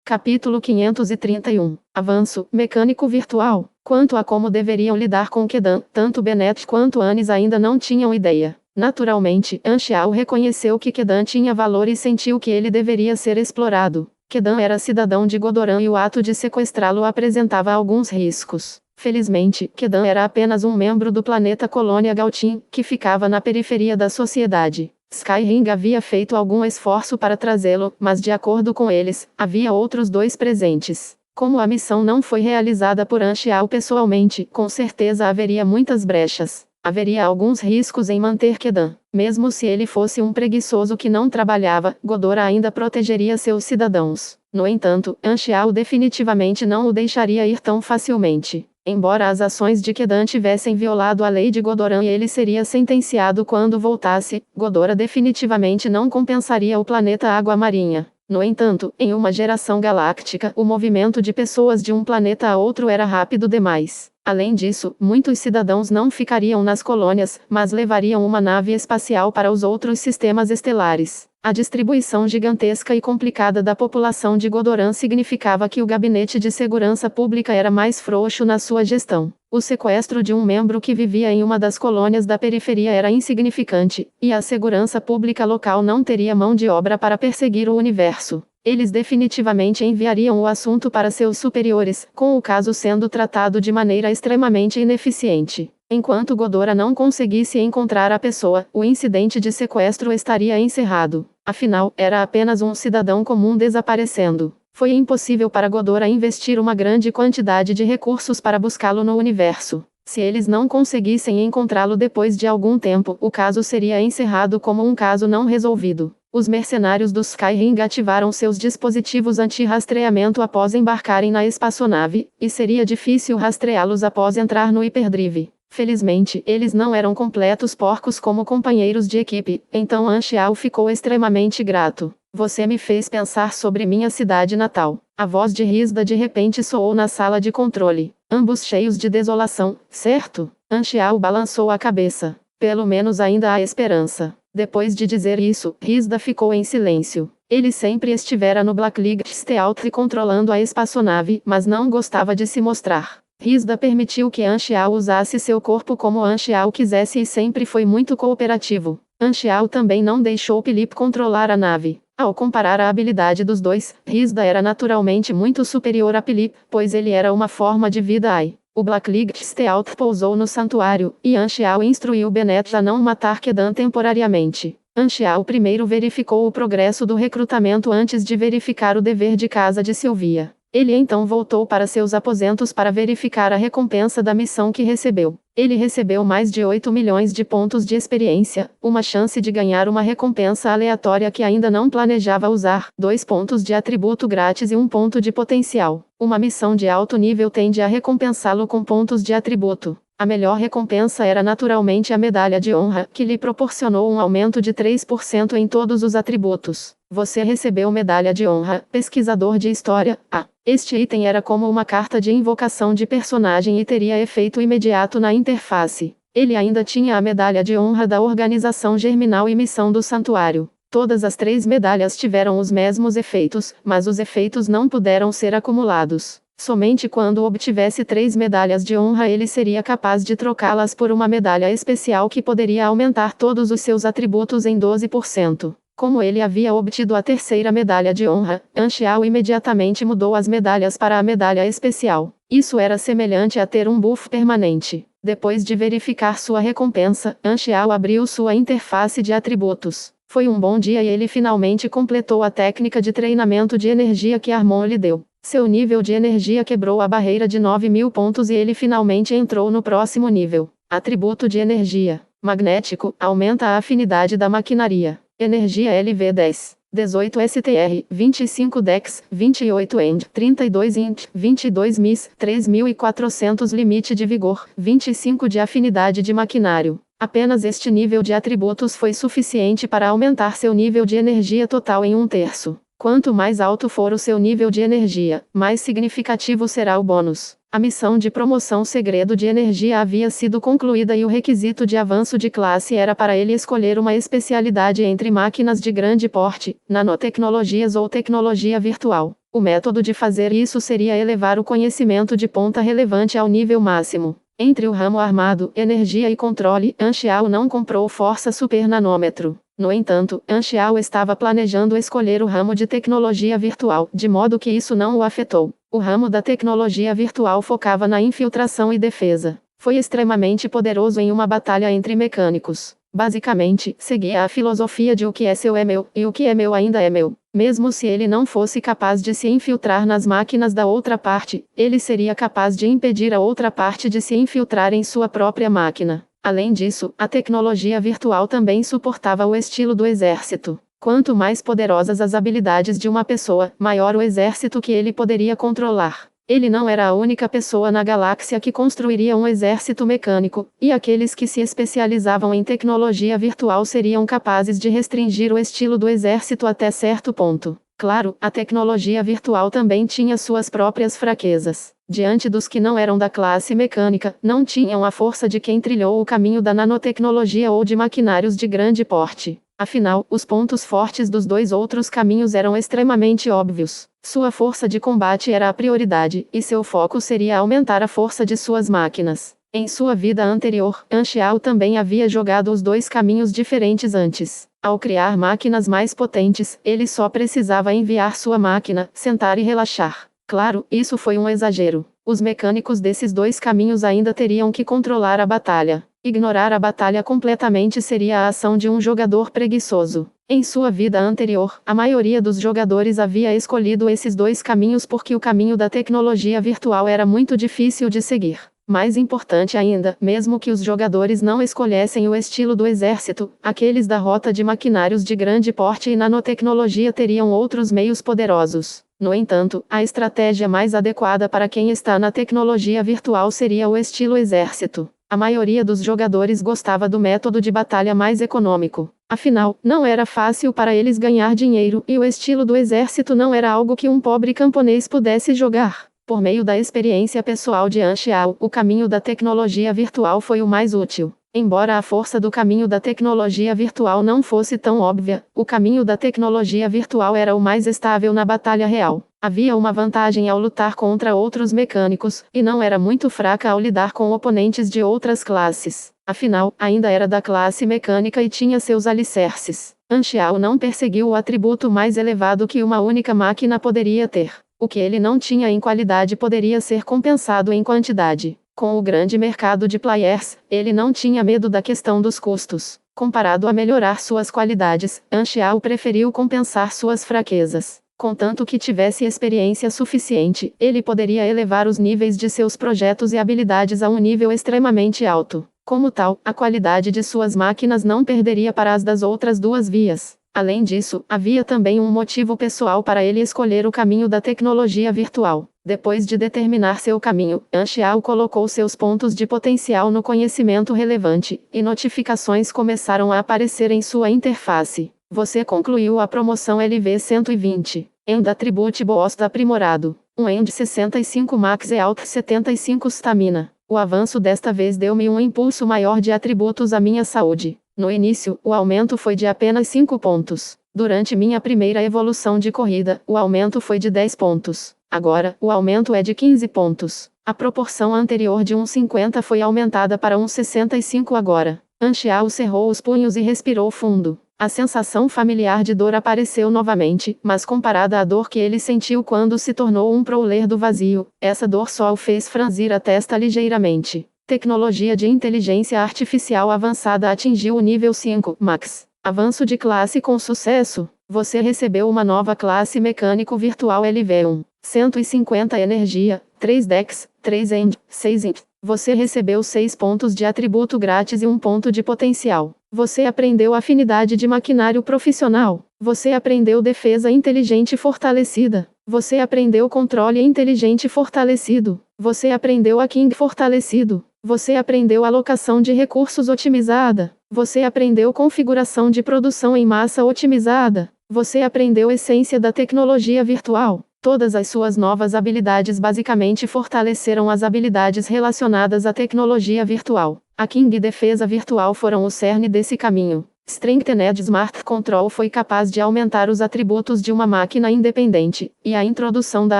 Capítulo 531. Avanço, mecânico virtual. Quanto a como deveriam lidar com Kedan, tanto Bennett quanto Anis ainda não tinham ideia. Naturalmente, Anxiao reconheceu que Kedan tinha valor e sentiu que ele deveria ser explorado. Kedan era cidadão de Godoran e o ato de sequestrá-lo apresentava alguns riscos. Felizmente, Kedan era apenas um membro do planeta Colônia Gautin, que ficava na periferia da sociedade. Skyrim havia feito algum esforço para trazê-lo, mas de acordo com eles, havia outros dois presentes. Como a missão não foi realizada por Anxiao pessoalmente, com certeza haveria muitas brechas. Haveria alguns riscos em manter Kedan. Mesmo se ele fosse um preguiçoso que não trabalhava, Godora ainda protegeria seus cidadãos. No entanto, Anxiao definitivamente não o deixaria ir tão facilmente. Embora as ações de Kedan tivessem violado a lei de Godoran e ele seria sentenciado quando voltasse, Godora definitivamente não compensaria o planeta Água Marinha. No entanto, em uma geração galáctica, o movimento de pessoas de um planeta a outro era rápido demais. Além disso, muitos cidadãos não ficariam nas colônias, mas levariam uma nave espacial para os outros sistemas estelares. A distribuição gigantesca e complicada da população de Godoran significava que o Gabinete de Segurança Pública era mais frouxo na sua gestão. O sequestro de um membro que vivia em uma das colônias da periferia era insignificante, e a segurança pública local não teria mão de obra para perseguir o universo. Eles definitivamente enviariam o assunto para seus superiores, com o caso sendo tratado de maneira extremamente ineficiente. Enquanto Godora não conseguisse encontrar a pessoa, o incidente de sequestro estaria encerrado. Afinal, era apenas um cidadão comum desaparecendo. Foi impossível para Godora investir uma grande quantidade de recursos para buscá-lo no universo. Se eles não conseguissem encontrá-lo depois de algum tempo, o caso seria encerrado como um caso não resolvido. Os mercenários dos Skyrim ativaram seus dispositivos anti-rastreamento após embarcarem na espaçonave, e seria difícil rastreá-los após entrar no hiperdrive. Felizmente, eles não eram completos porcos como companheiros de equipe, então Anxiao ficou extremamente grato. Você me fez pensar sobre minha cidade natal. A voz de Risda de repente soou na sala de controle. Ambos cheios de desolação, certo? Anxiao balançou a cabeça. Pelo menos ainda há esperança. Depois de dizer isso, Risda ficou em silêncio. Ele sempre estivera no Blackleague Stealth controlando a espaçonave, mas não gostava de se mostrar. Risda permitiu que Anxiao usasse seu corpo como Anxiao quisesse e sempre foi muito cooperativo. Anxiao também não deixou Philip controlar a nave. Ao comparar a habilidade dos dois, Risda era naturalmente muito superior a Philip, pois ele era uma forma de vida AI. O Blackleague Stealth pousou no santuário, e Anxiao instruiu Bennett a não matar Kedan temporariamente. Anxiao primeiro verificou o progresso do recrutamento antes de verificar o dever de casa de Sylvia. Ele então voltou para seus aposentos para verificar a recompensa da missão que recebeu. Ele recebeu mais de 8 milhões de pontos de experiência, uma chance de ganhar uma recompensa aleatória que ainda não planejava usar, 2 pontos de atributo grátis e 1 ponto de potencial. Uma missão de alto nível tende a recompensá-lo com pontos de atributo. A melhor recompensa era naturalmente a medalha de honra, que lhe proporcionou um aumento de 3% em todos os atributos. Você recebeu medalha de honra, pesquisador de história. Este item era como uma carta de invocação de personagem e teria efeito imediato na interface. Ele ainda tinha a medalha de honra da Organização Germinal e Missão do Santuário. Todas as 3 medalhas tiveram os mesmos efeitos, mas os efeitos não puderam ser acumulados. Somente quando obtivesse 3 medalhas de honra ele seria capaz de trocá-las por uma medalha especial que poderia aumentar todos os seus atributos em 12%. Como ele havia obtido a 3ª medalha de honra, Anxiao imediatamente mudou as medalhas para a medalha especial. Isso era semelhante a ter um buff permanente. Depois de verificar sua recompensa, Anxiao abriu sua interface de atributos. Foi um bom dia e ele finalmente completou a técnica de treinamento de energia que Armon lhe deu. Seu nível de energia quebrou a barreira de 9.000 pontos e ele finalmente entrou no próximo nível. Atributo de energia. Magnético, aumenta a afinidade da maquinaria. Energia LV10. 18 STR, 25 Dex, 28 End, 32 Int, 22 Miss, 3.400 limite de vigor, 25 de afinidade de maquinário. Apenas este nível de atributos foi suficiente para aumentar seu nível de energia total em 1/3. Quanto mais alto for o seu nível de energia, mais significativo será o bônus. A missão de promoção segredo de energia havia sido concluída e o requisito de avanço de classe era para ele escolher uma especialidade entre máquinas de grande porte, nanotecnologias ou tecnologia virtual. O método de fazer isso seria elevar o conhecimento de ponta relevante ao nível máximo. Entre o ramo armado, energia e controle, Anchiao não comprou força supernanômetro. No entanto, Anchiao estava planejando escolher o ramo de tecnologia virtual, de modo que isso não o afetou. O ramo da tecnologia virtual focava na infiltração e defesa. Foi extremamente poderoso em uma batalha entre mecânicos. Basicamente, seguia a filosofia de o que é seu é meu, e o que é meu ainda é meu. Mesmo se ele não fosse capaz de se infiltrar nas máquinas da outra parte, ele seria capaz de impedir a outra parte de se infiltrar em sua própria máquina. Além disso, a tecnologia virtual também suportava o estilo do exército. Quanto mais poderosas as habilidades de uma pessoa, maior o exército que ele poderia controlar. Ele não era a única pessoa na galáxia que construiria um exército mecânico, e aqueles que se especializavam em tecnologia virtual seriam capazes de restringir o estilo do exército até certo ponto. Claro, a tecnologia virtual também tinha suas próprias fraquezas. Diante dos que não eram da classe mecânica, não tinham a força de quem trilhou o caminho da nanotecnologia ou de maquinários de grande porte. Afinal, os pontos fortes dos dois outros caminhos eram extremamente óbvios. Sua força de combate era a prioridade, e seu foco seria aumentar a força de suas máquinas. Em sua vida anterior, Anchiao também havia jogado os dois caminhos diferentes antes. Ao criar máquinas mais potentes, ele só precisava enviar sua máquina, sentar e relaxar. Claro, isso foi um exagero. Os mecânicos desses dois caminhos ainda teriam que controlar a batalha. Ignorar a batalha completamente seria a ação de um jogador preguiçoso. Em sua vida anterior, a maioria dos jogadores havia escolhido esses dois caminhos porque o caminho da tecnologia virtual era muito difícil de seguir. Mais importante ainda, mesmo que os jogadores não escolhessem o estilo do exército, aqueles da rota de maquinários de grande porte e nanotecnologia teriam outros meios poderosos. No entanto, a estratégia mais adequada para quem está na tecnologia virtual seria o estilo exército. A maioria dos jogadores gostava do método de batalha mais econômico. Afinal, não era fácil para eles ganhar dinheiro, e o estilo do exército não era algo que um pobre camponês pudesse jogar. Por meio da experiência pessoal de Anchiao, o caminho da tecnologia virtual foi o mais útil. Embora a força do caminho da tecnologia virtual não fosse tão óbvia, o caminho da tecnologia virtual era o mais estável na batalha real. Havia uma vantagem ao lutar contra outros mecânicos, e não era muito fraca ao lidar com oponentes de outras classes. Afinal, ainda era da classe mecânica e tinha seus alicerces. Anchiao não perseguiu o atributo mais elevado que uma única máquina poderia ter. O que ele não tinha em qualidade poderia ser compensado em quantidade. Com o grande mercado de players, ele não tinha medo da questão dos custos. Comparado a melhorar suas qualidades, Anchiao preferiu compensar suas fraquezas. Contanto que tivesse experiência suficiente, ele poderia elevar os níveis de seus projetos e habilidades a um nível extremamente alto. Como tal, a qualidade de suas máquinas não perderia para as das outras duas vias. Além disso, havia também um motivo pessoal para ele escolher o caminho da tecnologia virtual. Depois de determinar seu caminho, Anchiao colocou seus pontos de potencial no conhecimento relevante, e notificações começaram a aparecer em sua interface. Você concluiu a promoção LV120. End Attribute Boost aprimorado. Um End 65 Max e Alt 75 Stamina. O avanço desta vez deu-me um impulso maior de atributos à minha saúde. No início, o aumento foi de apenas 5 pontos. Durante minha primeira evolução de corrida, o aumento foi de 10 pontos. Agora, o aumento é de 15 pontos. A proporção anterior de 1,50 foi aumentada para 1,65 agora. Anchiao cerrou os punhos e respirou fundo. A sensação familiar de dor apareceu novamente, mas comparada à dor que ele sentiu quando se tornou um prowler do vazio, essa dor só o fez franzir a testa ligeiramente. Tecnologia de inteligência artificial avançada atingiu o nível 5, Max. Avanço de classe com sucesso. Você recebeu uma nova classe mecânico virtual LV1. 150 energia, 3 Dex, 3 End, 6 Int. Você recebeu 6 pontos de atributo grátis e 1 ponto de potencial. Você aprendeu afinidade de maquinário profissional. Você aprendeu defesa inteligente fortalecida. Você aprendeu controle inteligente fortalecido. Você aprendeu hacking fortalecido. Você aprendeu alocação de recursos otimizada. Você aprendeu configuração de produção em massa otimizada. Você aprendeu essência da tecnologia virtual. Todas as suas novas habilidades basicamente fortaleceram as habilidades relacionadas à tecnologia virtual. Hacking e defesa virtual foram o cerne desse caminho. Strengthened Smart Control foi capaz de aumentar os atributos de uma máquina independente, e a introdução da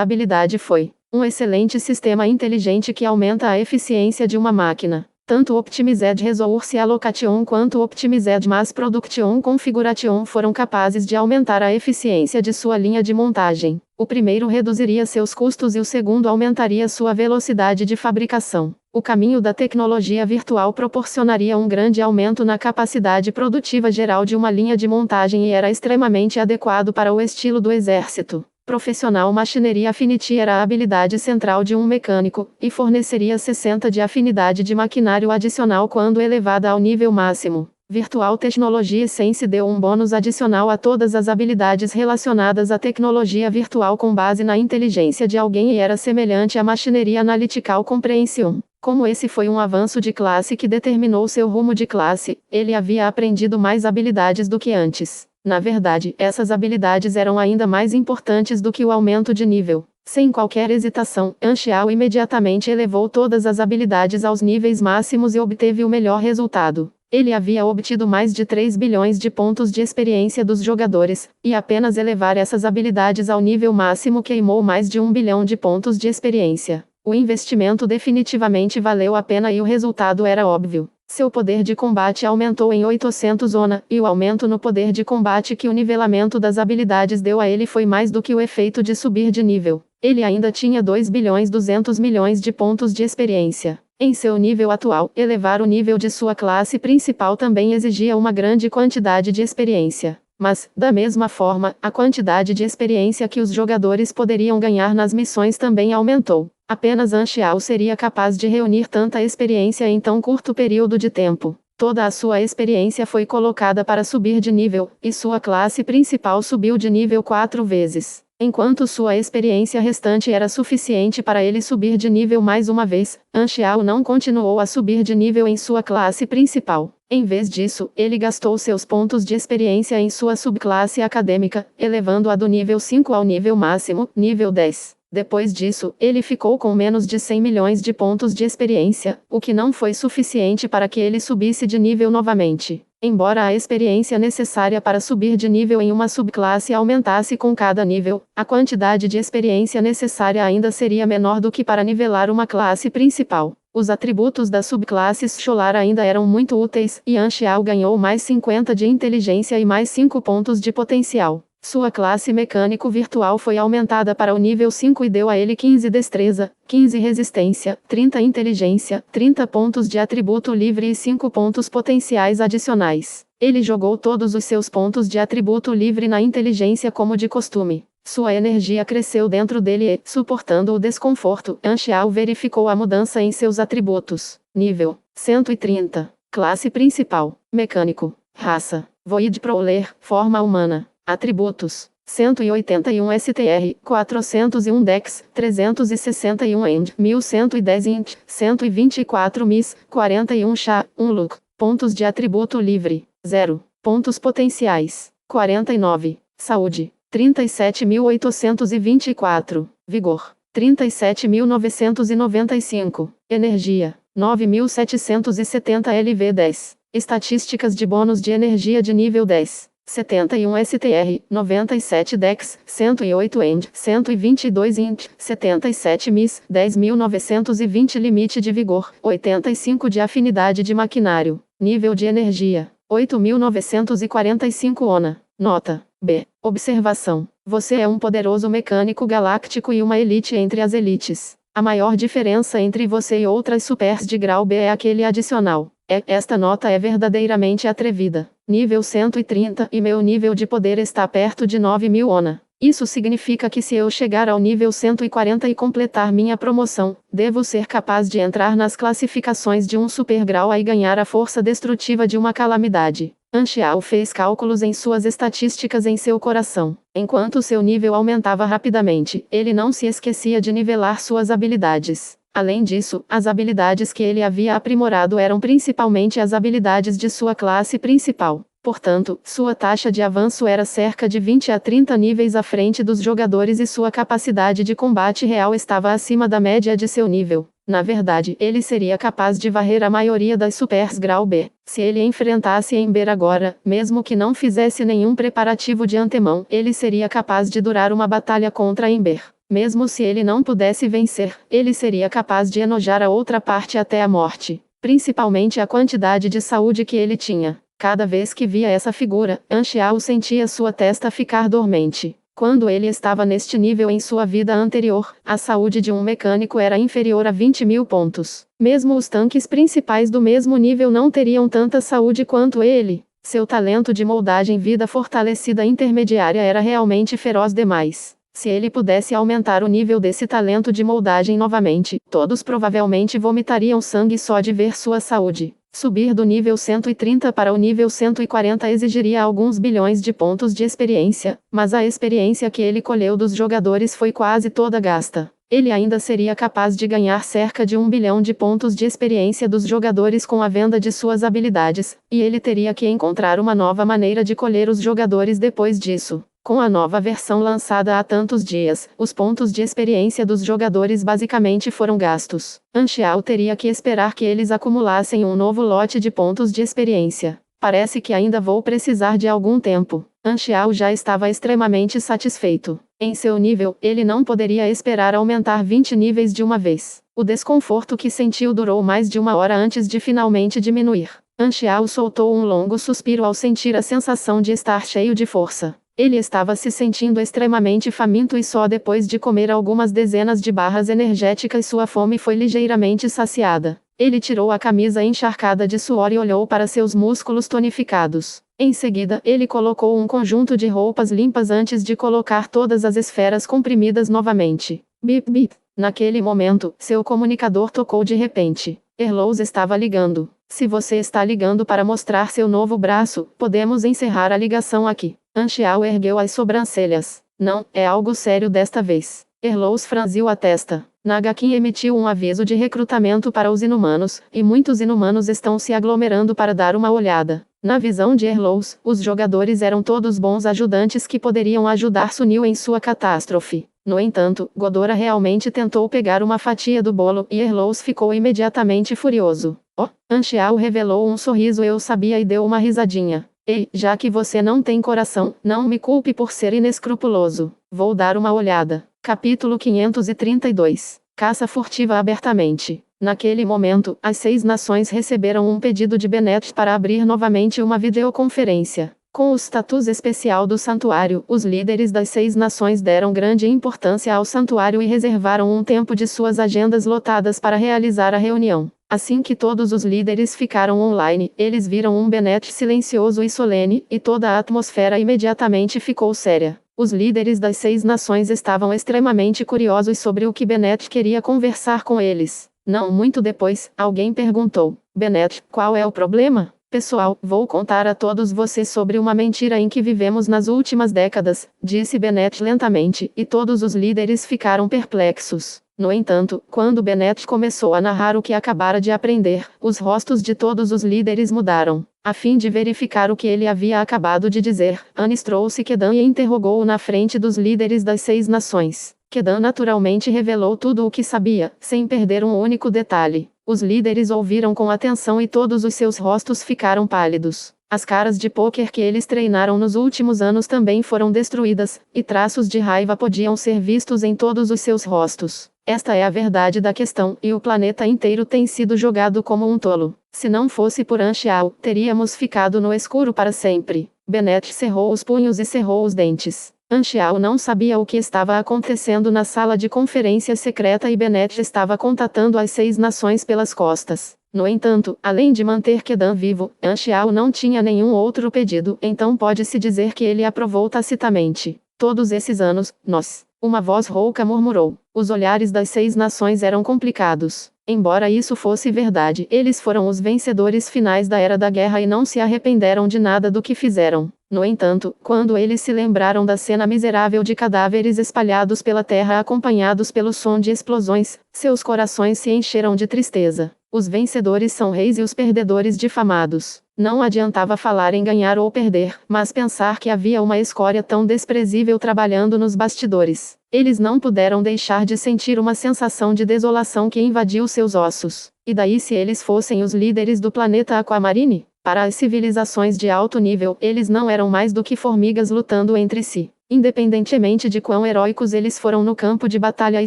habilidade foi um excelente sistema inteligente que aumenta a eficiência de uma máquina. Tanto Optimized Resource Allocation quanto Optimized Mass Production Configuration foram capazes de aumentar a eficiência de sua linha de montagem. O primeiro reduziria seus custos e o segundo aumentaria sua velocidade de fabricação. O caminho da tecnologia virtual proporcionaria um grande aumento na capacidade produtiva geral de uma linha de montagem e era extremamente adequado para o estilo do exército. Professional Machinery Affinity era a habilidade central de um mecânico, e forneceria 60 de afinidade de maquinário adicional quando elevada ao nível máximo. Virtual Technology Essence deu um bônus adicional a todas as habilidades relacionadas à tecnologia virtual com base na inteligência de alguém e era semelhante à Machinery Analytical Comprehension. Como esse foi um avanço de classe que determinou seu rumo de classe, ele havia aprendido mais habilidades do que antes. Na verdade, essas habilidades eram ainda mais importantes do que o aumento de nível. Sem qualquer hesitação, Anxiao imediatamente elevou todas as habilidades aos níveis máximos e obteve o melhor resultado. Ele havia obtido mais de 3 bilhões de pontos de experiência dos jogadores, e apenas elevar essas habilidades ao nível máximo queimou mais de 1 bilhão de pontos de experiência. O investimento definitivamente valeu a pena e o resultado era óbvio. Seu poder de combate aumentou em 800 ONA, e o aumento no poder de combate que o nivelamento das habilidades deu a ele foi mais do que o efeito de subir de nível. Ele ainda tinha 2 bilhões 200 milhões de pontos de experiência. Em seu nível atual, elevar o nível de sua classe principal também exigia uma grande quantidade de experiência. Mas, da mesma forma, a quantidade de experiência que os jogadores poderiam ganhar nas missões também aumentou. Apenas Anxiao seria capaz de reunir tanta experiência em tão curto período de tempo. Toda a sua experiência foi colocada para subir de nível, e sua classe principal subiu de nível 4 vezes. Enquanto sua experiência restante era suficiente para ele subir de nível mais uma vez, Anxiao não continuou a subir de nível em sua classe principal. Em vez disso, ele gastou seus pontos de experiência em sua subclasse acadêmica, elevando-a do nível 5 ao nível máximo, nível 10. Depois disso, ele ficou com menos de 100 milhões de pontos de experiência, o que não foi suficiente para que ele subisse de nível novamente. Embora a experiência necessária para subir de nível em uma subclasse aumentasse com cada nível, a quantidade de experiência necessária ainda seria menor do que para nivelar uma classe principal. Os atributos das subclasses Scholar ainda eram muito úteis, e Anxiao ganhou mais 50 de inteligência e mais 5 pontos de potencial. Sua classe mecânico virtual foi aumentada para o nível 5 e deu a ele 15 destreza, 15 resistência, 30 inteligência, 30 pontos de atributo livre e 5 pontos potenciais adicionais. Ele jogou todos os seus pontos de atributo livre na inteligência como de costume. Sua energia cresceu dentro dele e, suportando o desconforto, Anxiao verificou a mudança em seus atributos. Nível 130. Classe principal. Mecânico. Raça. Void Prowler. Forma humana. Atributos: 181 STR, 401 Dex, 361 End, 1110 Int, 124 Miss, 41 Chá, 1 Look. Pontos de atributo livre: 0. Pontos potenciais: 49. Saúde: 37.824. Vigor: 37.995. Energia: 9.770 LV10. Estatísticas de bônus de energia de nível 10. 71 STR, 97 Dex, 108 End, 122 Int, 77 Miss, 10.920 Limite de vigor, 85 de afinidade de maquinário. Nível de energia: 8.945 ONA. Nota: B. Observação: você é um poderoso mecânico galáctico e uma elite entre as elites. A maior diferença entre você e outras supers de grau B é aquele adicional. Esta nota é verdadeiramente atrevida. Nível 130 e meu nível de poder está perto de 9.000 ONA. Isso significa que se eu chegar ao nível 140 e completar minha promoção, devo ser capaz de entrar nas classificações de um super grau e ganhar a força destrutiva de uma calamidade. Anxiao fez cálculos em suas estatísticas em seu coração. Enquanto seu nível aumentava rapidamente, ele não se esquecia de nivelar suas habilidades. Além disso, as habilidades que ele havia aprimorado eram principalmente as habilidades de sua classe principal. Portanto, sua taxa de avanço era cerca de 20 a 30 níveis à frente dos jogadores e sua capacidade de combate real estava acima da média de seu nível. Na verdade, ele seria capaz de varrer a maioria das Supers Grau B. Se ele enfrentasse Ember agora, mesmo que não fizesse nenhum preparativo de antemão, ele seria capaz de durar uma batalha contra Ember. Mesmo se ele não pudesse vencer, ele seria capaz de enojar a outra parte até a morte. Principalmente a quantidade de saúde que ele tinha. Cada vez que via essa figura, Anxiao sentia sua testa ficar dormente. Quando ele estava neste nível em sua vida anterior, a saúde de um mecânico era inferior a 20.000 pontos. Mesmo os tanques principais do mesmo nível não teriam tanta saúde quanto ele. Seu talento de moldagem vida fortalecida intermediária era realmente feroz demais. Se ele pudesse aumentar o nível desse talento de moldagem novamente, todos provavelmente vomitariam sangue só de ver sua saúde. Subir do nível 130 para o nível 140 exigiria alguns bilhões de pontos de experiência, mas a experiência que ele colheu dos jogadores foi quase toda gasta. Ele ainda seria capaz de ganhar cerca de 1 bilhão de pontos de experiência dos jogadores com a venda de suas habilidades, e ele teria que encontrar uma nova maneira de colher os jogadores depois disso. Com a nova versão lançada há tantos dias, os pontos de experiência dos jogadores basicamente foram gastos. Anxiao teria que esperar que eles acumulassem um novo lote de pontos de experiência. Parece que ainda vou precisar de algum tempo. Anxiao já estava extremamente satisfeito. Em seu nível, ele não poderia esperar aumentar 20 níveis de uma vez. O desconforto que sentiu durou mais de uma hora antes de finalmente diminuir. Anxiao soltou um longo suspiro ao sentir a sensação de estar cheio de força. Ele estava se sentindo extremamente faminto e só depois de comer algumas dezenas de barras energéticas sua fome foi ligeiramente saciada. Ele tirou a camisa encharcada de suor e olhou para seus músculos tonificados. Em seguida, ele colocou um conjunto de roupas limpas antes de colocar todas as esferas comprimidas novamente. Bip bip. Naquele momento, seu comunicador tocou de repente. Erlous estava ligando. Se você está ligando para mostrar seu novo braço, podemos encerrar a ligação aqui. Anxiao ergueu as sobrancelhas. Não, é algo sério desta vez. Erlous franziu a testa. Nagakin emitiu um aviso de recrutamento para os inumanos, e muitos inumanos estão se aglomerando para dar uma olhada. Na visão de Erlous, os jogadores eram todos bons ajudantes que poderiam ajudar Sunil em sua catástrofe. No entanto, Godora realmente tentou pegar uma fatia do bolo e Erlous ficou imediatamente furioso. Oh, Anxiao revelou um sorriso eu sabia e deu uma risadinha. Ei, já que você não tem coração, não me culpe por ser inescrupuloso. Vou dar uma olhada. Capítulo 532. Caça furtiva abertamente. Naquele momento, as 6 nações receberam um pedido de Bennett para abrir novamente uma videoconferência. Com o status especial do santuário, os líderes das 6 nações deram grande importância ao santuário e reservaram um tempo de suas agendas lotadas para realizar a reunião. Assim que todos os líderes ficaram online, eles viram um Bennett silencioso e solene, e toda a atmosfera imediatamente ficou séria. Os líderes das 6 nações estavam extremamente curiosos sobre o que Bennett queria conversar com eles. Não muito depois, alguém perguntou: Bennett, qual é o problema? Pessoal, vou contar a todos vocês sobre uma mentira em que vivemos nas últimas décadas, disse Bennett lentamente, e todos os líderes ficaram perplexos. No entanto, quando Bennett começou a narrar o que acabara de aprender, os rostos de todos os líderes mudaram. A fim de verificar o que ele havia acabado de dizer, Anis trouxe Kedan e interrogou-o na frente dos líderes das 6 nações. Kedan naturalmente revelou tudo o que sabia, sem perder um único detalhe. Os líderes ouviram com atenção e todos os seus rostos ficaram pálidos. As caras de pôquer que eles treinaram nos últimos anos também foram destruídas, e traços de raiva podiam ser vistos em todos os seus rostos. Esta é a verdade da questão, e o planeta inteiro tem sido jogado como um tolo. Se não fosse por Anxiao, teríamos ficado no escuro para sempre. Bennett cerrou os punhos e cerrou os dentes. Anxiao não sabia o que estava acontecendo na sala de conferência secreta e Bennett estava contatando as 6 nações pelas costas. No entanto, além de manter Kedan vivo, Anxiao não tinha nenhum outro pedido, então pode-se dizer que ele aprovou tacitamente. Todos esses anos, nós. Uma voz rouca murmurou. Os olhares das 6 nações eram complicados. Embora isso fosse verdade, eles foram os vencedores finais da Era da Guerra e não se arrependeram de nada do que fizeram. No entanto, quando eles se lembraram da cena miserável de cadáveres espalhados pela terra acompanhados pelo som de explosões, seus corações se encheram de tristeza. Os vencedores são reis e os perdedores difamados. Não adiantava falar em ganhar ou perder, mas pensar que havia uma escória tão desprezível trabalhando nos bastidores. Eles não puderam deixar de sentir uma sensação de desolação que invadiu seus ossos. E daí se eles fossem os líderes do planeta Aquamarine? Para as civilizações de alto nível, eles não eram mais do que formigas lutando entre si. Independentemente de quão heróicos eles foram no campo de batalha e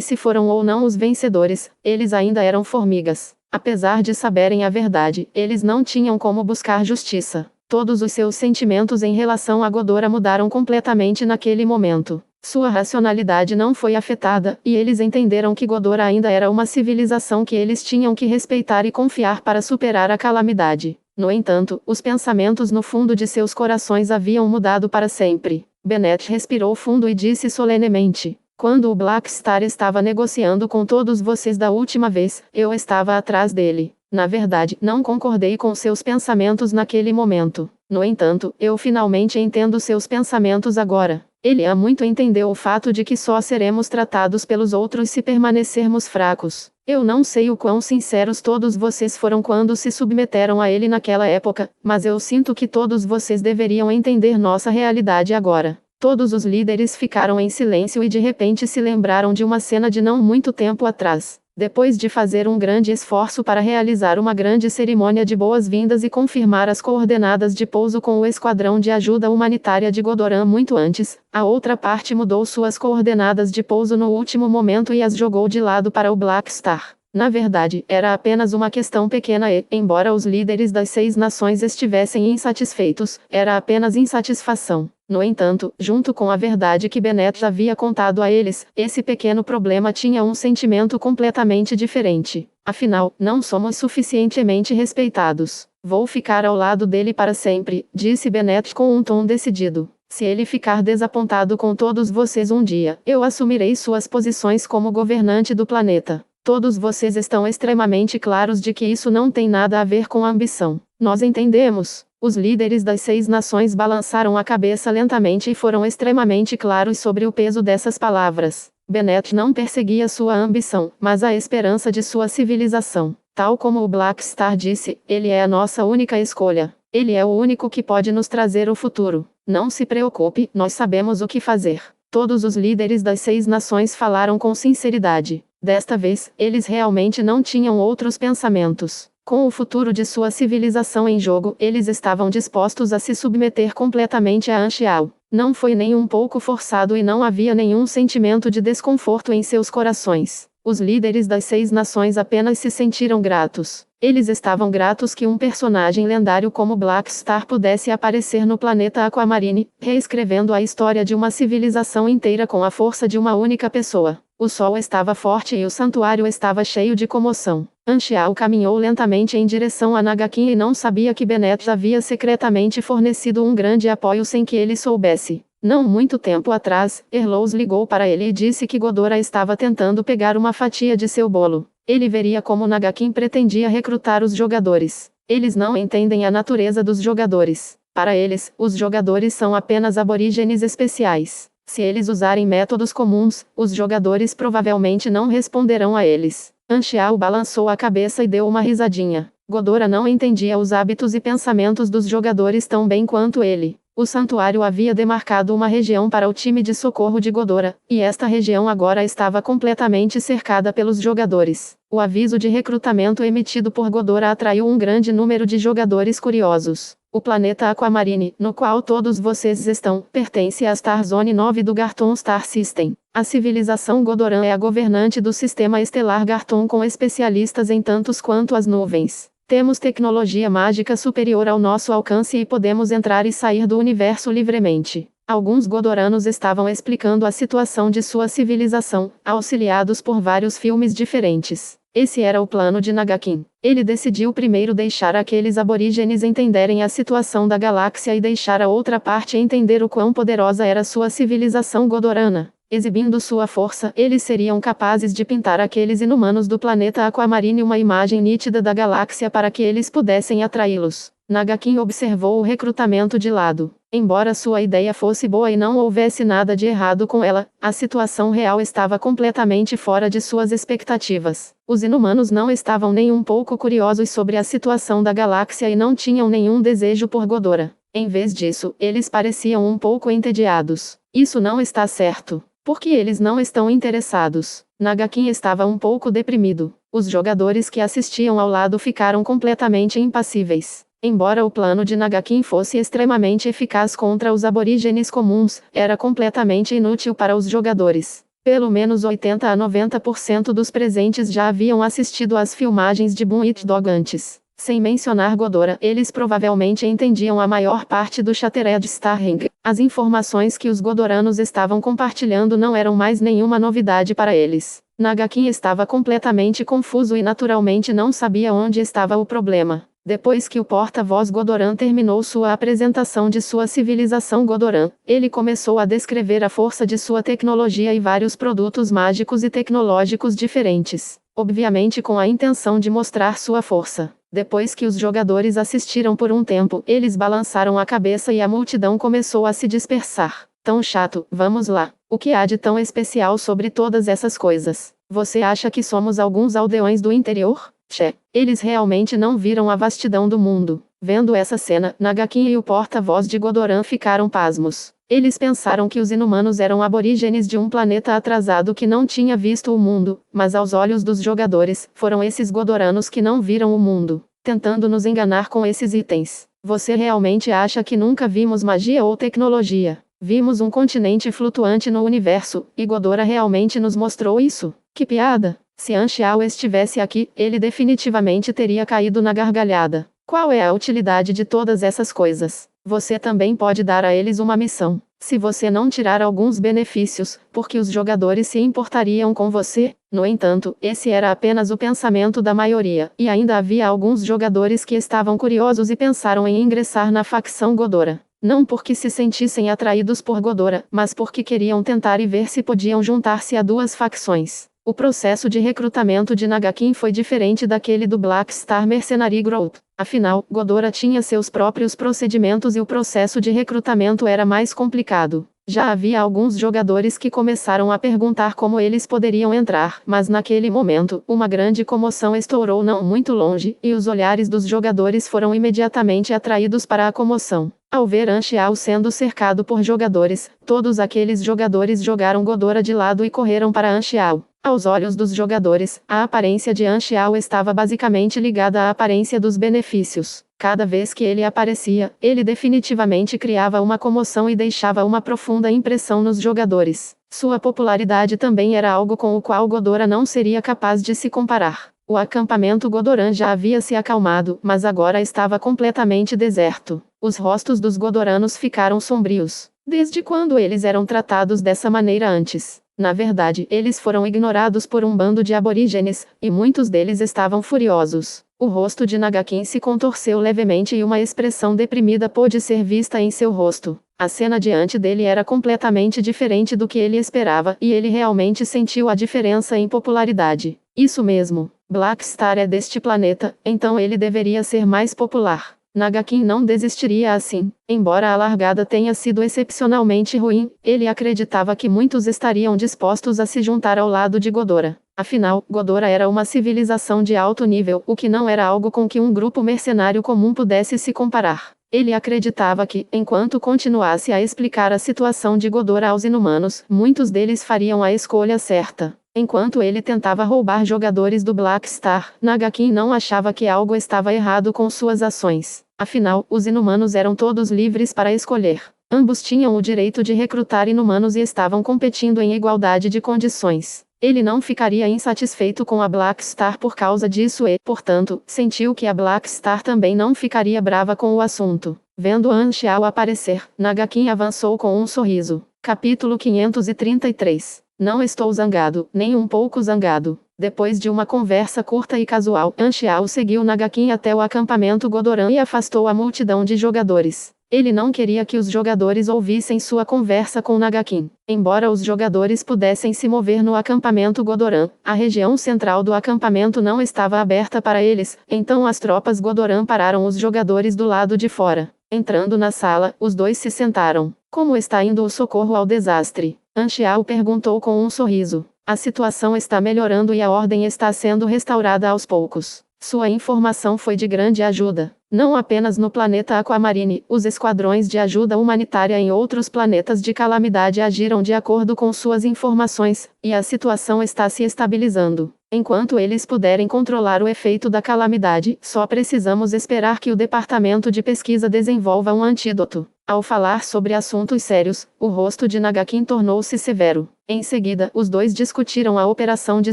se foram ou não os vencedores, eles ainda eram formigas. Apesar de saberem a verdade, eles não tinham como buscar justiça. Todos os seus sentimentos em relação a Ghidorah mudaram completamente naquele momento. Sua racionalidade não foi afetada, e eles entenderam que Ghidorah ainda era uma civilização que eles tinham que respeitar e confiar para superar a calamidade. No entanto, os pensamentos no fundo de seus corações haviam mudado para sempre. Bennett respirou fundo e disse solenemente: quando o Black Star estava negociando com todos vocês da última vez, eu estava atrás dele. Na verdade, não concordei com seus pensamentos naquele momento. No entanto, eu finalmente entendo seus pensamentos agora. Ele há muito entendeu o fato de que só seremos tratados pelos outros se permanecermos fracos. Eu não sei o quão sinceros todos vocês foram quando se submeteram a ele naquela época, mas eu sinto que todos vocês deveriam entender nossa realidade agora. Todos os líderes ficaram em silêncio e de repente se lembraram de uma cena de não muito tempo atrás. Depois de fazer um grande esforço para realizar uma grande cerimônia de boas-vindas e confirmar as coordenadas de pouso com o esquadrão de ajuda humanitária de Ghidorah muito antes, a outra parte mudou suas coordenadas de pouso no último momento e as jogou de lado para o Black Star. Na verdade, era apenas uma questão pequena e, embora os líderes das 6 nações estivessem insatisfeitos, era apenas insatisfação. No entanto, junto com a verdade que Bennett havia contado a eles, esse pequeno problema tinha um sentimento completamente diferente. Afinal, não somos suficientemente respeitados. Vou ficar ao lado dele para sempre, disse Bennett com um tom decidido. Se ele ficar desapontado com todos vocês um dia, eu assumirei suas posições como governante do planeta. Todos vocês estão extremamente claros de que isso não tem nada a ver com ambição. Nós entendemos. Os líderes das 6 nações balançaram a cabeça lentamente e foram extremamente claros sobre o peso dessas palavras. Bennett não perseguia sua ambição, mas a esperança de sua civilização. Tal como o Black Star disse, ele é a nossa única escolha. Ele é o único que pode nos trazer o futuro. Não se preocupe, nós sabemos o que fazer. Todos os líderes das 6 nações falaram com sinceridade. Desta vez, eles realmente não tinham outros pensamentos. Com o futuro de sua civilização em jogo, eles estavam dispostos a se submeter completamente a Anchial. Não foi nem um pouco forçado e não havia nenhum sentimento de desconforto em seus corações. Os líderes das 6 nações apenas se sentiram gratos. Eles estavam gratos que um personagem lendário como Black Star pudesse aparecer no planeta Aquamarine, reescrevendo a história de uma civilização inteira com a força de uma única pessoa. O sol estava forte e o santuário estava cheio de comoção. Anchial caminhou lentamente em direção a Nagakin e não sabia que Bennett havia secretamente fornecido um grande apoio sem que ele soubesse. Não muito tempo atrás, Erlos ligou para ele e disse que Ghidorah estava tentando pegar uma fatia de seu bolo. Ele veria como Nagakin pretendia recrutar os jogadores. Eles não entendem a natureza dos jogadores. Para eles, os jogadores são apenas aborígenes especiais. Se eles usarem métodos comuns, os jogadores provavelmente não responderão a eles. Anchial balançou a cabeça e deu uma risadinha. Ghidorah não entendia os hábitos e pensamentos dos jogadores tão bem quanto ele. O santuário havia demarcado uma região para o time de socorro de Ghidorah, e esta região agora estava completamente cercada pelos jogadores. O aviso de recrutamento emitido por Ghidorah atraiu um grande número de jogadores curiosos. O planeta Aquamarine, no qual todos vocês estão, pertence à Star Zone 9 do Garton Star System. A civilização Ghidorah é a governante do sistema estelar Garton com especialistas em tantos quanto as nuvens. Temos tecnologia mágica superior ao nosso alcance e podemos entrar e sair do universo livremente. Alguns Ghidoranos estavam explicando a situação de sua civilização, auxiliados por vários filmes diferentes. Esse era o plano de Nagakin. Ele decidiu primeiro deixar aqueles aborígenes entenderem a situação da galáxia e deixar a outra parte entender o quão poderosa era sua civilização Ghidorana. Exibindo sua força, eles seriam capazes de pintar aqueles inumanos do planeta Aquamarine uma imagem nítida da galáxia para que eles pudessem atraí-los. Nagakin observou o recrutamento de lado. Embora sua ideia fosse boa e não houvesse nada de errado com ela, a situação real estava completamente fora de suas expectativas. Os inumanos não estavam nem um pouco curiosos sobre a situação da galáxia e não tinham nenhum desejo por Godora. Em vez disso, eles pareciam um pouco entediados. Isso não está certo. Por que eles não estão interessados? Nagakin estava um pouco deprimido. Os jogadores que assistiam ao lado ficaram completamente impassíveis. Embora o plano de Nagakin fosse extremamente eficaz contra os aborígenes comuns, era completamente inútil para os jogadores. Pelo menos 80 a 90% dos presentes já haviam assistido às filmagens de Boom It Dog antes. Sem mencionar Godora, eles provavelmente entendiam a maior parte do Shattered Star Ring. As informações que os godoranos estavam compartilhando não eram mais nenhuma novidade para eles. Nagakin estava completamente confuso e naturalmente não sabia onde estava o problema. Depois que o porta-voz Godoran terminou sua apresentação de sua civilização Godoran, ele começou a descrever a força de sua tecnologia e vários produtos mágicos e tecnológicos diferentes, obviamente com a intenção de mostrar sua força. Depois que os jogadores assistiram por um tempo, eles balançaram a cabeça e a multidão começou a se dispersar. Tão chato, vamos lá. O que há de tão especial sobre todas essas coisas? Você acha que somos alguns aldeões do interior? Tchê, eles realmente não viram a vastidão do mundo. Vendo essa cena, Nagakin e o porta-voz de Godoran ficaram pasmos. Eles pensaram que os inumanos eram aborígenes de um planeta atrasado que não tinha visto o mundo, mas aos olhos dos jogadores, foram esses godoranos que não viram o mundo, tentando nos enganar com esses itens. Você realmente acha que nunca vimos magia ou tecnologia? Vimos um continente flutuante no universo, e Godora realmente nos mostrou isso? Que piada! Se Anxiao estivesse aqui, ele definitivamente teria caído na gargalhada. Qual é a utilidade de todas essas coisas? Você também pode dar a eles uma missão. Se você não tirar alguns benefícios, porque os jogadores se importariam com você? No entanto, esse era apenas o pensamento da maioria, e ainda havia alguns jogadores que estavam curiosos e pensaram em ingressar na facção Godora. Não porque se sentissem atraídos por Godora, mas porque queriam tentar e ver se podiam juntar-se a duas facções. O processo de recrutamento de Nagakin foi diferente daquele do Black Star Mercenary Group. Afinal, Godora tinha seus próprios procedimentos e o processo de recrutamento era mais complicado. Já havia alguns jogadores que começaram a perguntar como eles poderiam entrar, mas naquele momento, uma grande comoção estourou não muito longe, e os olhares dos jogadores foram imediatamente atraídos para a comoção. Ao ver Anxiao sendo cercado por jogadores, todos aqueles jogadores jogaram Godora de lado e correram para Anxiao. Aos olhos dos jogadores, a aparência de Anxiao estava basicamente ligada à aparência dos benefícios. Cada vez que ele aparecia, ele definitivamente criava uma comoção e deixava uma profunda impressão nos jogadores. Sua popularidade também era algo com o qual Godora não seria capaz de se comparar. O acampamento Godoran já havia se acalmado, mas agora estava completamente deserto. Os rostos dos godoranos ficaram sombrios. Desde quando eles eram tratados dessa maneira antes? Na verdade, eles foram ignorados por um bando de aborígenes, e muitos deles estavam furiosos. O rosto de Nagakin se contorceu levemente e uma expressão deprimida pôde ser vista em seu rosto. A cena diante dele era completamente diferente do que ele esperava, e ele realmente sentiu a diferença em popularidade. Isso mesmo, Black Star é deste planeta, então ele deveria ser mais popular. Nagakin não desistiria assim. Embora a largada tenha sido excepcionalmente ruim, ele acreditava que muitos estariam dispostos a se juntar ao lado de Godora. Afinal, Godora era uma civilização de alto nível, o que não era algo com que um grupo mercenário comum pudesse se comparar. Ele acreditava que, enquanto continuasse a explicar a situação de Godora aos inumanos, muitos deles fariam a escolha certa. Enquanto ele tentava roubar jogadores do Black Star, Nagakin não achava que algo estava errado com suas ações. Afinal, os inumanos eram todos livres para escolher. Ambos tinham o direito de recrutar inumanos e estavam competindo em igualdade de condições. Ele não ficaria insatisfeito com a Black Star por causa disso e, portanto, sentiu que a Black Star também não ficaria brava com o assunto. Vendo Anxiao aparecer, Nagakin avançou com um sorriso. Capítulo 533. Não estou zangado, nem um pouco zangado. Depois de uma conversa curta e casual, Anxiao seguiu Nagakin até o acampamento Godoran e afastou a multidão de jogadores. Ele não queria que os jogadores ouvissem sua conversa com Nagakin. Embora os jogadores pudessem se mover no acampamento Godoran, a região central do acampamento não estava aberta para eles, então as tropas Godoran pararam os jogadores do lado de fora. Entrando na sala, os dois se sentaram. Como está indo o socorro ao desastre? Anxiao perguntou com um sorriso. A situação está melhorando e a ordem está sendo restaurada aos poucos. Sua informação foi de grande ajuda. Não apenas no planeta Aquamarine, os esquadrões de ajuda humanitária em outros planetas de calamidade agiram de acordo com suas informações, e a situação está se estabilizando. Enquanto eles puderem controlar o efeito da calamidade, só precisamos esperar que o Departamento de Pesquisa desenvolva um antídoto. Ao falar sobre assuntos sérios, o rosto de Nagakin tornou-se severo. Em seguida, os dois discutiram a operação de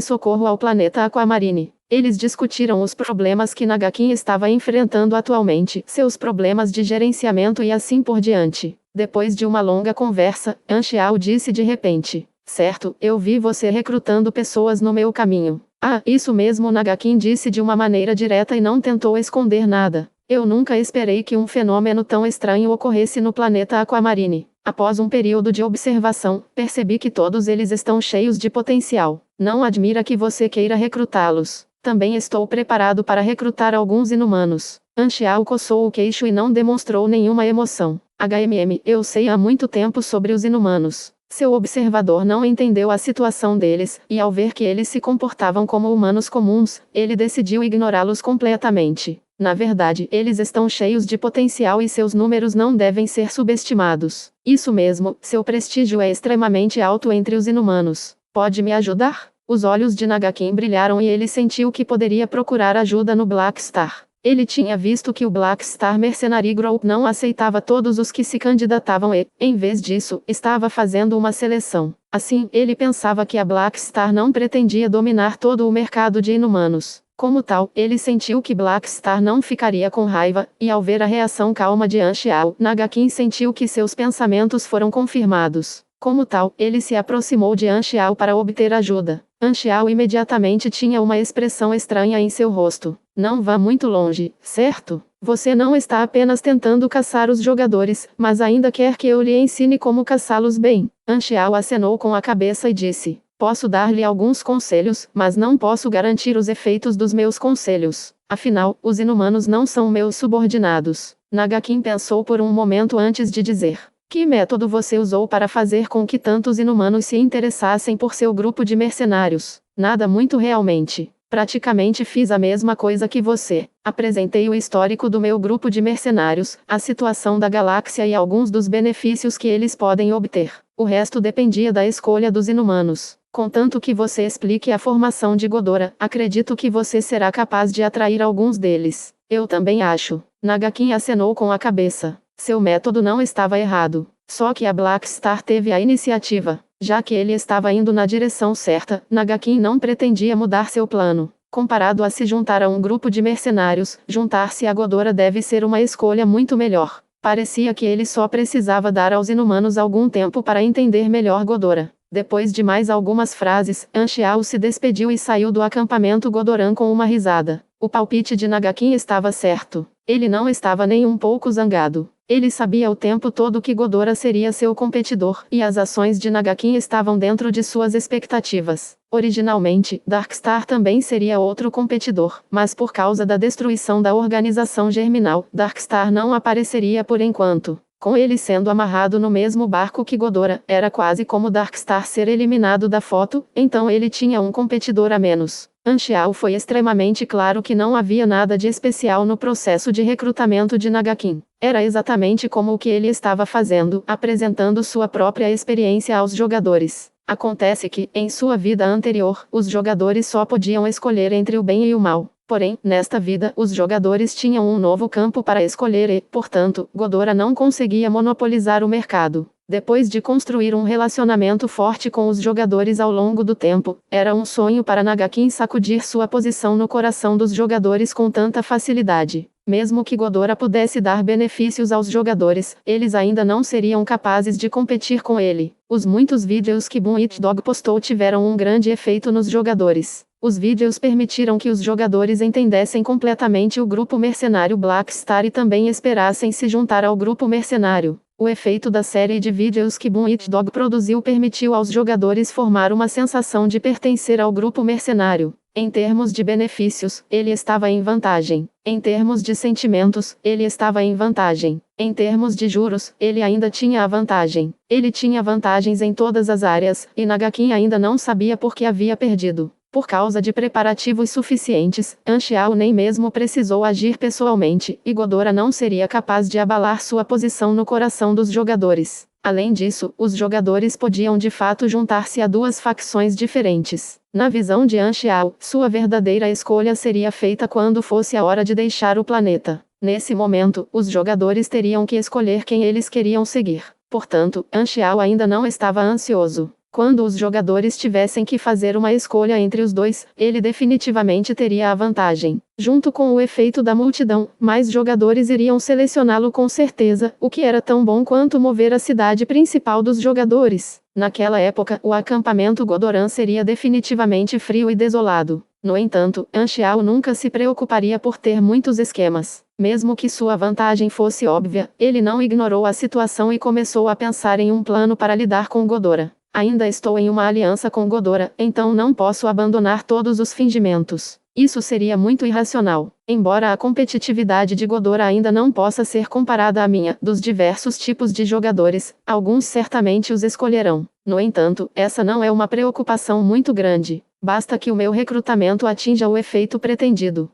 socorro ao planeta Aquamarine. Eles discutiram os problemas que Nagakin estava enfrentando atualmente, seus problemas de gerenciamento e assim por diante. Depois de uma longa conversa, Anxiao disse de repente: "Certo, eu vi você recrutando pessoas no meu caminho." "Ah, isso mesmo", Nagakin disse de uma maneira direta e não tentou esconder nada. "Eu nunca esperei que um fenômeno tão estranho ocorresse no planeta Aquamarine. Após um período de observação, percebi que todos eles estão cheios de potencial. Não admira que você queira recrutá-los. Também estou preparado para recrutar alguns inumanos." Anxiao coçou o queixo e não demonstrou nenhuma emoção. Eu sei há muito tempo sobre os inumanos." Seu observador não entendeu a situação deles, e ao ver que eles se comportavam como humanos comuns, ele decidiu ignorá-los completamente. Na verdade, eles estão cheios de potencial e seus números não devem ser subestimados. Isso mesmo, seu prestígio é extremamente alto entre os inumanos. Pode me ajudar? Os olhos de Nagakin brilharam e ele sentiu que poderia procurar ajuda no Black Star. Ele tinha visto que o Black Star Mercenary Group não aceitava todos os que se candidatavam e, em vez disso, estava fazendo uma seleção. Assim, ele pensava que a Black Star não pretendia dominar todo o mercado de inumanos. Como tal, ele sentiu que Black Star não ficaria com raiva, e ao ver a reação calma de Anxiao, Nagakin sentiu que seus pensamentos foram confirmados. Como tal, ele se aproximou de Anxiao para obter ajuda. Anxiao imediatamente tinha uma expressão estranha em seu rosto. "Não vá muito longe, certo? Você não está apenas tentando caçar os jogadores, mas ainda quer que eu lhe ensine como caçá-los bem." Anxiao acenou com a cabeça e disse: "Posso dar-lhe alguns conselhos, mas não posso garantir os efeitos dos meus conselhos. Afinal, os inumanos não são meus subordinados." Nagakin pensou por um momento antes de dizer: "Que método você usou para fazer com que tantos inumanos se interessassem por seu grupo de mercenários?" "Nada muito realmente. Praticamente fiz a mesma coisa que você. Apresentei o histórico do meu grupo de mercenários, a situação da galáxia e alguns dos benefícios que eles podem obter. O resto dependia da escolha dos inumanos. Contanto que você explique a formação de Godora, acredito que você será capaz de atrair alguns deles." "Eu também acho." Nagakin acenou com a cabeça. Seu método não estava errado. Só que a Black Star teve a iniciativa. Já que ele estava indo na direção certa, Nagakin não pretendia mudar seu plano. Comparado a se juntar a um grupo de mercenários, juntar-se a Godora deve ser uma escolha muito melhor. Parecia que ele só precisava dar aos inumanos algum tempo para entender melhor Godora. Depois de mais algumas frases, Anxiao se despediu e saiu do acampamento Godoran com uma risada. O palpite de Nagakin estava certo. Ele não estava nem um pouco zangado. Ele sabia o tempo todo que Godora seria seu competidor, e as ações de Nagakin estavam dentro de suas expectativas. Originalmente, Darkstar também seria outro competidor, mas por causa da destruição da organização germinal, Darkstar não apareceria por enquanto. Com ele sendo amarrado no mesmo barco que Godora, era quase como Darkstar ser eliminado da foto, então ele tinha um competidor a menos. Anxiao foi extremamente claro que não havia nada de especial no processo de recrutamento de Nagakin. Era exatamente como o que ele estava fazendo, apresentando sua própria experiência aos jogadores. Acontece que, em sua vida anterior, os jogadores só podiam escolher entre o bem e o mal. Porém, nesta vida, os jogadores tinham um novo campo para escolher e, portanto, Godora não conseguia monopolizar o mercado. Depois de construir um relacionamento forte com os jogadores ao longo do tempo, era um sonho para Nagakin sacudir sua posição no coração dos jogadores com tanta facilidade. Mesmo que Godora pudesse dar benefícios aos jogadores, eles ainda não seriam capazes de competir com ele. Os muitos vídeos que Boom It Dog postou tiveram um grande efeito nos jogadores. Os vídeos permitiram que os jogadores entendessem completamente o grupo mercenário Black Star e também esperassem se juntar ao grupo mercenário. O efeito da série de vídeos que Boom It Dog produziu permitiu aos jogadores formar uma sensação de pertencer ao grupo mercenário. Em termos de benefícios, ele estava em vantagem. Em termos de sentimentos, ele estava em vantagem. Em termos de juros, ele ainda tinha a vantagem. Ele tinha vantagens em todas as áreas, e Nagakin ainda não sabia por que havia perdido. Por causa de preparativos suficientes, Anxiao nem mesmo precisou agir pessoalmente, e Godora não seria capaz de abalar sua posição no coração dos jogadores. Além disso, os jogadores podiam de fato juntar-se a duas facções diferentes. Na visão de Anxiao, sua verdadeira escolha seria feita quando fosse a hora de deixar o planeta. Nesse momento, os jogadores teriam que escolher quem eles queriam seguir. Portanto, Anxiao ainda não estava ansioso. Quando os jogadores tivessem que fazer uma escolha entre os dois, ele definitivamente teria a vantagem. Junto com o efeito da multidão, mais jogadores iriam selecioná-lo com certeza, o que era tão bom quanto mover a cidade principal dos jogadores. Naquela época, o acampamento Godoran seria definitivamente frio e desolado. No entanto, Anxiao nunca se preocuparia por ter muitos esquemas. Mesmo que sua vantagem fosse óbvia, ele não ignorou a situação e começou a pensar em um plano para lidar com Godora. Ainda estou em uma aliança com Godora, então não posso abandonar todos os fingimentos. Isso seria muito irracional. Embora a competitividade de Godora ainda não possa ser comparada à minha, dos diversos tipos de jogadores, alguns certamente os escolherão. No entanto, essa não é uma preocupação muito grande. Basta que o meu recrutamento atinja o efeito pretendido.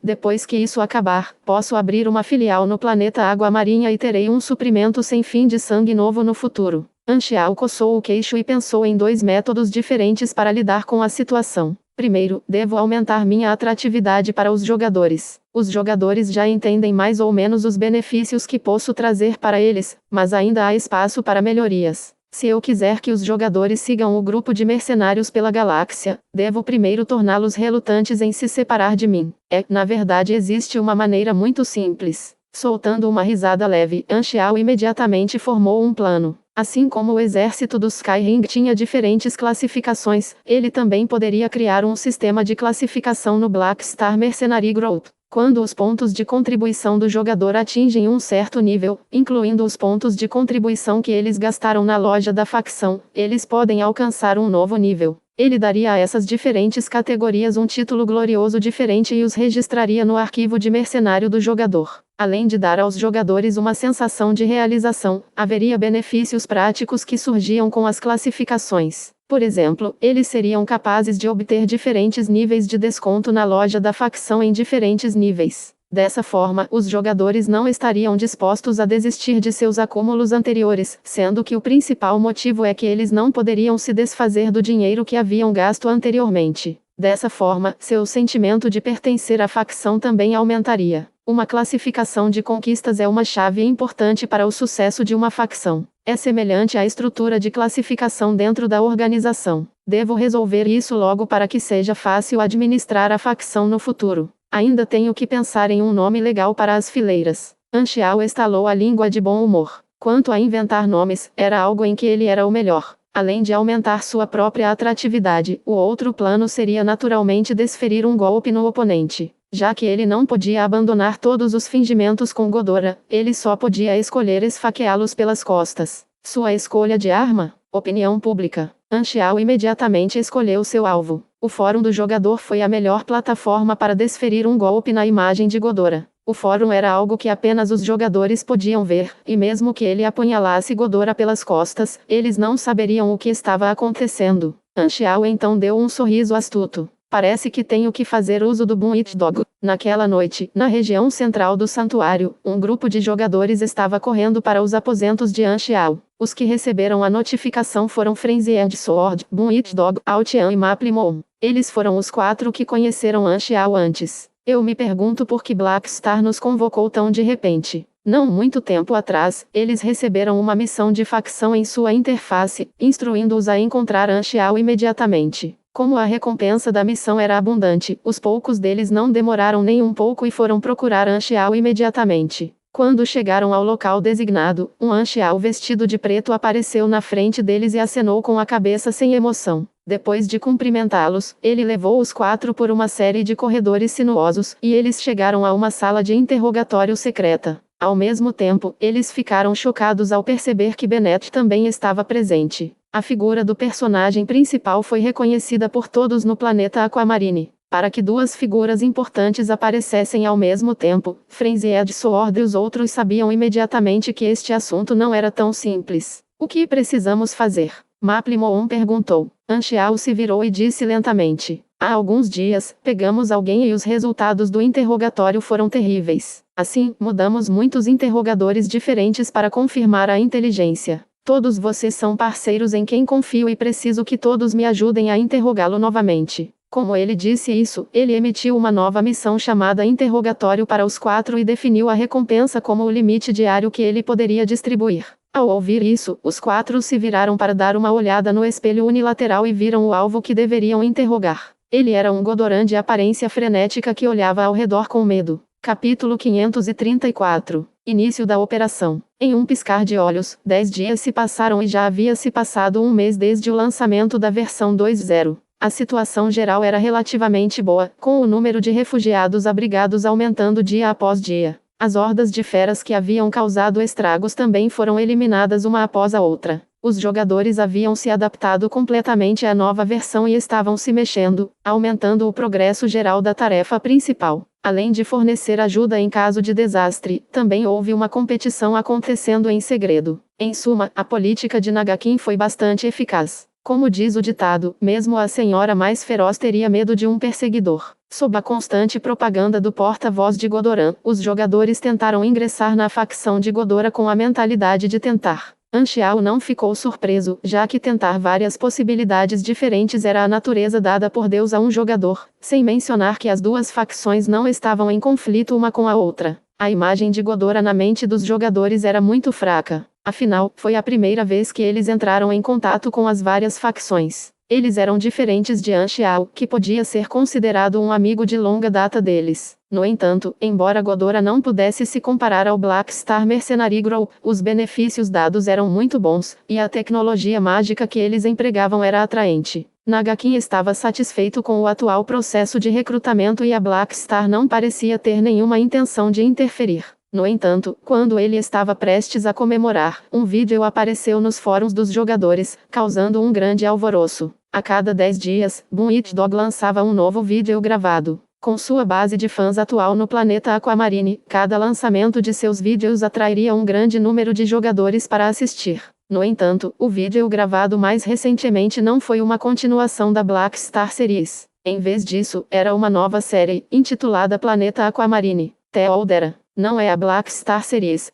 Depois que isso acabar, posso abrir uma filial no planeta Água Marinha e terei um suprimento sem fim de sangue novo no futuro. Anxiao coçou o queixo e pensou em dois métodos diferentes para lidar com a situação. Primeiro, devo aumentar minha atratividade para os jogadores. Os jogadores já entendem mais ou menos os benefícios que posso trazer para eles, mas ainda há espaço para melhorias. Se eu quiser que os jogadores sigam o grupo de mercenários pela galáxia, devo primeiro torná-los relutantes em se separar de mim. Na verdade, existe uma maneira muito simples. Soltando uma risada leve, Anxiao imediatamente formou um plano. Assim como o exército dos Skyring tinha diferentes classificações, ele também poderia criar um sistema de classificação no Black Star Mercenary Group. Quando os pontos de contribuição do jogador atingem um certo nível, incluindo os pontos de contribuição que eles gastaram na loja da facção, eles podem alcançar um novo nível. Ele daria a essas diferentes categorias um título glorioso diferente e os registraria no arquivo de mercenário do jogador. Além de dar aos jogadores uma sensação de realização, haveria benefícios práticos que surgiam com as classificações. Por exemplo, eles seriam capazes de obter diferentes níveis de desconto na loja da facção em diferentes níveis. Dessa forma, os jogadores não estariam dispostos a desistir de seus acúmulos anteriores, sendo que o principal motivo é que eles não poderiam se desfazer do dinheiro que haviam gasto anteriormente. Dessa forma, seu sentimento de pertencer à facção também aumentaria. Uma classificação de conquistas é uma chave importante para o sucesso de uma facção. É semelhante à estrutura de classificação dentro da organização. Devo resolver isso logo para que seja fácil administrar a facção no futuro. Ainda tenho que pensar em um nome legal para as fileiras. Anxiao estalou a língua de bom humor. Quanto a inventar nomes, era algo em que ele era o melhor. Além de aumentar sua própria atratividade, o outro plano seria naturalmente desferir um golpe no oponente. Já que ele não podia abandonar todos os fingimentos com Godora, ele só podia escolher esfaqueá-los pelas costas. Sua escolha de arma? Opinião pública. Anxiao imediatamente escolheu seu alvo. O fórum do jogador foi a melhor plataforma para desferir um golpe na imagem de Godora. O fórum era algo que apenas os jogadores podiam ver, e mesmo que ele apunhalasse Godora pelas costas, eles não saberiam o que estava acontecendo. Anxiao então deu um sorriso astuto. Parece que tenho que fazer uso do Boom It Dog. Naquela noite, na região central do santuário, um grupo de jogadores estava correndo para os aposentos de Anxiao. Os que receberam a notificação foram Frenzied Sword, Boom It Dog, Altian e Maplimon. Eles foram os 4 que conheceram Anxiao antes. Eu me pergunto por que Black Star nos convocou tão de repente. Não muito tempo atrás, eles receberam uma missão de facção em sua interface, instruindo-os a encontrar Anxiao imediatamente. Como a recompensa da missão era abundante, os poucos deles não demoraram nem um pouco e foram procurar Anxiao imediatamente. Quando chegaram ao local designado, um Anxiao vestido de preto apareceu na frente deles e acenou com a cabeça sem emoção. Depois de cumprimentá-los, ele levou os 4 por uma série de corredores sinuosos, e eles chegaram a uma sala de interrogatório secreta. Ao mesmo tempo, eles ficaram chocados ao perceber que Bennett também estava presente. A figura do personagem principal foi reconhecida por todos no planeta Aquamarine. Para que 2 figuras importantes aparecessem ao mesmo tempo, Frenzy e Ed Sword e os outros sabiam imediatamente que este assunto não era tão simples. O que precisamos fazer? Maplimon perguntou. Anxiao se virou e disse lentamente. Há alguns dias, pegamos alguém e os resultados do interrogatório foram terríveis. Assim, mudamos muitos interrogadores diferentes para confirmar a inteligência. Todos vocês são parceiros em quem confio e preciso que todos me ajudem a interrogá-lo novamente. Como ele disse isso, ele emitiu uma nova missão chamada Interrogatório para os 4 e definiu a recompensa como o limite diário que ele poderia distribuir. Ao ouvir isso, os 4 se viraram para dar uma olhada no espelho unilateral e viram o alvo que deveriam interrogar. Ele era um Godoran de aparência frenética que olhava ao redor com medo. Capítulo 534. Início da operação. Em um piscar de olhos, 10 dias se passaram e já havia se passado um mês desde o lançamento da versão 2.0. A situação geral era relativamente boa, com o número de refugiados abrigados aumentando dia após dia. As hordas de feras que haviam causado estragos também foram eliminadas uma após a outra. Os jogadores haviam se adaptado completamente à nova versão e estavam se mexendo, aumentando o progresso geral da tarefa principal. Além de fornecer ajuda em caso de desastre, também houve uma competição acontecendo em segredo. Em suma, a política de Nagakin foi bastante eficaz. Como diz o ditado, mesmo a senhora mais feroz teria medo de um perseguidor. Sob a constante propaganda do porta-voz de Godoran, os jogadores tentaram ingressar na facção de Godora com a mentalidade de tentar. Anxiao não ficou surpreso, já que tentar várias possibilidades diferentes era a natureza dada por Deus a um jogador, sem mencionar que as 2 facções não estavam em conflito uma com a outra. A imagem de Godora na mente dos jogadores era muito fraca. Afinal, foi a primeira vez que eles entraram em contato com as várias facções. Eles eram diferentes de Anxiao, que podia ser considerado um amigo de longa data deles. No entanto, embora Godora não pudesse se comparar ao Black Star Mercenary Group, os benefícios dados eram muito bons, e a tecnologia mágica que eles empregavam era atraente. Nagakin estava satisfeito com o atual processo de recrutamento e a Black Star não parecia ter nenhuma intenção de interferir. No entanto, quando ele estava prestes a comemorar, um vídeo apareceu nos fóruns dos jogadores, causando um grande alvoroço. A cada 10 dias, Bunwich Dog lançava um novo vídeo gravado. Com sua base de fãs atual no planeta Aquamarine, cada lançamento de seus vídeos atrairia um grande número de jogadores para assistir. No entanto, o vídeo gravado mais recentemente não foi uma continuação da Black Star Series. Em vez disso, era uma nova série, intitulada Planeta Aquamarine. The Oldera. Não é a Black Star Series,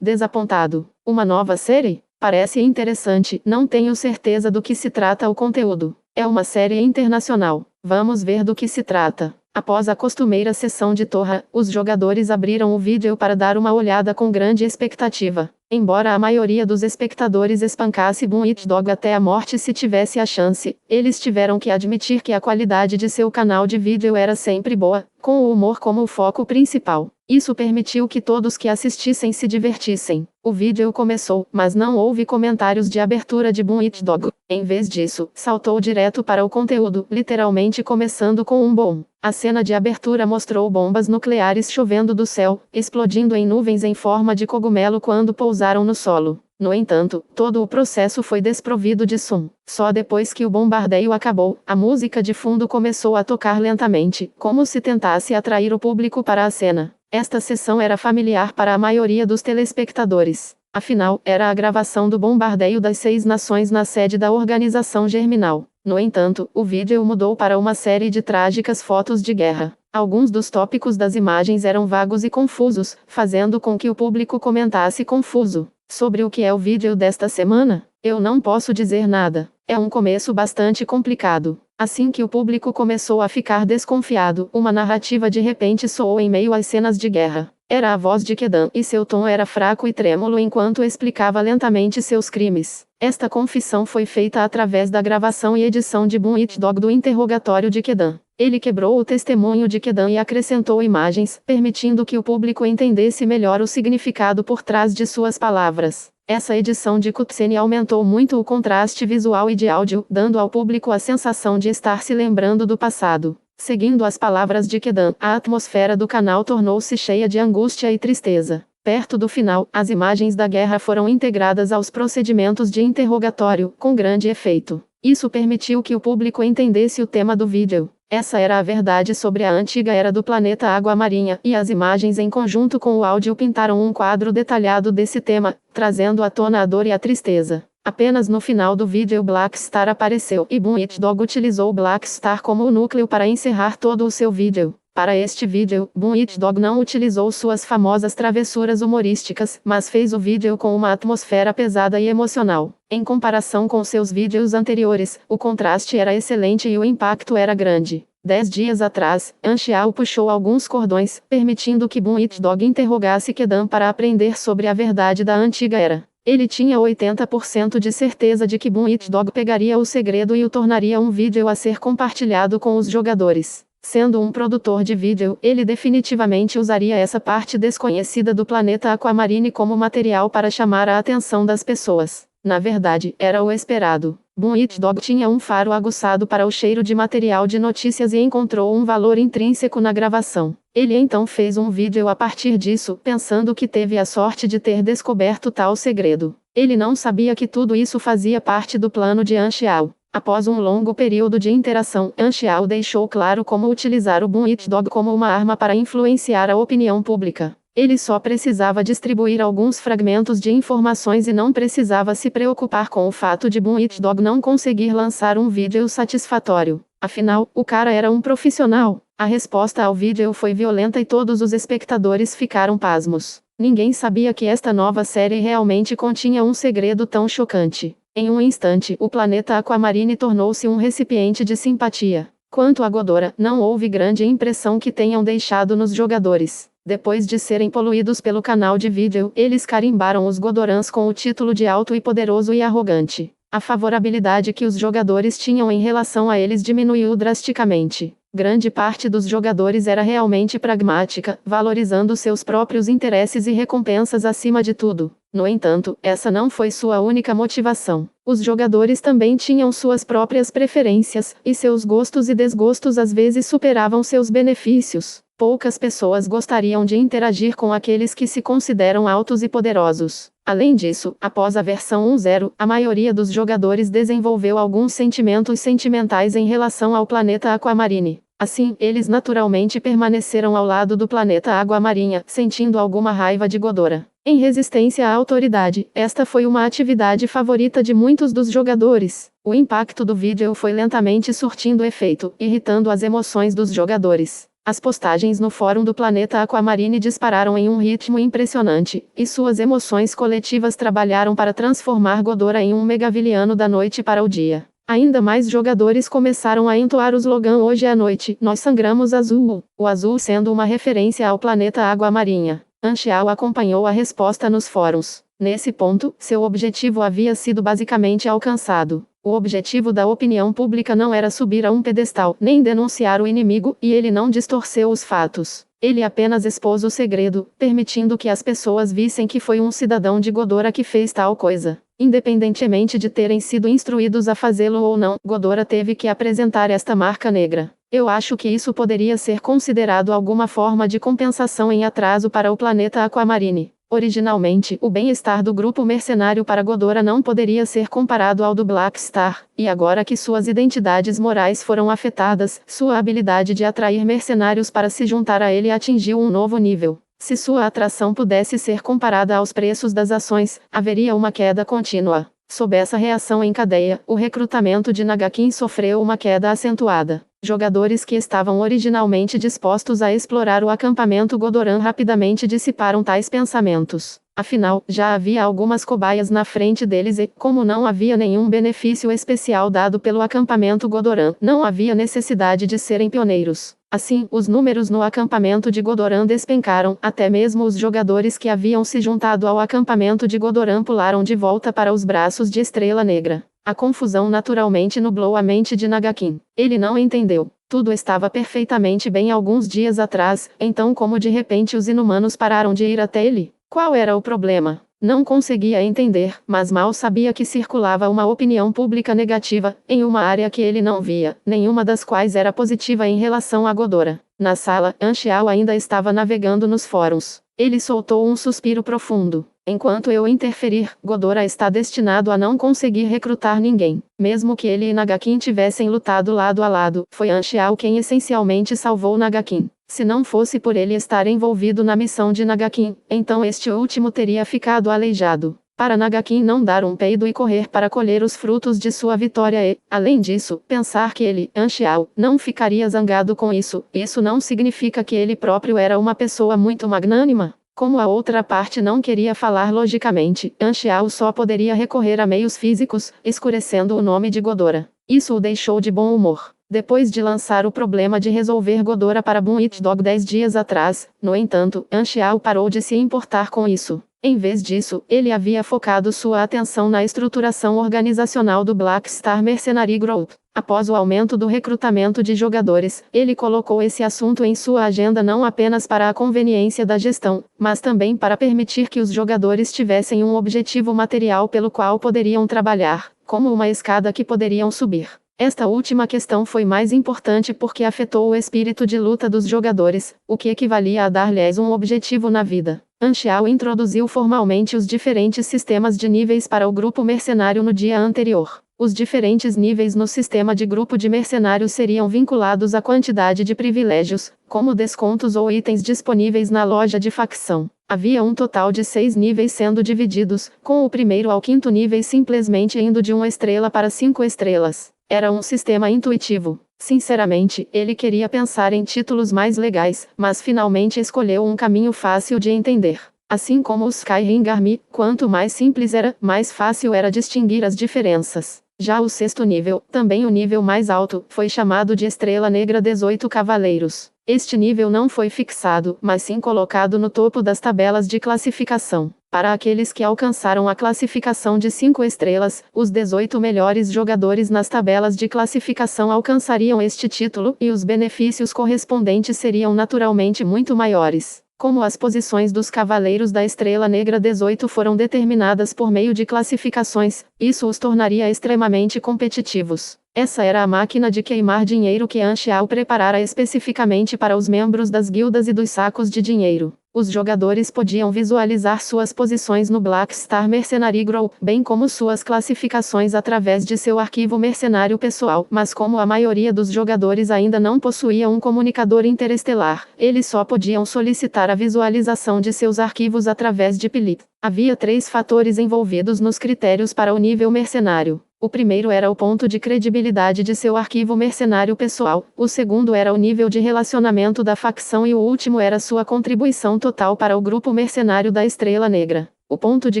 desapontado. Uma nova série? Parece interessante, não tenho certeza do que se trata o conteúdo. É uma série internacional. Vamos ver do que se trata. Após a costumeira sessão de torra, os jogadores abriram o vídeo para dar uma olhada com grande expectativa. Embora a maioria dos espectadores espancasse Bunwich Dog até a morte se tivesse a chance, eles tiveram que admitir que a qualidade de seu canal de vídeo era sempre boa, com o humor como o foco principal. Isso permitiu que todos que assistissem se divertissem. O vídeo começou, mas não houve comentários de abertura de Bunwich Dog. Em vez disso, saltou direto para o conteúdo, literalmente começando com um bom. A cena de abertura mostrou bombas nucleares chovendo do céu, explodindo em nuvens em forma de cogumelo quando pousaram no solo. No entanto, todo o processo foi desprovido de som. Só depois que o bombardeio acabou, a música de fundo começou a tocar lentamente, como se tentasse atrair o público para a cena. Esta sessão era familiar para a maioria dos telespectadores. Afinal, era a gravação do bombardeio das 6 nações na sede da organização Germinal. No entanto, o vídeo mudou para uma série de trágicas fotos de guerra. Alguns dos tópicos das imagens eram vagos e confusos, fazendo com que o público comentasse confuso. Sobre o que é o vídeo desta semana? Eu não posso dizer nada. É um começo bastante complicado. Assim que o público começou a ficar desconfiado, uma narrativa de repente soou em meio às cenas de guerra. Era a voz de Kedan, e seu tom era fraco e trêmulo enquanto explicava lentamente seus crimes. Esta confissão foi feita através da gravação e edição de Bunwich Dog do interrogatório de Kedan. Ele quebrou o testemunho de Kedan e acrescentou imagens, permitindo que o público entendesse melhor o significado por trás de suas palavras. Essa edição de cutscene aumentou muito o contraste visual e de áudio, dando ao público a sensação de estar se lembrando do passado. Seguindo as palavras de Kedan, a atmosfera do canal tornou-se cheia de angústia e tristeza. Perto do final, as imagens da guerra foram integradas aos procedimentos de interrogatório, com grande efeito. Isso permitiu que o público entendesse o tema do vídeo. Essa era a verdade sobre a antiga era do planeta Água Marinha, e as imagens em conjunto com o áudio pintaram um quadro detalhado desse tema, trazendo à tona a dor e a tristeza. Apenas no final do vídeo Black Star apareceu, e Boom It Dog utilizou Black Star como o núcleo para encerrar todo o seu vídeo. Para este vídeo, Boom It Dog não utilizou suas famosas travessuras humorísticas, mas fez o vídeo com uma atmosfera pesada e emocional. Em comparação com seus vídeos anteriores, o contraste era excelente e o impacto era grande. 10 dias atrás, Anxiao puxou alguns cordões, permitindo que Boom It Dog interrogasse Kedan para aprender sobre a verdade da antiga era. Ele tinha 80% de certeza de que Boom It Dog pegaria o segredo e o tornaria um vídeo a ser compartilhado com os jogadores. Sendo um produtor de vídeo, ele definitivamente usaria essa parte desconhecida do planeta Aquamarine como material para chamar a atenção das pessoas. Na verdade, era o esperado. Boom It Dog tinha um faro aguçado para o cheiro de material de notícias e encontrou um valor intrínseco na gravação. Ele então fez um vídeo a partir disso, pensando que teve a sorte de ter descoberto tal segredo. Ele não sabia que tudo isso fazia parte do plano de Anxiao. Após um longo período de interação, Anxiao deixou claro como utilizar o Boom It Dog como uma arma para influenciar a opinião pública. Ele só precisava distribuir alguns fragmentos de informações e não precisava se preocupar com o fato de Boom It Dog não conseguir lançar um vídeo satisfatório. Afinal, o cara era um profissional. A resposta ao vídeo foi violenta e todos os espectadores ficaram pasmos. Ninguém sabia que esta nova série realmente continha um segredo tão chocante. Em um instante, o planeta Aquamarine tornou-se um recipiente de simpatia. Quanto a Godora, não houve grande impressão que tenham deixado nos jogadores. Depois de serem poluídos pelo canal de vídeo, eles carimbaram os Godorans com o título de alto e poderoso e arrogante. A favorabilidade que os jogadores tinham em relação a eles diminuiu drasticamente. Grande parte dos jogadores era realmente pragmática, valorizando seus próprios interesses e recompensas acima de tudo. No entanto, essa não foi sua única motivação. Os jogadores também tinham suas próprias preferências, e seus gostos e desgostos às vezes superavam seus benefícios. Poucas pessoas gostariam de interagir com aqueles que se consideram altos e poderosos. Além disso, após a versão 1.0, a maioria dos jogadores desenvolveu alguns sentimentos sentimentais em relação ao planeta Aquamarine. Assim, eles naturalmente permaneceram ao lado do planeta Água Marinha, sentindo alguma raiva de Godora. Em resistência à autoridade, esta foi uma atividade favorita de muitos dos jogadores. O impacto do vídeo foi lentamente surtindo efeito, irritando as emoções dos jogadores. As postagens no fórum do planeta Aquamarine dispararam em um ritmo impressionante, e suas emoções coletivas trabalharam para transformar Godora em um megaviliano da noite para o dia. Ainda mais jogadores começaram a entoar o slogan "Hoje à noite, nós sangramos azul", o azul sendo uma referência ao planeta Água Marinha. Anxiao acompanhou a resposta nos fóruns. Nesse ponto, seu objetivo havia sido basicamente alcançado. O objetivo da opinião pública não era subir a um pedestal, nem denunciar o inimigo, e ele não distorceu os fatos. Ele apenas expôs o segredo, permitindo que as pessoas vissem que foi um cidadão de Godora que fez tal coisa. Independentemente de terem sido instruídos a fazê-lo ou não, Godora teve que apresentar esta marca negra. Eu acho que isso poderia ser considerado alguma forma de compensação em atraso para o planeta Aquamarine. Originalmente, o bem-estar do grupo mercenário para Godora não poderia ser comparado ao do Black Star, e agora que suas identidades morais foram afetadas, sua habilidade de atrair mercenários para se juntar a ele atingiu um novo nível. Se sua atração pudesse ser comparada aos preços das ações, haveria uma queda contínua. Sob essa reação em cadeia, o recrutamento de Nagakin sofreu uma queda acentuada. Jogadores que estavam originalmente dispostos a explorar o acampamento Godoran rapidamente dissiparam tais pensamentos. Afinal, já havia algumas cobaias na frente deles e, como não havia nenhum benefício especial dado pelo acampamento Godoran, não havia necessidade de serem pioneiros. Assim, os números no acampamento de Godoran despencaram, até mesmo os jogadores que haviam se juntado ao acampamento de Godoran pularam de volta para os braços de Estrela Negra. A confusão naturalmente nublou a mente de Nagakin. Ele não entendeu. Tudo estava perfeitamente bem alguns dias atrás, então como de repente os inumanos pararam de ir até ele? Qual era o problema? Não conseguia entender, mas mal sabia que circulava uma opinião pública negativa, em uma área que ele não via, nenhuma das quais era positiva em relação a Godora. Na sala, Anchial ainda estava navegando nos fóruns. Ele soltou um suspiro profundo. Enquanto eu interferir, Godora está destinado a não conseguir recrutar ninguém. Mesmo que ele e Nagakin tivessem lutado lado a lado, foi Anchial quem essencialmente salvou Nagakin. Se não fosse por ele estar envolvido na missão de Nagakin, então este último teria ficado aleijado. Para Nagakin não dar um peido e correr para colher os frutos de sua vitória e, além disso, pensar que ele, Anchial, não ficaria zangado com isso não significa que ele próprio era uma pessoa muito magnânima? Como a outra parte não queria falar logicamente, Anchial só poderia recorrer a meios físicos, escurecendo o nome de Godora. Isso o deixou de bom humor. Depois de lançar o problema de resolver Godora para Boom It Dog 10 dias atrás, no entanto, Anchial parou de se importar com isso. Em vez disso, ele havia focado sua atenção na estruturação organizacional do Black Star Mercenary Group. Após o aumento do recrutamento de jogadores, ele colocou esse assunto em sua agenda não apenas para a conveniência da gestão, mas também para permitir que os jogadores tivessem um objetivo material pelo qual poderiam trabalhar, como uma escada que poderiam subir. Esta última questão foi mais importante porque afetou o espírito de luta dos jogadores, o que equivalia a dar-lhes um objetivo na vida. Anchial introduziu formalmente os diferentes sistemas de níveis para o grupo mercenário no dia anterior. Os diferentes níveis no sistema de grupo de mercenários seriam vinculados à quantidade de privilégios, como descontos ou itens disponíveis na loja de facção. Havia um total de 6 níveis sendo divididos, com o primeiro ao quinto nível simplesmente indo de 1 estrela para 5 estrelas. Era um sistema intuitivo. Sinceramente, ele queria pensar em títulos mais legais, mas finalmente escolheu um caminho fácil de entender. Assim como o Skyrim Army, quanto mais simples era, mais fácil era distinguir as diferenças. Já o sexto nível, também o nível mais alto, foi chamado de Estrela Negra 18 Cavaleiros. Este nível não foi fixado, mas sim colocado no topo das tabelas de classificação. Para aqueles que alcançaram a classificação de 5 estrelas, os 18 melhores jogadores nas tabelas de classificação alcançariam este título, e os benefícios correspondentes seriam naturalmente muito maiores. Como as posições dos Cavaleiros da Estrela Negra 18 foram determinadas por meio de classificações, isso os tornaria extremamente competitivos. Essa era a máquina de queimar dinheiro que Anchial preparara especificamente para os membros das guildas e dos sacos de dinheiro. Os jogadores podiam visualizar suas posições no Black Star Mercenary Group, bem como suas classificações através de seu arquivo mercenário pessoal, mas como a maioria dos jogadores ainda não possuía um comunicador interestelar, eles só podiam solicitar a visualização de seus arquivos através de Pilit. Havia 3 fatores envolvidos nos critérios para o nível mercenário. O primeiro era o ponto de credibilidade de seu arquivo mercenário pessoal, o segundo era o nível de relacionamento da facção e o último era sua contribuição total para o grupo mercenário da Estrela Negra. O ponto de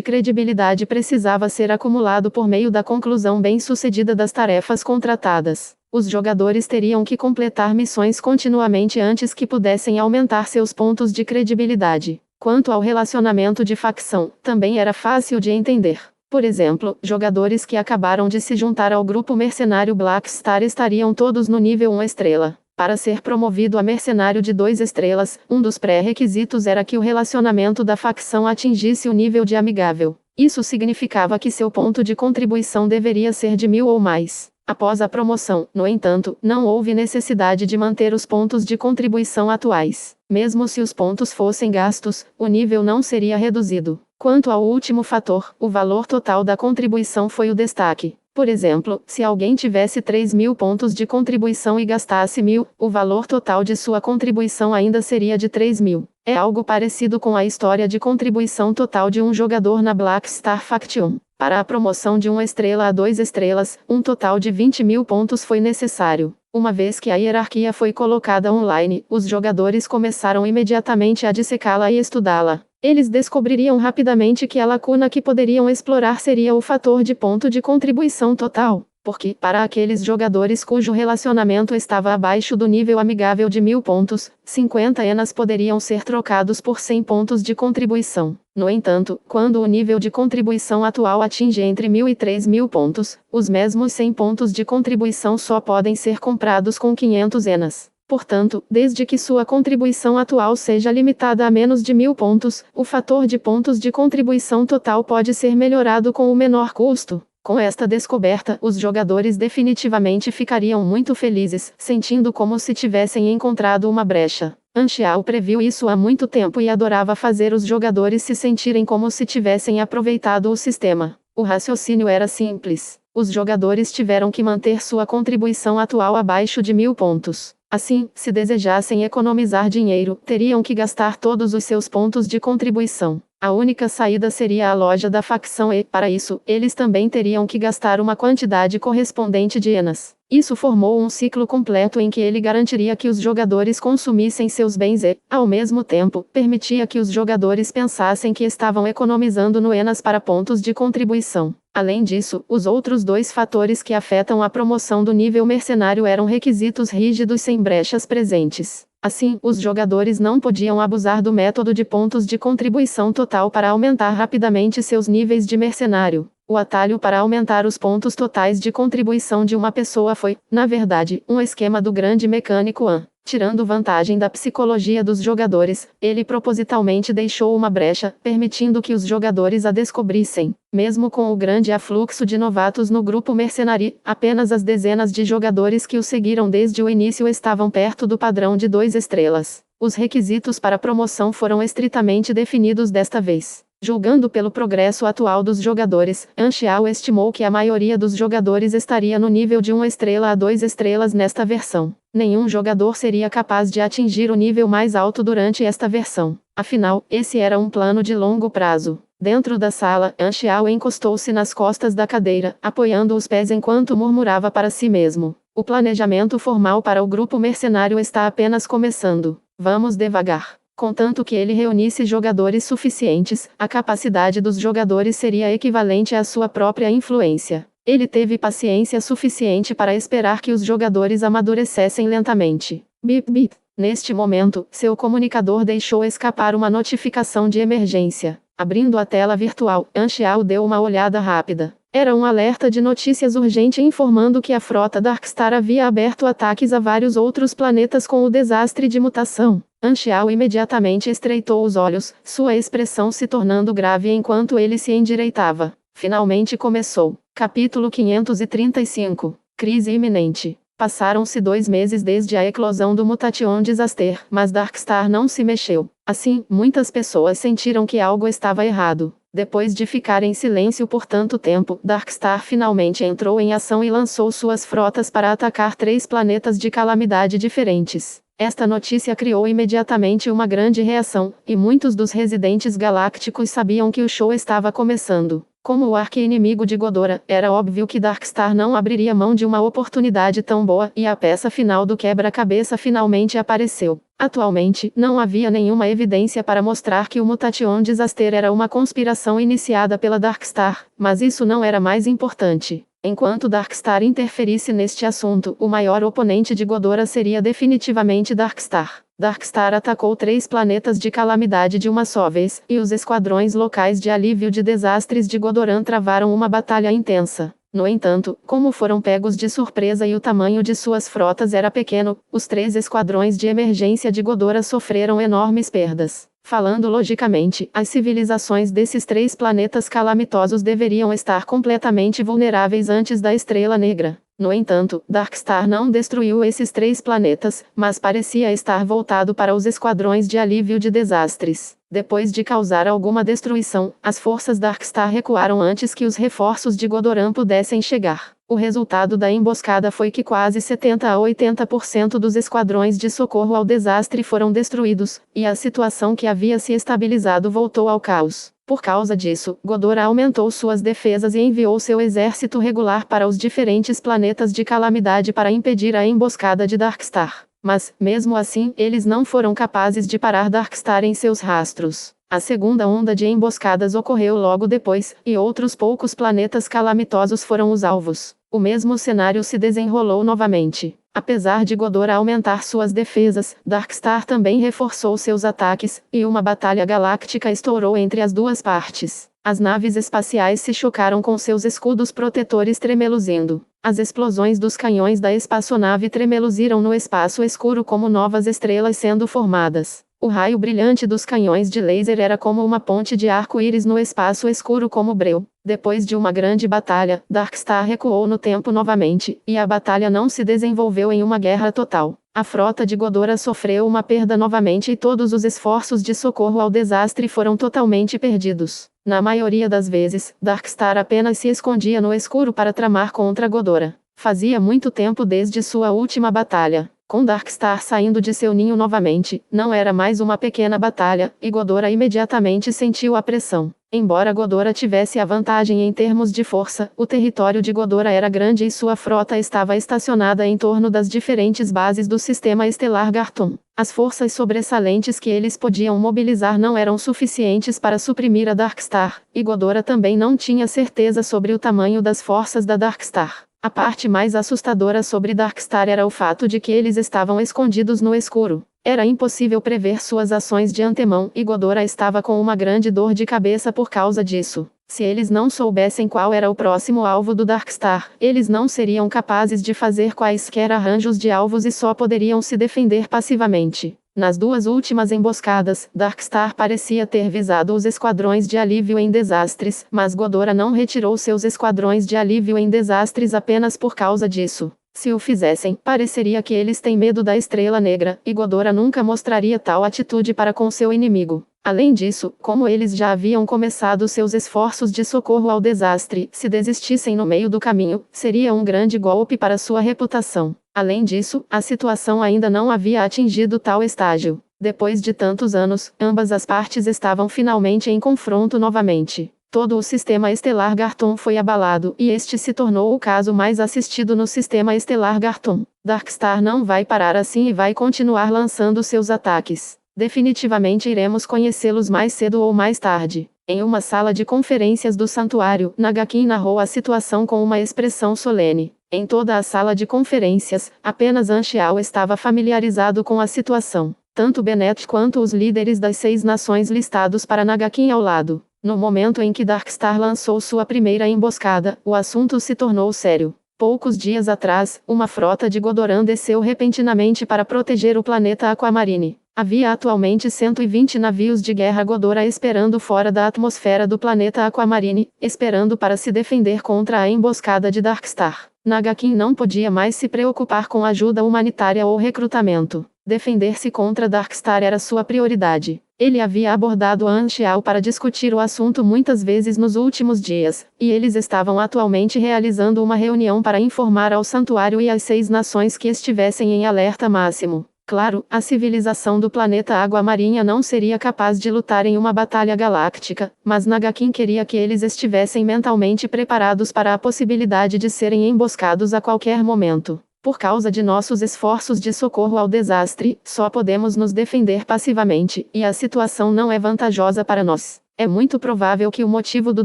credibilidade precisava ser acumulado por meio da conclusão bem-sucedida das tarefas contratadas. Os jogadores teriam que completar missões continuamente antes que pudessem aumentar seus pontos de credibilidade. Quanto ao relacionamento de facção, também era fácil de entender. Por exemplo, jogadores que acabaram de se juntar ao grupo mercenário Black Star estariam todos no nível 1 estrela. Para ser promovido a mercenário de 2 estrelas, um dos pré-requisitos era que o relacionamento da facção atingisse o nível de amigável. Isso significava que seu ponto de contribuição deveria ser de 1000 ou mais. Após a promoção, no entanto, não houve necessidade de manter os pontos de contribuição atuais. Mesmo se os pontos fossem gastos, o nível não seria reduzido. Quanto ao último fator, o valor total da contribuição foi o destaque. Por exemplo, se alguém tivesse 3.000 pontos de contribuição e gastasse 1.000, o valor total de sua contribuição ainda seria de 3.000. É algo parecido com a história de contribuição total de um jogador na Black Star Faction. Para a promoção de 1 estrela a 2 estrelas, um total de 20.000 pontos foi necessário. Uma vez que a hierarquia foi colocada online, os jogadores começaram imediatamente a dissecá-la e estudá-la. Eles descobririam rapidamente que a lacuna que poderiam explorar seria o fator de ponto de contribuição total, porque, para aqueles jogadores cujo relacionamento estava abaixo do nível amigável de 1000 pontos, 50 enas poderiam ser trocados por 100 pontos de contribuição. No entanto, quando o nível de contribuição atual atinge entre 1000 e 3000 pontos, os mesmos 100 pontos de contribuição só podem ser comprados com 500 enas. Portanto, desde que sua contribuição atual seja limitada a menos de 1000 pontos, o fator de pontos de contribuição total pode ser melhorado com o menor custo. Com esta descoberta, os jogadores definitivamente ficariam muito felizes, sentindo como se tivessem encontrado uma brecha. Anxiao previu isso há muito tempo e adorava fazer os jogadores se sentirem como se tivessem aproveitado o sistema. O raciocínio era simples. Os jogadores tiveram que manter sua contribuição atual abaixo de 1000 pontos. Assim, se desejassem economizar dinheiro, teriam que gastar todos os seus pontos de contribuição. A única saída seria a loja da facção e, para isso, eles também teriam que gastar uma quantidade correspondente de enas. Isso formou um ciclo completo em que ele garantiria que os jogadores consumissem seus bens e, ao mesmo tempo, permitia que os jogadores pensassem que estavam economizando no enas para pontos de contribuição. Além disso, os outros dois fatores que afetam a promoção do nível mercenário eram requisitos rígidos sem brechas presentes. Assim, os jogadores não podiam abusar do método de pontos de contribuição total para aumentar rapidamente seus níveis de mercenário. O atalho para aumentar os pontos totais de contribuição de uma pessoa foi, na verdade, um esquema do grande mecânico An. Tirando vantagem da psicologia dos jogadores, ele propositalmente deixou uma brecha, permitindo que os jogadores a descobrissem. Mesmo com o grande afluxo de novatos no grupo mercenário, apenas as dezenas de jogadores que o seguiram desde o início estavam perto do padrão de 2 estrelas. Os requisitos para promoção foram estritamente definidos desta vez. Julgando pelo progresso atual dos jogadores, Anxiao estimou que a maioria dos jogadores estaria no nível de 1 estrela a 2 estrelas nesta versão. Nenhum jogador seria capaz de atingir o nível mais alto durante esta versão. Afinal, esse era um plano de longo prazo. Dentro da sala, Anxiao encostou-se nas costas da cadeira, apoiando os pés enquanto murmurava para si mesmo. O planejamento formal para o grupo mercenário está apenas começando. Vamos devagar. Contanto que ele reunisse jogadores suficientes, a capacidade dos jogadores seria equivalente à sua própria influência. Ele teve paciência suficiente para esperar que os jogadores amadurecessem lentamente. Bip bip. Neste momento, seu comunicador deixou escapar uma notificação de emergência. Abrindo a tela virtual, Anxiao deu uma olhada rápida. Era um alerta de notícias urgente informando que a frota Darkstar havia aberto ataques a vários outros planetas com o desastre de mutação. Anxiao imediatamente estreitou os olhos, sua expressão se tornando grave enquanto ele se endireitava. Finalmente começou. Capítulo 535. Crise iminente. Passaram-se 2 meses desde a eclosão do Mutation Disaster, mas Darkstar não se mexeu. Assim, muitas pessoas sentiram que algo estava errado. Depois de ficar em silêncio por tanto tempo, Darkstar finalmente entrou em ação e lançou suas frotas para atacar 3 planetas de calamidade diferentes. Esta notícia criou imediatamente uma grande reação, e muitos dos residentes galácticos sabiam que o show estava começando. Como o arqui-inimigo de Ghidorah, era óbvio que Darkstar não abriria mão de uma oportunidade tão boa, e a peça final do quebra-cabeça finalmente apareceu. Atualmente, não havia nenhuma evidência para mostrar que o Mutation Disaster era uma conspiração iniciada pela Darkstar, mas isso não era mais importante. Enquanto Darkstar interferisse neste assunto, o maior oponente de Ghidorah seria definitivamente Darkstar. Darkstar atacou 3 planetas de calamidade de uma só vez, e os esquadrões locais de alívio de desastres de Ghidorah travaram uma batalha intensa. No entanto, como foram pegos de surpresa e o tamanho de suas frotas era pequeno, os 3 esquadrões de emergência de Ghidorah sofreram enormes perdas. Falando logicamente, as civilizações desses 3 planetas calamitosos deveriam estar completamente vulneráveis antes da Estrela Negra. No entanto, Darkstar não destruiu esses 3 planetas, mas parecia estar voltado para os esquadrões de alívio de desastres. Depois de causar alguma destruição, as forças Darkstar recuaram antes que os reforços de Ghidorah pudessem chegar. O resultado da emboscada foi que quase 70 a 80% dos esquadrões de socorro ao desastre foram destruídos, e a situação que havia se estabilizado voltou ao caos. Por causa disso, Ghidorah aumentou suas defesas e enviou seu exército regular para os diferentes planetas de calamidade para impedir a emboscada de Darkstar. Mas, mesmo assim, eles não foram capazes de parar Darkstar em seus rastros. A segunda onda de emboscadas ocorreu logo depois, e outros poucos planetas calamitosos foram os alvos. O mesmo cenário se desenrolou novamente. Apesar de Ghidorah aumentar suas defesas, Darkstar também reforçou seus ataques, e uma batalha galáctica estourou entre as duas partes. As naves espaciais se chocaram com seus escudos protetores tremeluzindo. As explosões dos canhões da espaçonave tremeluziram no espaço escuro como novas estrelas sendo formadas. O raio brilhante dos canhões de laser era como uma ponte de arco-íris no espaço escuro como breu. Depois de uma grande batalha, Darkstar recuou no tempo novamente, e a batalha não se desenvolveu em uma guerra total. A frota de Ghidorah sofreu uma perda novamente e todos os esforços de socorro ao desastre foram totalmente perdidos. Na maioria das vezes, Darkstar apenas se escondia no escuro para tramar contra Ghidorah. Fazia muito tempo desde sua última batalha. Com Darkstar saindo de seu ninho novamente, não era mais uma pequena batalha, e Ghidorah imediatamente sentiu a pressão. Embora Ghidorah tivesse a vantagem em termos de força, o território de Ghidorah era grande e sua frota estava estacionada em torno das diferentes bases do sistema estelar Garton. As forças sobressalentes que eles podiam mobilizar não eram suficientes para suprimir a Darkstar, e Ghidorah também não tinha certeza sobre o tamanho das forças da Darkstar. A parte mais assustadora sobre Darkstar era o fato de que eles estavam escondidos no escuro. Era impossível prever suas ações de antemão e Ghidorah estava com uma grande dor de cabeça por causa disso. Se eles não soubessem qual era o próximo alvo do Darkstar, eles não seriam capazes de fazer quaisquer arranjos de alvos e só poderiam se defender passivamente. Nas duas últimas emboscadas, Darkstar parecia ter visado os esquadrões de alívio em desastres, mas Ghidorah não retirou seus esquadrões de alívio em desastres apenas por causa disso. Se o fizessem, pareceria que eles têm medo da Estrela Negra, e Ghidorah nunca mostraria tal atitude para com seu inimigo. Além disso, como eles já haviam começado seus esforços de socorro ao desastre, se desistissem no meio do caminho, seria um grande golpe para sua reputação. Além disso, a situação ainda não havia atingido tal estágio. Depois de tantos anos, ambas as partes estavam finalmente em confronto novamente. Todo o sistema estelar Garton foi abalado, e este se tornou o caso mais assistido no sistema estelar Garton. Darkstar não vai parar assim e vai continuar lançando seus ataques. Definitivamente iremos conhecê-los mais cedo ou mais tarde. Em uma sala de conferências do santuário, Nagakin narrou a situação com uma expressão solene. Em toda a sala de conferências, apenas Anxiao estava familiarizado com a situação. Tanto Bennett quanto os líderes das 6 nações listados para Nagakin ao lado. No momento em que Darkstar lançou sua primeira emboscada, o assunto se tornou sério. Poucos dias atrás, uma frota de Ghidorah desceu repentinamente para proteger o planeta Aquamarine. Havia atualmente 120 navios de guerra Ghidorah esperando fora da atmosfera do planeta Aquamarine, esperando para se defender contra a emboscada de Darkstar. Nagakin não podia mais se preocupar com ajuda humanitária ou recrutamento. Defender-se contra Darkstar era sua prioridade. Ele havia abordado a Anxiao para discutir o assunto muitas vezes nos últimos dias, e eles estavam atualmente realizando uma reunião para informar ao santuário e às 6 nações que estivessem em alerta máximo. Claro, a civilização do planeta Água Marinha não seria capaz de lutar em uma batalha galáctica, mas Nagakin queria que eles estivessem mentalmente preparados para a possibilidade de serem emboscados a qualquer momento. Por causa de nossos esforços de socorro ao desastre, só podemos nos defender passivamente, e a situação não é vantajosa para nós. É muito provável que o motivo do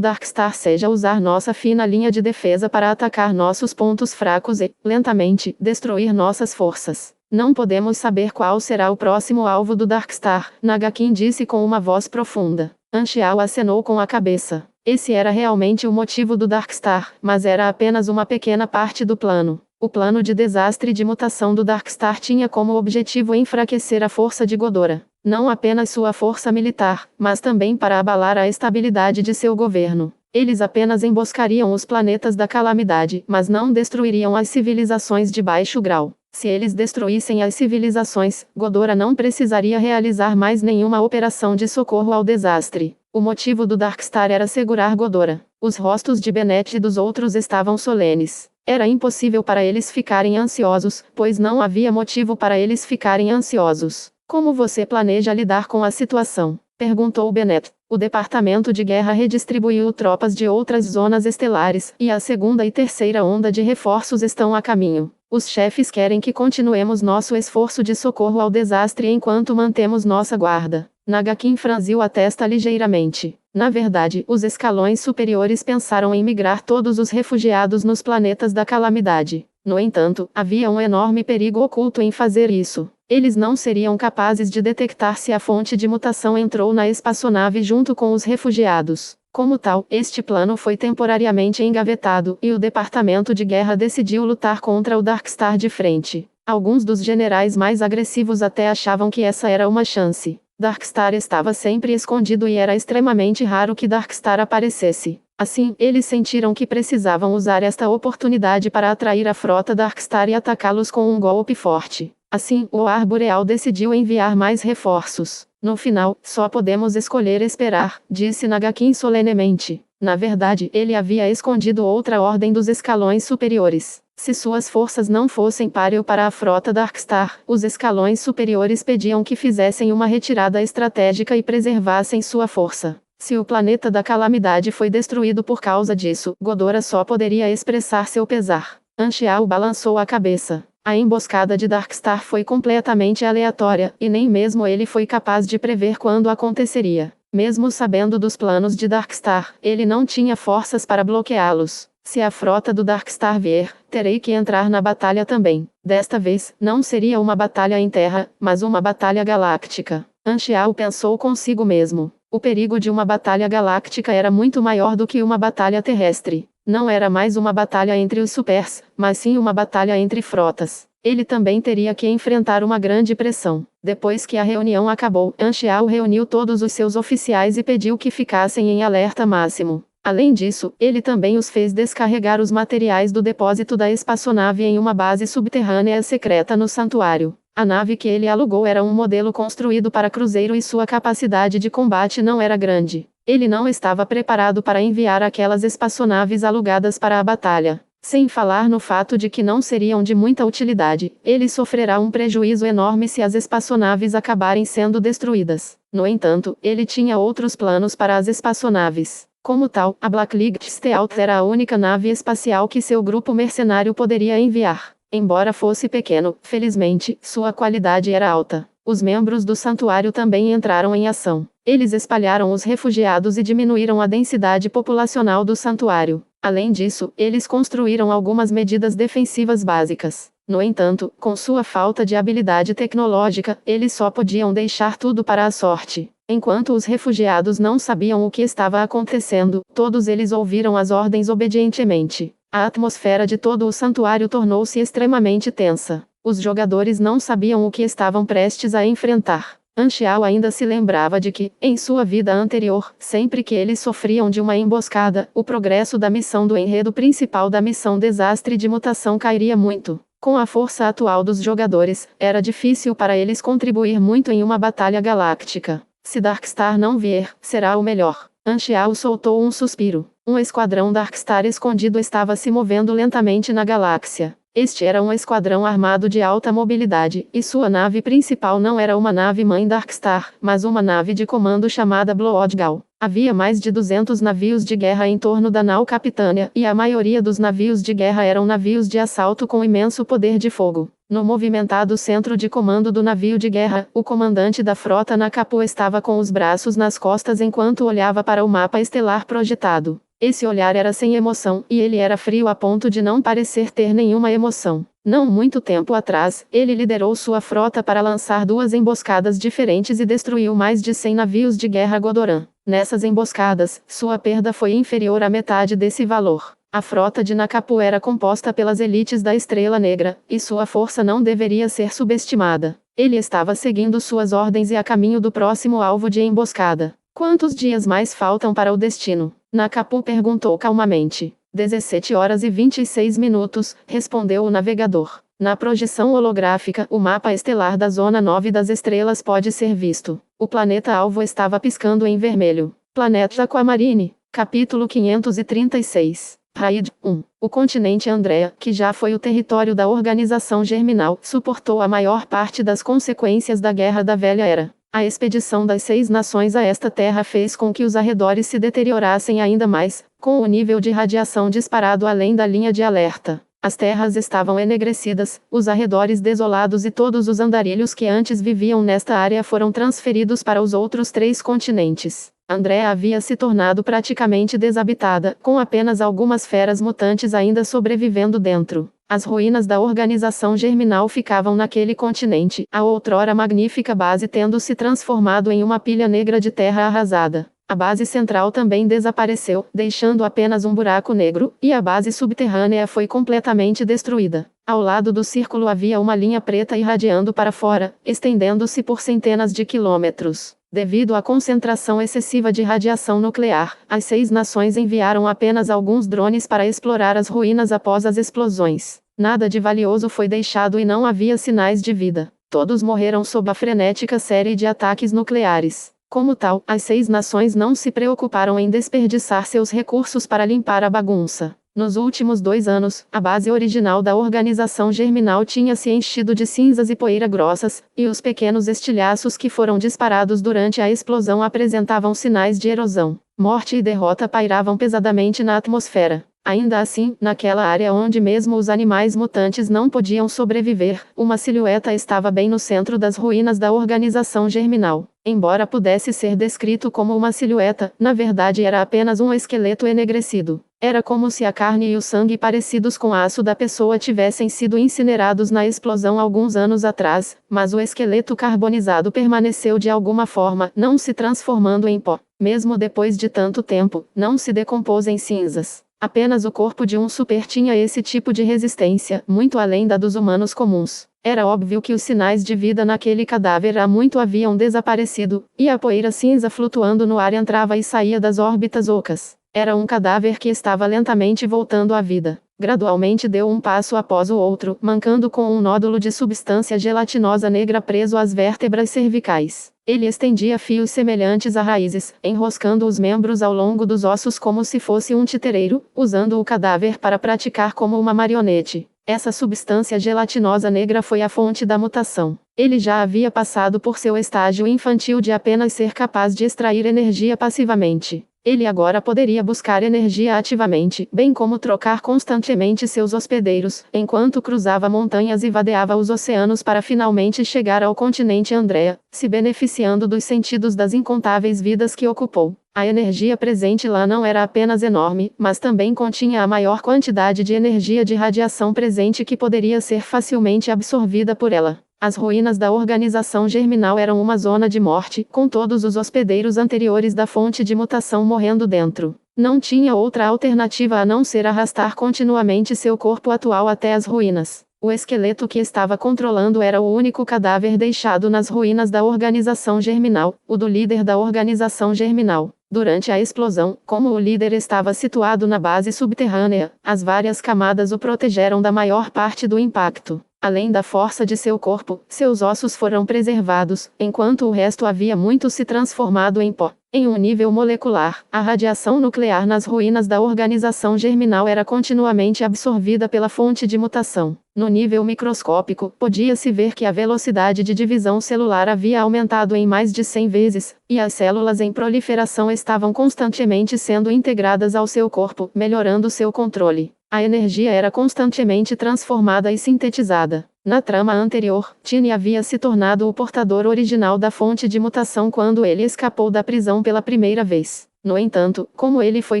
Darkstar seja usar nossa fina linha de defesa para atacar nossos pontos fracos e, lentamente, destruir nossas forças. Não podemos saber qual será o próximo alvo do Darkstar, Nagakin disse com uma voz profunda. Anxiao acenou com a cabeça. Esse era realmente o motivo do Darkstar, mas era apenas uma pequena parte do plano. O plano de desastre de mutação do Darkstar tinha como objetivo enfraquecer a força de Ghidorah. Não apenas sua força militar, mas também para abalar a estabilidade de seu governo. Eles apenas emboscariam os planetas da calamidade, mas não destruiriam as civilizações de baixo grau. Se eles destruíssem as civilizações, Ghidorah não precisaria realizar mais nenhuma operação de socorro ao desastre. O motivo do Darkstar era segurar Ghidorah. Os rostos de Bennett e dos outros estavam solenes. Era impossível para eles ficarem ansiosos, pois não havia motivo para eles ficarem ansiosos. Como você planeja lidar com a situação? Perguntou Bennett. O Departamento de Guerra redistribuiu tropas de outras zonas estelares, e a segunda e terceira onda de reforços estão a caminho. Os chefes querem que continuemos nosso esforço de socorro ao desastre enquanto mantemos nossa guarda. Nagakin franziu a testa ligeiramente. Na verdade, os escalões superiores pensaram em migrar todos os refugiados nos planetas da calamidade. No entanto, havia um enorme perigo oculto em fazer isso. Eles não seriam capazes de detectar se a fonte de mutação entrou na espaçonave junto com os refugiados. Como tal, este plano foi temporariamente engavetado, e o Departamento de Guerra decidiu lutar contra o Darkstar de frente. Alguns dos generais mais agressivos até achavam que essa era uma chance. Darkstar estava sempre escondido e era extremamente raro que Darkstar aparecesse. Assim, eles sentiram que precisavam usar esta oportunidade para atrair a frota Darkstar e atacá-los com um golpe forte. Assim, o Arboreal decidiu enviar mais reforços. No final, só podemos escolher esperar, disse Nagakin solenemente. Na verdade, ele havia escondido outra ordem dos escalões superiores. Se suas forças não fossem páreo para a frota Darkstar, os escalões superiores pediam que fizessem uma retirada estratégica e preservassem sua força. Se o planeta da calamidade foi destruído por causa disso, Godora só poderia expressar seu pesar. Anxiao balançou a cabeça. A emboscada de Darkstar foi completamente aleatória, e nem mesmo ele foi capaz de prever quando aconteceria. Mesmo sabendo dos planos de Darkstar, ele não tinha forças para bloqueá-los. Se a frota do Darkstar vier, terei que entrar na batalha também. Desta vez, não seria uma batalha em terra, mas uma batalha galáctica. Anxiao pensou consigo mesmo. O perigo de uma batalha galáctica era muito maior do que uma batalha terrestre. Não era mais uma batalha entre os supers, mas sim uma batalha entre frotas. Ele também teria que enfrentar uma grande pressão. Depois que a reunião acabou, Anxiao reuniu todos os seus oficiais e pediu que ficassem em alerta máximo. Além disso, ele também os fez descarregar os materiais do depósito da espaçonave em uma base subterrânea secreta no santuário. A nave que ele alugou era um modelo construído para cruzeiro e sua capacidade de combate não era grande. Ele não estava preparado para enviar aquelas espaçonaves alugadas para a batalha. Sem falar no fato de que não seriam de muita utilidade, ele sofrerá um prejuízo enorme se as espaçonaves acabarem sendo destruídas. No entanto, ele tinha outros planos para as espaçonaves. Como tal, a Blacklight Stealth era a única nave espacial que seu grupo mercenário poderia enviar. Embora fosse pequeno, felizmente, sua qualidade era alta. Os membros do santuário também entraram em ação. Eles espalharam os refugiados e diminuíram a densidade populacional do santuário. Além disso, eles construíram algumas medidas defensivas básicas. No entanto, com sua falta de habilidade tecnológica, eles só podiam deixar tudo para a sorte. Enquanto os refugiados não sabiam o que estava acontecendo, todos eles ouviram as ordens obedientemente. A atmosfera de todo o santuário tornou-se extremamente tensa. Os jogadores não sabiam o que estavam prestes a enfrentar. Anxiao ainda se lembrava de que, em sua vida anterior, sempre que eles sofriam de uma emboscada, o progresso da missão do enredo principal da missão Desastre de Mutação cairia muito. Com a força atual dos jogadores, era difícil para eles contribuir muito em uma batalha galáctica. Se Darkstar não vier, será o melhor. Anxiao soltou um suspiro. Um esquadrão Darkstar escondido estava se movendo lentamente na galáxia. Este era um esquadrão armado de alta mobilidade, e sua nave principal não era uma nave-mãe Darkstar, mas uma nave de comando chamada Bloodgal. Havia mais de 200 navios de guerra em torno da nau Capitânia, e a maioria dos navios de guerra eram navios de assalto com imenso poder de fogo. No movimentado centro de comando do navio de guerra, o comandante da frota Nakapo estava com os braços nas costas enquanto olhava para o mapa estelar projetado. Esse olhar era sem emoção, e ele era frio a ponto de não parecer ter nenhuma emoção. Não muito tempo atrás, ele liderou sua frota para lançar 2 emboscadas diferentes e destruiu mais de 100 navios de guerra Godoran. Nessas emboscadas, sua perda foi inferior à metade desse valor. A frota de Nakapo era composta pelas elites da Estrela Negra, e sua força não deveria ser subestimada. Ele estava seguindo suas ordens e a caminho do próximo alvo de emboscada. Quantos dias mais faltam para o destino? Nakapo perguntou calmamente. 17 horas e 26 minutos, respondeu o navegador. Na projeção holográfica, o mapa estelar da Zona 9 das Estrelas pode ser visto. O planeta-alvo estava piscando em vermelho. Planeta Aquamarine. Capítulo 536. Raid 1. O continente Andrea, que já foi o território da Organização Germinal, suportou a maior parte das consequências da Guerra da Velha Era. A expedição das 6 nações a esta terra fez com que os arredores se deteriorassem ainda mais, com o nível de radiação disparado além da linha de alerta. As terras estavam enegrecidas, os arredores desolados e todos os andarilhos que antes viviam nesta área foram transferidos para os outros 3 continentes. Andrea havia se tornado praticamente desabitada, com apenas algumas feras mutantes ainda sobrevivendo dentro. As ruínas da Organização Germinal ficavam naquele continente, a outrora magnífica base tendo se transformado em uma pilha negra de terra arrasada. A base central também desapareceu, deixando apenas um buraco negro, e a base subterrânea foi completamente destruída. Ao lado do círculo havia uma linha preta irradiando para fora, estendendo-se por centenas de quilômetros. Devido à concentração excessiva de radiação nuclear, as 6 nações enviaram apenas alguns drones para explorar as ruínas após as explosões. Nada de valioso foi deixado e não havia sinais de vida. Todos morreram sob a frenética série de ataques nucleares. Como tal, as 6 nações não se preocuparam em desperdiçar seus recursos para limpar a bagunça. Nos últimos 2 anos, a base original da organização germinal tinha se enchido de cinzas e poeira grossas, e os pequenos estilhaços que foram disparados durante a explosão apresentavam sinais de erosão. Morte e derrota pairavam pesadamente na atmosfera. Ainda assim, naquela área onde mesmo os animais mutantes não podiam sobreviver, uma silhueta estava bem no centro das ruínas da organização germinal. Embora pudesse ser descrito como uma silhueta, na verdade era apenas um esqueleto enegrecido. Era como se a carne e o sangue parecidos com aço da pessoa tivessem sido incinerados na explosão alguns anos atrás, mas o esqueleto carbonizado permaneceu de alguma forma, não se transformando em pó. Mesmo depois de tanto tempo, não se decompôs em cinzas. Apenas o corpo de um super tinha esse tipo de resistência, muito além da dos humanos comuns. Era óbvio que os sinais de vida naquele cadáver há muito haviam desaparecido, e a poeira cinza flutuando no ar entrava e saía das órbitas ocas. Era um cadáver que estava lentamente voltando à vida. Gradualmente deu um passo após o outro, mancando com um nódulo de substância gelatinosa negra preso às vértebras cervicais. Ele estendia fios semelhantes a raízes, enroscando os membros ao longo dos ossos como se fosse um titereiro, usando o cadáver para praticar como uma marionete. Essa substância gelatinosa negra foi a fonte da mutação. Ele já havia passado por seu estágio infantil de apenas ser capaz de extrair energia passivamente. Ele agora poderia buscar energia ativamente, bem como trocar constantemente seus hospedeiros, enquanto cruzava montanhas e vadeava os oceanos para finalmente chegar ao continente Andrea, se beneficiando dos sentidos das incontáveis vidas que ocupou. A energia presente lá não era apenas enorme, mas também continha a maior quantidade de energia de radiação presente que poderia ser facilmente absorvida por ela. As ruínas da organização germinal eram uma zona de morte, com todos os hospedeiros anteriores da fonte de mutação morrendo dentro. Não tinha outra alternativa a não ser arrastar continuamente seu corpo atual até as ruínas. O esqueleto que estava controlando era o único cadáver deixado nas ruínas da organização germinal, o do líder da organização germinal. Durante a explosão, como o líder estava situado na base subterrânea, as várias camadas o protegeram da maior parte do impacto. Além da força de seu corpo, seus ossos foram preservados, enquanto o resto havia muito se transformado em pó. Em um nível molecular, a radiação nuclear nas ruínas da organização germinal era continuamente absorvida pela fonte de mutação. No nível microscópico, podia-se ver que a velocidade de divisão celular havia aumentado em mais de 100 vezes, e as células em proliferação estavam constantemente sendo integradas ao seu corpo, melhorando seu controle. A energia era constantemente transformada e sintetizada. Na trama anterior, Tiny havia se tornado o portador original da fonte de mutação quando ele escapou da prisão pela primeira vez. No entanto, como ele foi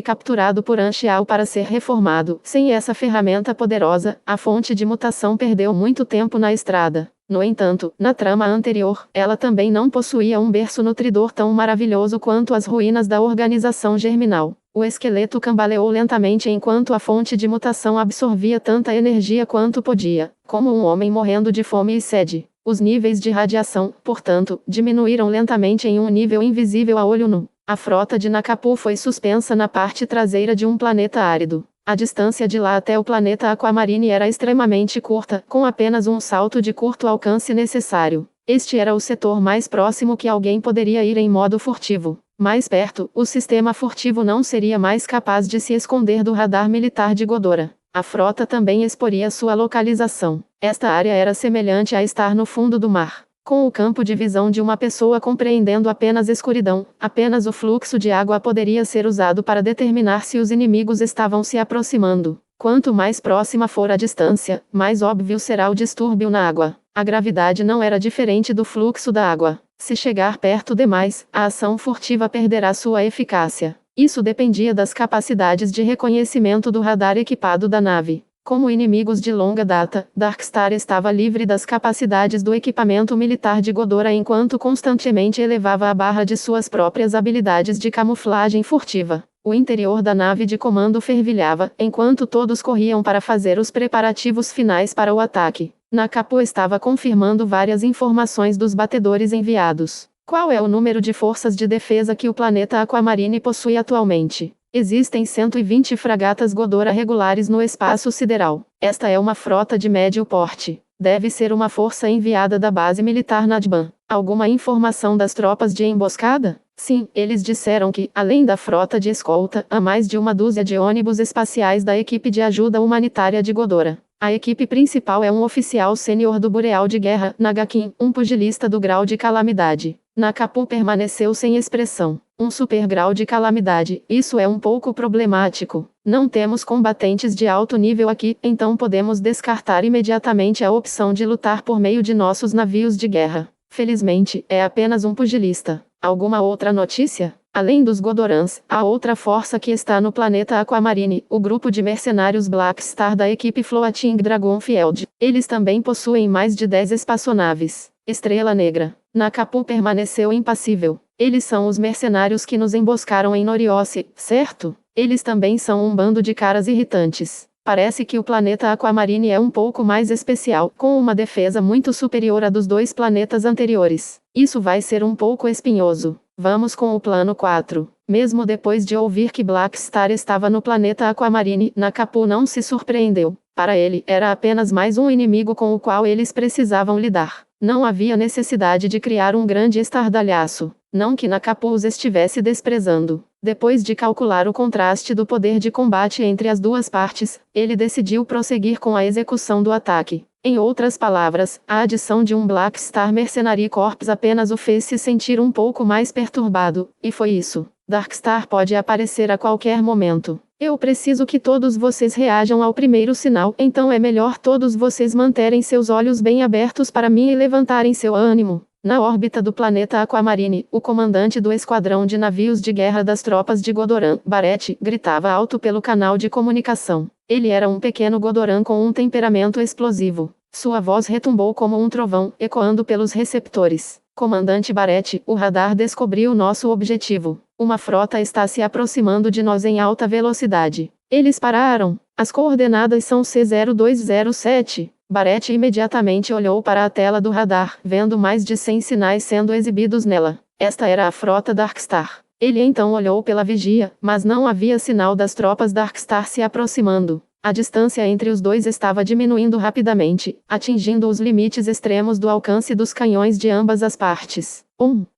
capturado por Anshiao para ser reformado, sem essa ferramenta poderosa, a fonte de mutação perdeu muito tempo na estrada. No entanto, na trama anterior, ela também não possuía um berço nutridor tão maravilhoso quanto as ruínas da organização germinal. O esqueleto cambaleou lentamente enquanto a fonte de mutação absorvia tanta energia quanto podia, como um homem morrendo de fome e sede. Os níveis de radiação, portanto, diminuíram lentamente em um nível invisível a olho nu. A frota de Nakapu foi suspensa na parte traseira de um planeta árido. A distância de lá até o planeta Aquamarine era extremamente curta, com apenas um salto de curto alcance necessário. Este era o setor mais próximo que alguém poderia ir em modo furtivo. Mais perto, o sistema furtivo não seria mais capaz de se esconder do radar militar de Godora. A frota também exporia sua localização. Esta área era semelhante a estar no fundo do mar. Com o campo de visão de uma pessoa compreendendo apenas escuridão, apenas o fluxo de água poderia ser usado para determinar se os inimigos estavam se aproximando. Quanto mais próxima for a distância, mais óbvio será o distúrbio na água. A gravidade não era diferente do fluxo da água. Se chegar perto demais, a ação furtiva perderá sua eficácia. Isso dependia das capacidades de reconhecimento do radar equipado da nave. Como inimigos de longa data, Darkstar estava livre das capacidades do equipamento militar de Ghidorah enquanto constantemente elevava a barra de suas próprias habilidades de camuflagem furtiva. O interior da nave de comando fervilhava, enquanto todos corriam para fazer os preparativos finais para o ataque. Nakapo estava confirmando várias informações dos batedores enviados. Qual é o número de forças de defesa que o planeta Aquamarine possui atualmente? Existem 120 fragatas Ghidorah regulares no espaço sideral. Esta é uma frota de médio porte. Deve ser uma força enviada da base militar Nadban. Alguma informação das tropas de emboscada? Sim, eles disseram que, além da frota de escolta, há mais de uma dúzia de ônibus espaciais da equipe de ajuda humanitária de Ghidorah. A equipe principal é um oficial sênior do Bureau de Guerra, Nagakin, um pugilista do grau de calamidade. Nakapo permaneceu sem expressão. Um super grau de calamidade, isso é um pouco problemático. Não temos combatentes de alto nível aqui, então podemos descartar imediatamente a opção de lutar por meio de nossos navios de guerra. Felizmente, é apenas um pugilista. Alguma outra notícia? Além dos Ghidorahs, há outra força que está no planeta Aquamarine, o grupo de mercenários Black Star da equipe Floating Dragonfield. Eles também possuem mais de 10 espaçonaves. Estrela Negra. Nakapo permaneceu impassível. Eles são os mercenários que nos emboscaram em Noriose, certo? Eles também são um bando de caras irritantes. Parece que o planeta Aquamarine é um pouco mais especial, com uma defesa muito superior à dos dois planetas anteriores. Isso vai ser um pouco espinhoso. Vamos com o plano 4. Mesmo depois de ouvir que Black Star estava no planeta Aquamarine, Nakapo não se surpreendeu. Para ele, era apenas mais um inimigo com o qual eles precisavam lidar. Não havia necessidade de criar um grande estardalhaço. Não que Nakapo os estivesse desprezando. Depois de calcular o contraste do poder de combate entre as duas partes, ele decidiu prosseguir com a execução do ataque. Em outras palavras, a adição de um Black Star Mercenary Corps apenas o fez se sentir um pouco mais perturbado, e foi isso. Darkstar pode aparecer a qualquer momento. Eu preciso que todos vocês reajam ao primeiro sinal, então é melhor todos vocês manterem seus olhos bem abertos para mim e levantarem seu ânimo. Na órbita do planeta Aquamarine, o comandante do esquadrão de navios de guerra das tropas de Ghidorah, Barrett, gritava alto pelo canal de comunicação. Ele era um pequeno Ghidorah com um temperamento explosivo. Sua voz retumbou como um trovão, ecoando pelos receptores. Comandante Barrett, o radar descobriu nosso objetivo. Uma frota está se aproximando de nós em alta velocidade. Eles pararam. As coordenadas são C0207. Barrett imediatamente olhou para a tela do radar, vendo mais de 100 sinais sendo exibidos nela. Esta era a frota Darkstar. Ele então olhou pela vigia, mas não havia sinal das tropas Darkstar se aproximando. A distância entre os dois estava diminuindo rapidamente, atingindo os limites extremos do alcance dos canhões de ambas as partes.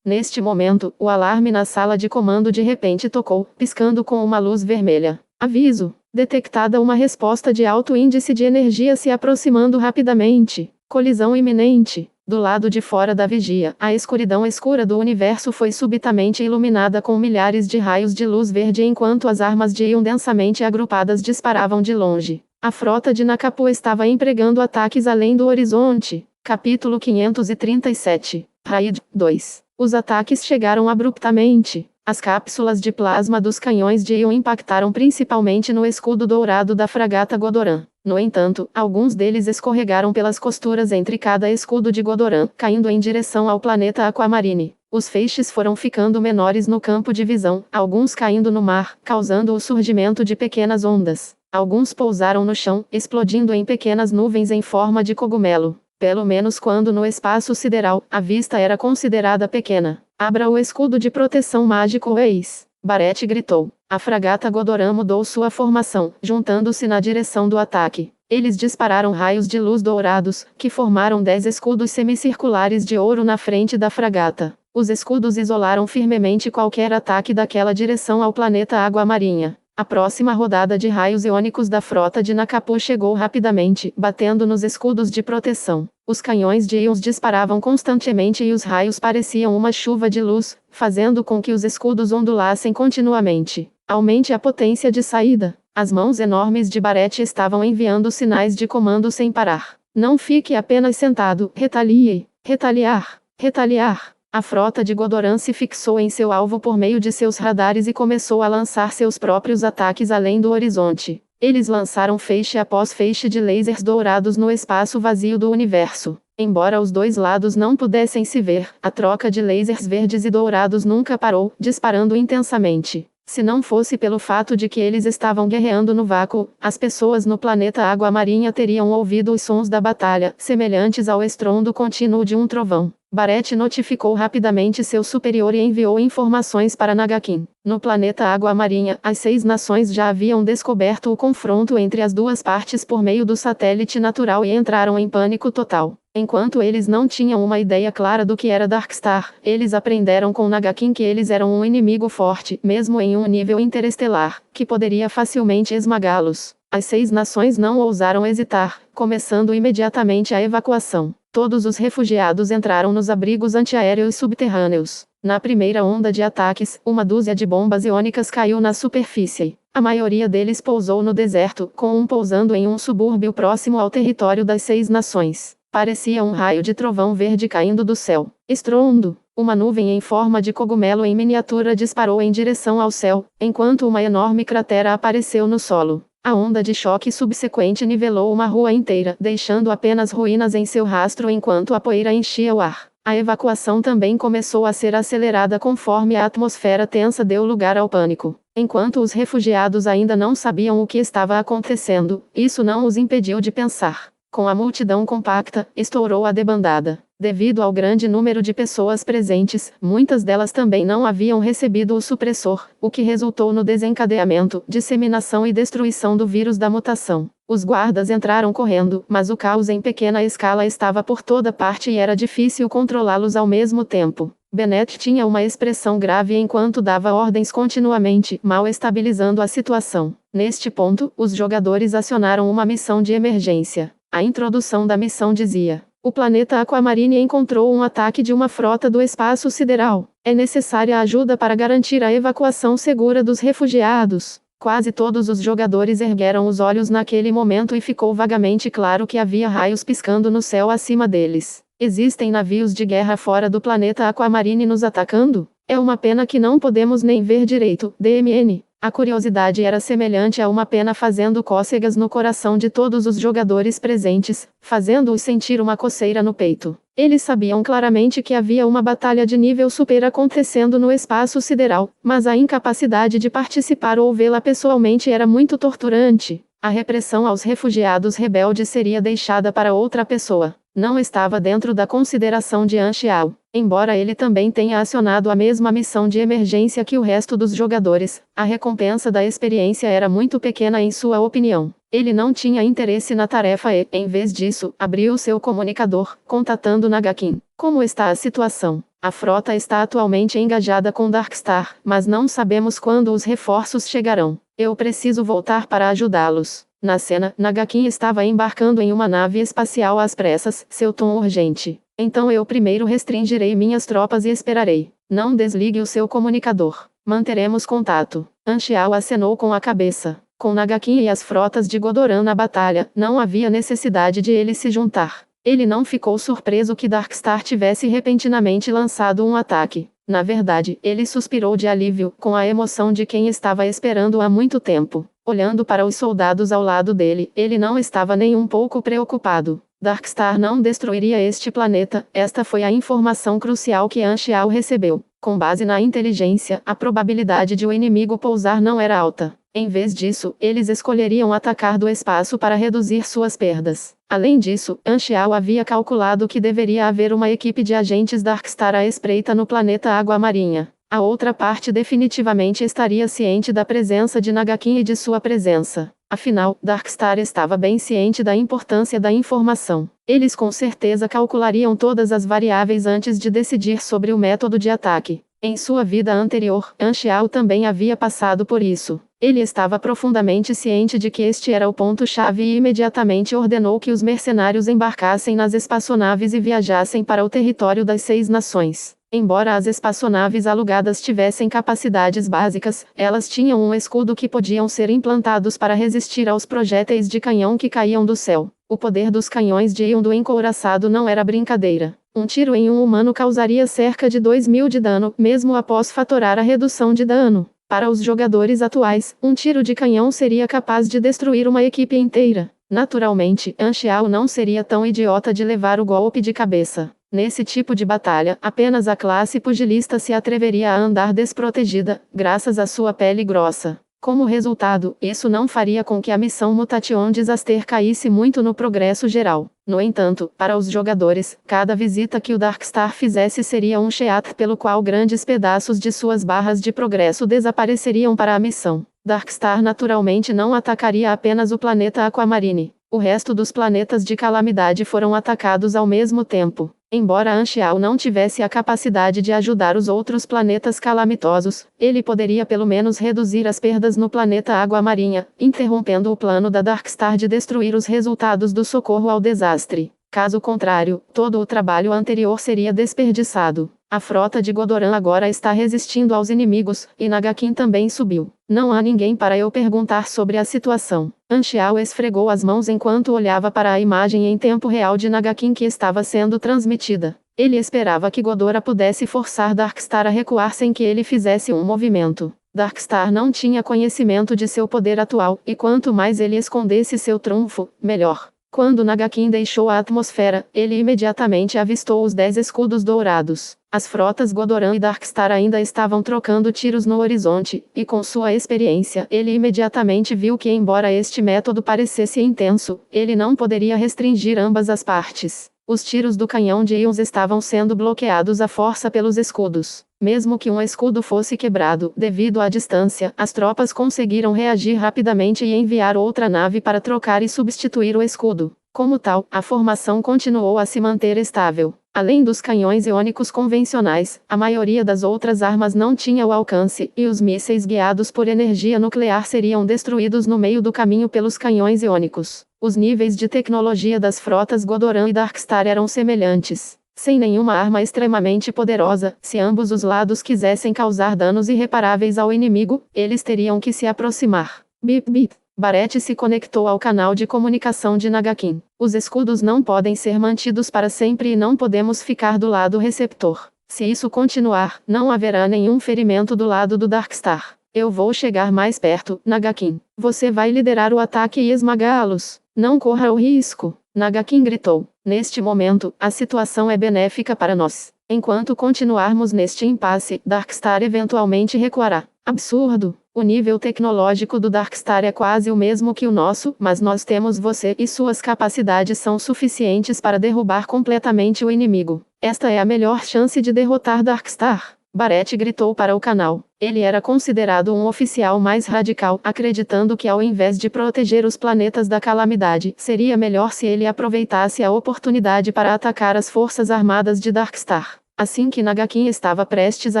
Neste momento, o alarme na sala de comando de repente tocou, piscando com uma luz vermelha. Aviso. Detectada uma resposta de alto índice de energia se aproximando rapidamente. Colisão iminente. Do lado de fora da vigia, a escuridão escura do universo foi subitamente iluminada com milhares de raios de luz verde enquanto as armas de íon densamente agrupadas disparavam de longe. A frota de Nakapo estava empregando ataques além do horizonte. Capítulo 537. Raid 2. Os ataques chegaram abruptamente. As cápsulas de plasma dos canhões de íon impactaram principalmente no escudo dourado da fragata Ghidorah. No entanto, alguns deles escorregaram pelas costuras entre cada escudo de Ghidorah, caindo em direção ao planeta Aquamarine. Os feixes foram ficando menores no campo de visão, alguns caindo no mar, causando o surgimento de pequenas ondas. Alguns pousaram no chão, explodindo em pequenas nuvens em forma de cogumelo. Pelo menos quando no espaço sideral, a vista era considerada pequena. Abra o escudo de proteção mágico ex. Barrett gritou. A fragata Ghidorah mudou sua formação, juntando-se na direção do ataque. Eles dispararam raios de luz dourados, que formaram 10 escudos semicirculares de ouro na frente da fragata. Os escudos isolaram firmemente qualquer ataque daquela direção ao planeta Água Marinha. A próxima rodada de raios iônicos da frota de Nakapo chegou rapidamente, batendo nos escudos de proteção. Os canhões de íons disparavam constantemente e os raios pareciam uma chuva de luz, fazendo com que os escudos ondulassem continuamente. Aumente a potência de saída. As mãos enormes de Barrett estavam enviando sinais de comando sem parar. Não fique apenas sentado. Retalie. Retaliar. Retaliar. A frota de Ghidorah se fixou em seu alvo por meio de seus radares e começou a lançar seus próprios ataques além do horizonte. Eles lançaram feixe após feixe de lasers dourados no espaço vazio do universo. Embora os dois lados não pudessem se ver, a troca de lasers verdes e dourados nunca parou, disparando intensamente. Se não fosse pelo fato de que eles estavam guerreando no vácuo, as pessoas no planeta Água Marinha teriam ouvido os sons da batalha, semelhantes ao estrondo contínuo de um trovão. Barrett notificou rapidamente seu superior e enviou informações para Nagakin. No planeta Água Marinha, as 6 nações já haviam descoberto o confronto entre as duas partes por meio do satélite natural e entraram em pânico total. Enquanto eles não tinham uma ideia clara do que era Darkstar, eles aprenderam com Nagakin que eles eram um inimigo forte, mesmo em um nível interestelar, que poderia facilmente esmagá-los. As 6 nações não ousaram hesitar, começando imediatamente a evacuação. Todos os refugiados entraram nos abrigos antiaéreos subterrâneos. Na primeira onda de ataques, uma dúzia de bombas iônicas caiu na superfície. A maioria deles pousou no deserto, com um pousando em um subúrbio próximo ao território das 6 nações. Parecia um raio de trovão verde caindo do céu. Estrondo! Uma nuvem em forma de cogumelo em miniatura disparou em direção ao céu, enquanto uma enorme cratera apareceu no solo. A onda de choque subsequente nivelou uma rua inteira, deixando apenas ruínas em seu rastro enquanto a poeira enchia o ar. A evacuação também começou a ser acelerada conforme a atmosfera tensa deu lugar ao pânico. Enquanto os refugiados ainda não sabiam o que estava acontecendo, isso não os impediu de pensar. Com a multidão compacta, estourou a debandada. Devido ao grande número de pessoas presentes, muitas delas também não haviam recebido o supressor, o que resultou no desencadeamento, disseminação e destruição do vírus da mutação. Os guardas entraram correndo, mas o caos em pequena escala estava por toda parte e era difícil controlá-los ao mesmo tempo. Bennett tinha uma expressão grave enquanto dava ordens continuamente, mal estabilizando a situação. Neste ponto, os jogadores acionaram uma missão de emergência. A introdução da missão dizia: o planeta Aquamarine encontrou um ataque de uma frota do espaço sideral. É necessária ajuda para garantir a evacuação segura dos refugiados. Quase todos os jogadores ergueram os olhos naquele momento e ficou vagamente claro que havia raios piscando no céu acima deles. Existem navios de guerra fora do planeta Aquamarine nos atacando? É uma pena que não podemos nem ver direito, DMN. A curiosidade era semelhante a uma pena fazendo cócegas no coração de todos os jogadores presentes, fazendo-os sentir uma coceira no peito. Eles sabiam claramente que havia uma batalha de nível super acontecendo no espaço sideral, mas a incapacidade de participar ou vê-la pessoalmente era muito torturante. A repressão aos refugiados rebeldes seria deixada para outra pessoa. Não estava dentro da consideração de Anxiao. Embora ele também tenha acionado a mesma missão de emergência que o resto dos jogadores, a recompensa da experiência era muito pequena em sua opinião. Ele não tinha interesse na tarefa e, em vez disso, abriu seu comunicador, contatando Nagakin. Como está a situação? A frota está atualmente engajada com Darkstar, mas não sabemos quando os reforços chegarão. Eu preciso voltar para ajudá-los. Na cena, Nagakin estava embarcando em uma nave espacial às pressas, seu tom urgente. Então eu primeiro restringirei minhas tropas e esperarei. Não desligue o seu comunicador. Manteremos contato. Anxiao acenou com a cabeça. Com Nagakin e as frotas de Godoran na batalha, não havia necessidade de ele se juntar. Ele não ficou surpreso que Darkstar tivesse repentinamente lançado um ataque. Na verdade, ele suspirou de alívio, com a emoção de quem estava esperando há muito tempo. Olhando para os soldados ao lado dele, ele não estava nem um pouco preocupado. Darkstar não destruiria este planeta, esta foi a informação crucial que Anxiao recebeu. Com base na inteligência, a probabilidade de o inimigo pousar não era alta. Em vez disso, eles escolheriam atacar do espaço para reduzir suas perdas. Além disso, Anxiao havia calculado que deveria haver uma equipe de agentes Darkstar à espreita no planeta Água Marinha. A outra parte definitivamente estaria ciente da presença de Nagakin e de sua presença. Afinal, Darkstar estava bem ciente da importância da informação. Eles com certeza calculariam todas as variáveis antes de decidir sobre o método de ataque. Em sua vida anterior, Anxiao também havia passado por isso. Ele estava profundamente ciente de que este era o ponto-chave e imediatamente ordenou que os mercenários embarcassem nas espaçonaves e viajassem para o território das 6 nações. Embora as espaçonaves alugadas tivessem capacidades básicas, elas tinham um escudo que podiam ser implantados para resistir aos projéteis de canhão que caíam do céu. O poder dos canhões de Yondu encouraçado não era brincadeira. Um tiro em um humano causaria cerca de 2.000 de dano, mesmo após fatorar a redução de dano. Para os jogadores atuais, um tiro de canhão seria capaz de destruir uma equipe inteira. Naturalmente, Anxiao não seria tão idiota de levar o golpe de cabeça. Nesse tipo de batalha, apenas a classe pugilista se atreveria a andar desprotegida, graças à sua pele grossa. Como resultado, isso não faria com que a missão Mutation Disaster caísse muito no progresso geral. No entanto, para os jogadores, cada visita que o Darkstar fizesse seria um cheat pelo qual grandes pedaços de suas barras de progresso desapareceriam para a missão. Darkstar naturalmente não atacaria apenas o planeta Aquamarine. O resto dos planetas de calamidade foram atacados ao mesmo tempo. Embora Anxiao não tivesse a capacidade de ajudar os outros planetas calamitosos, ele poderia pelo menos reduzir as perdas no planeta Água Marinha, interrompendo o plano da Darkstar de destruir os resultados do socorro ao desastre. Caso contrário, todo o trabalho anterior seria desperdiçado. A frota de Godoran agora está resistindo aos inimigos, e Nagakin também subiu. Não há ninguém para eu perguntar sobre a situação. Anxiao esfregou as mãos enquanto olhava para a imagem em tempo real de Nagakin que estava sendo transmitida. Ele esperava que Godora pudesse forçar Darkstar a recuar sem que ele fizesse um movimento. Darkstar não tinha conhecimento de seu poder atual, e quanto mais ele escondesse seu trunfo, melhor. Quando Nagakin deixou a atmosfera, ele imediatamente avistou os 10 escudos dourados. As frotas Godoran e Darkstar ainda estavam trocando tiros no horizonte, e com sua experiência, ele imediatamente viu que embora este método parecesse intenso, ele não poderia restringir ambas as partes. Os tiros do canhão de íons estavam sendo bloqueados à força pelos escudos. Mesmo que um escudo fosse quebrado, devido à distância, as tropas conseguiram reagir rapidamente e enviar outra nave para trocar e substituir o escudo. Como tal, a formação continuou a se manter estável. Além dos canhões iônicos convencionais, a maioria das outras armas não tinha o alcance, e os mísseis guiados por energia nuclear seriam destruídos no meio do caminho pelos canhões iônicos. Os níveis de tecnologia das frotas Godoran e Darkstar eram semelhantes. Sem nenhuma arma extremamente poderosa, se ambos os lados quisessem causar danos irreparáveis ao inimigo, eles teriam que se aproximar. Bip bip. Barrett se conectou ao canal de comunicação de Nagakin. Os escudos não podem ser mantidos para sempre e não podemos ficar do lado receptor. Se isso continuar, não haverá nenhum ferimento do lado do Darkstar. Eu vou chegar mais perto, Nagakin. Você vai liderar o ataque e esmagá-los. Não corra o risco. Nagakin gritou. Neste momento, a situação é benéfica para nós. Enquanto continuarmos neste impasse, Darkstar eventualmente recuará. Absurdo! O nível tecnológico do Darkstar é quase o mesmo que o nosso, mas nós temos você e suas capacidades são suficientes para derrubar completamente o inimigo. Esta é a melhor chance de derrotar Darkstar. Barrett gritou para o canal. Ele era considerado um oficial mais radical, acreditando que ao invés de proteger os planetas da calamidade, seria melhor se ele aproveitasse a oportunidade para atacar as forças armadas de Darkstar. Assim que Nagakin estava prestes a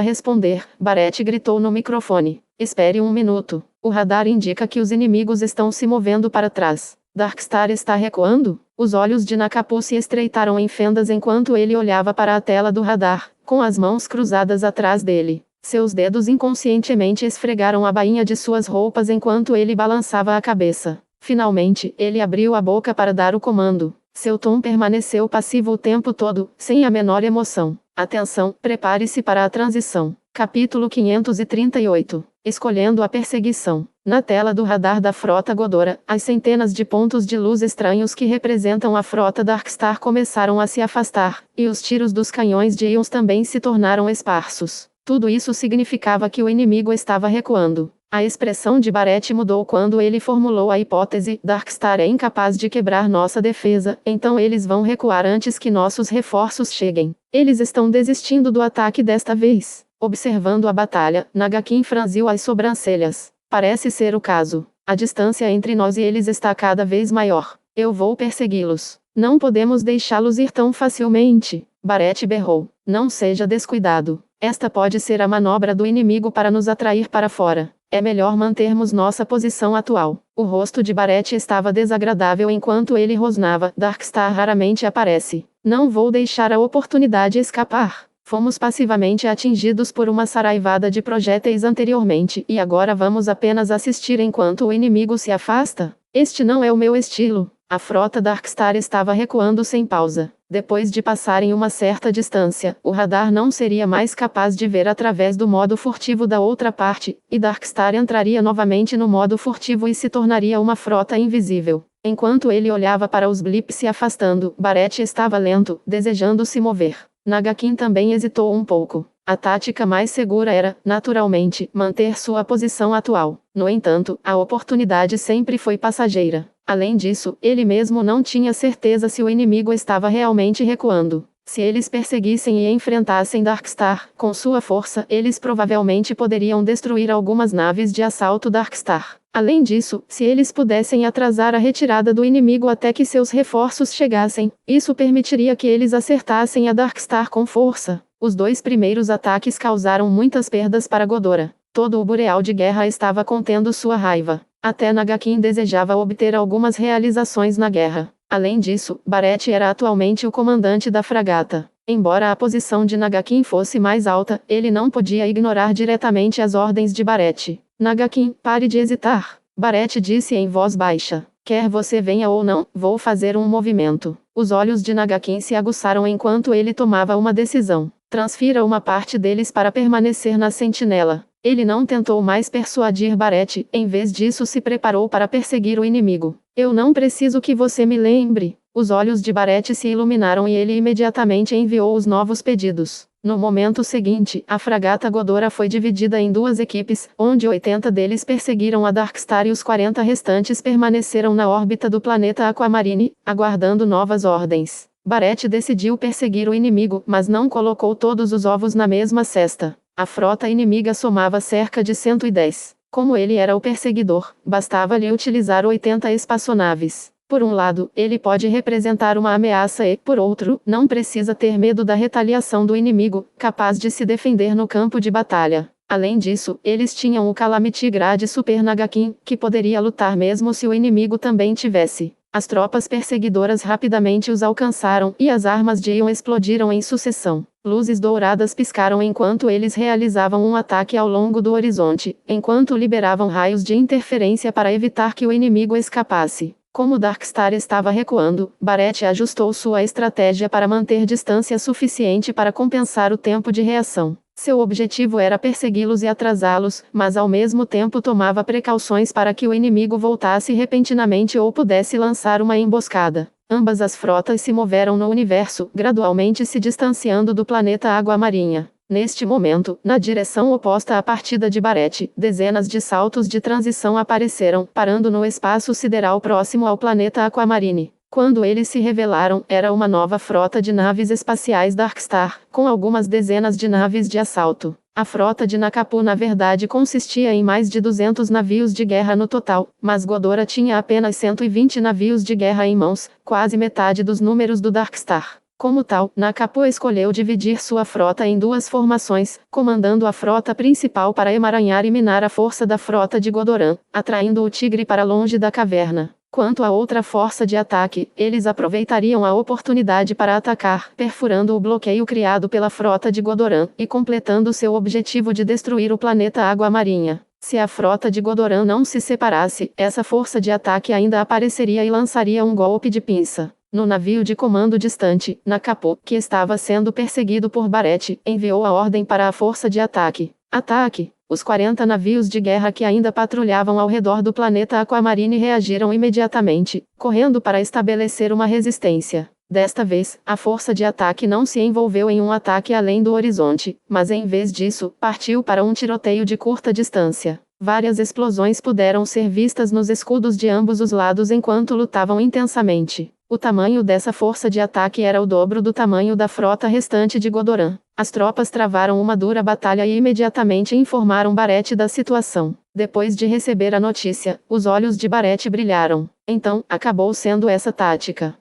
responder, Barrett gritou no microfone. Espere um minuto. O radar indica que os inimigos estão se movendo para trás. Darkstar está recuando? Os olhos de Nakapu se estreitaram em fendas enquanto ele olhava para a tela do radar, com as mãos cruzadas atrás dele. Seus dedos inconscientemente esfregaram a bainha de suas roupas enquanto ele balançava a cabeça. Finalmente, ele abriu a boca para dar o comando. Seu tom permaneceu passivo o tempo todo, sem a menor emoção. Atenção, prepare-se para a transição. Capítulo 538. Escolhendo a perseguição. Na tela do radar da frota Godora, as centenas de pontos de luz estranhos que representam a frota Darkstar começaram a se afastar, e os tiros dos canhões de íons também se tornaram esparsos. Tudo isso significava que o inimigo estava recuando. A expressão de Barrett mudou quando ele formulou a hipótese: Darkstar é incapaz de quebrar nossa defesa, então eles vão recuar antes que nossos reforços cheguem. Eles estão desistindo do ataque desta vez. Observando a batalha, Nagakin franziu as sobrancelhas. Parece ser o caso. A distância entre nós e eles está cada vez maior. Eu vou persegui-los. Não podemos deixá-los ir tão facilmente. Barrett berrou. Não seja descuidado. Esta pode ser a manobra do inimigo para nos atrair para fora. É melhor mantermos nossa posição atual. O rosto de Barrett estava desagradável enquanto ele rosnava. Darkstar raramente aparece. Não vou deixar a oportunidade escapar. Fomos passivamente atingidos por uma saraivada de projéteis anteriormente e agora vamos apenas assistir enquanto o inimigo se afasta? Este não é o meu estilo. A frota Darkstar estava recuando sem pausa. Depois de passarem uma certa distância, o radar não seria mais capaz de ver através do modo furtivo da outra parte, e Darkstar entraria novamente no modo furtivo e se tornaria uma frota invisível. Enquanto ele olhava para os blips se afastando, Barrett estava lento, desejando se mover. Nagakin também hesitou um pouco. A tática mais segura era, naturalmente, manter sua posição atual. No entanto, a oportunidade sempre foi passageira. Além disso, ele mesmo não tinha certeza se o inimigo estava realmente recuando. Se eles perseguissem e enfrentassem Darkstar, com sua força, eles provavelmente poderiam destruir algumas naves de assalto Darkstar. Além disso, se eles pudessem atrasar a retirada do inimigo até que seus reforços chegassem, isso permitiria que eles acertassem a Darkstar com força. Os 2 primeiros ataques causaram muitas perdas para Ghidorah. Todo o Bureau de Guerra estava contendo sua raiva. Até Nagakin desejava obter algumas realizações na guerra. Além disso, Barrett era atualmente o comandante da fragata. Embora a posição de Nagakin fosse mais alta, ele não podia ignorar diretamente as ordens de Barrett. Nagakin, pare de hesitar. Barrett disse em voz baixa. Quer você venha ou não, vou fazer um movimento. Os olhos de Nagakin se aguçaram enquanto ele tomava uma decisão. Transfira uma parte deles para permanecer na sentinela. Ele não tentou mais persuadir Barrett, em vez disso se preparou para perseguir o inimigo. Eu não preciso que você me lembre. Os olhos de Barrett se iluminaram e ele imediatamente enviou os novos pedidos. No momento seguinte, a fragata Ghidorah foi dividida em 2 equipes, onde 80 deles perseguiram a Darkstar e os 40 restantes permaneceram na órbita do planeta Aquamarine, aguardando novas ordens. Barrett decidiu perseguir o inimigo, mas não colocou todos os ovos na mesma cesta. A frota inimiga somava cerca de 110. Como ele era o perseguidor, bastava-lhe utilizar 80 espaçonaves. Por um lado, ele pode representar uma ameaça e, por outro, não precisa ter medo da retaliação do inimigo, capaz de se defender no campo de batalha. Além disso, eles tinham o Calamity Grade Super Nagakin, que poderia lutar mesmo se o inimigo também tivesse. As tropas perseguidoras rapidamente os alcançaram, e as armas de Ion explodiram em sucessão. Luzes douradas piscaram enquanto eles realizavam um ataque ao longo do horizonte, enquanto liberavam raios de interferência para evitar que o inimigo escapasse. Como Darkstar estava recuando, Barrett ajustou sua estratégia para manter distância suficiente para compensar o tempo de reação. Seu objetivo era persegui-los e atrasá-los, mas ao mesmo tempo tomava precauções para que o inimigo voltasse repentinamente ou pudesse lançar uma emboscada. Ambas as frotas se moveram no universo, gradualmente se distanciando do planeta Água Marinha. Neste momento, na direção oposta à partida de Barrett, dezenas de saltos de transição apareceram, parando no espaço sideral próximo ao planeta Aquamarine. Quando eles se revelaram, era uma nova frota de naves espaciais Darkstar, com algumas dezenas de naves de assalto. A frota de Nakapu na verdade consistia em mais de 200 navios de guerra no total, mas Ghidorah tinha apenas 120 navios de guerra em mãos, quase metade dos números do Darkstar. Como tal, Nakapu escolheu dividir sua frota em 2 formações, comandando a frota principal para emaranhar e minar a força da frota de Ghidorah, atraindo o tigre para longe da caverna. Quanto à outra força de ataque, eles aproveitariam a oportunidade para atacar, perfurando o bloqueio criado pela frota de Ghidorah, e completando seu objetivo de destruir o planeta Água Marinha. Se a frota de Ghidorah não se separasse, essa força de ataque ainda apareceria e lançaria um golpe de pinça. No navio de comando distante, Nakapu, que estava sendo perseguido por Barrett, enviou a ordem para a força de ataque. Ataque! Os 40 navios de guerra que ainda patrulhavam ao redor do planeta Aquamarine reagiram imediatamente, correndo para estabelecer uma resistência. Desta vez, a força de ataque não se envolveu em um ataque além do horizonte, mas em vez disso, partiu para um tiroteio de curta distância. Várias explosões puderam ser vistas nos escudos de ambos os lados enquanto lutavam intensamente. O tamanho dessa força de ataque era o dobro do tamanho da frota restante de Ghidorah. As tropas travaram uma dura batalha e imediatamente informaram Barrett da situação. Depois de receber a notícia, os olhos de Barrett brilharam. Então, acabou sendo essa tática.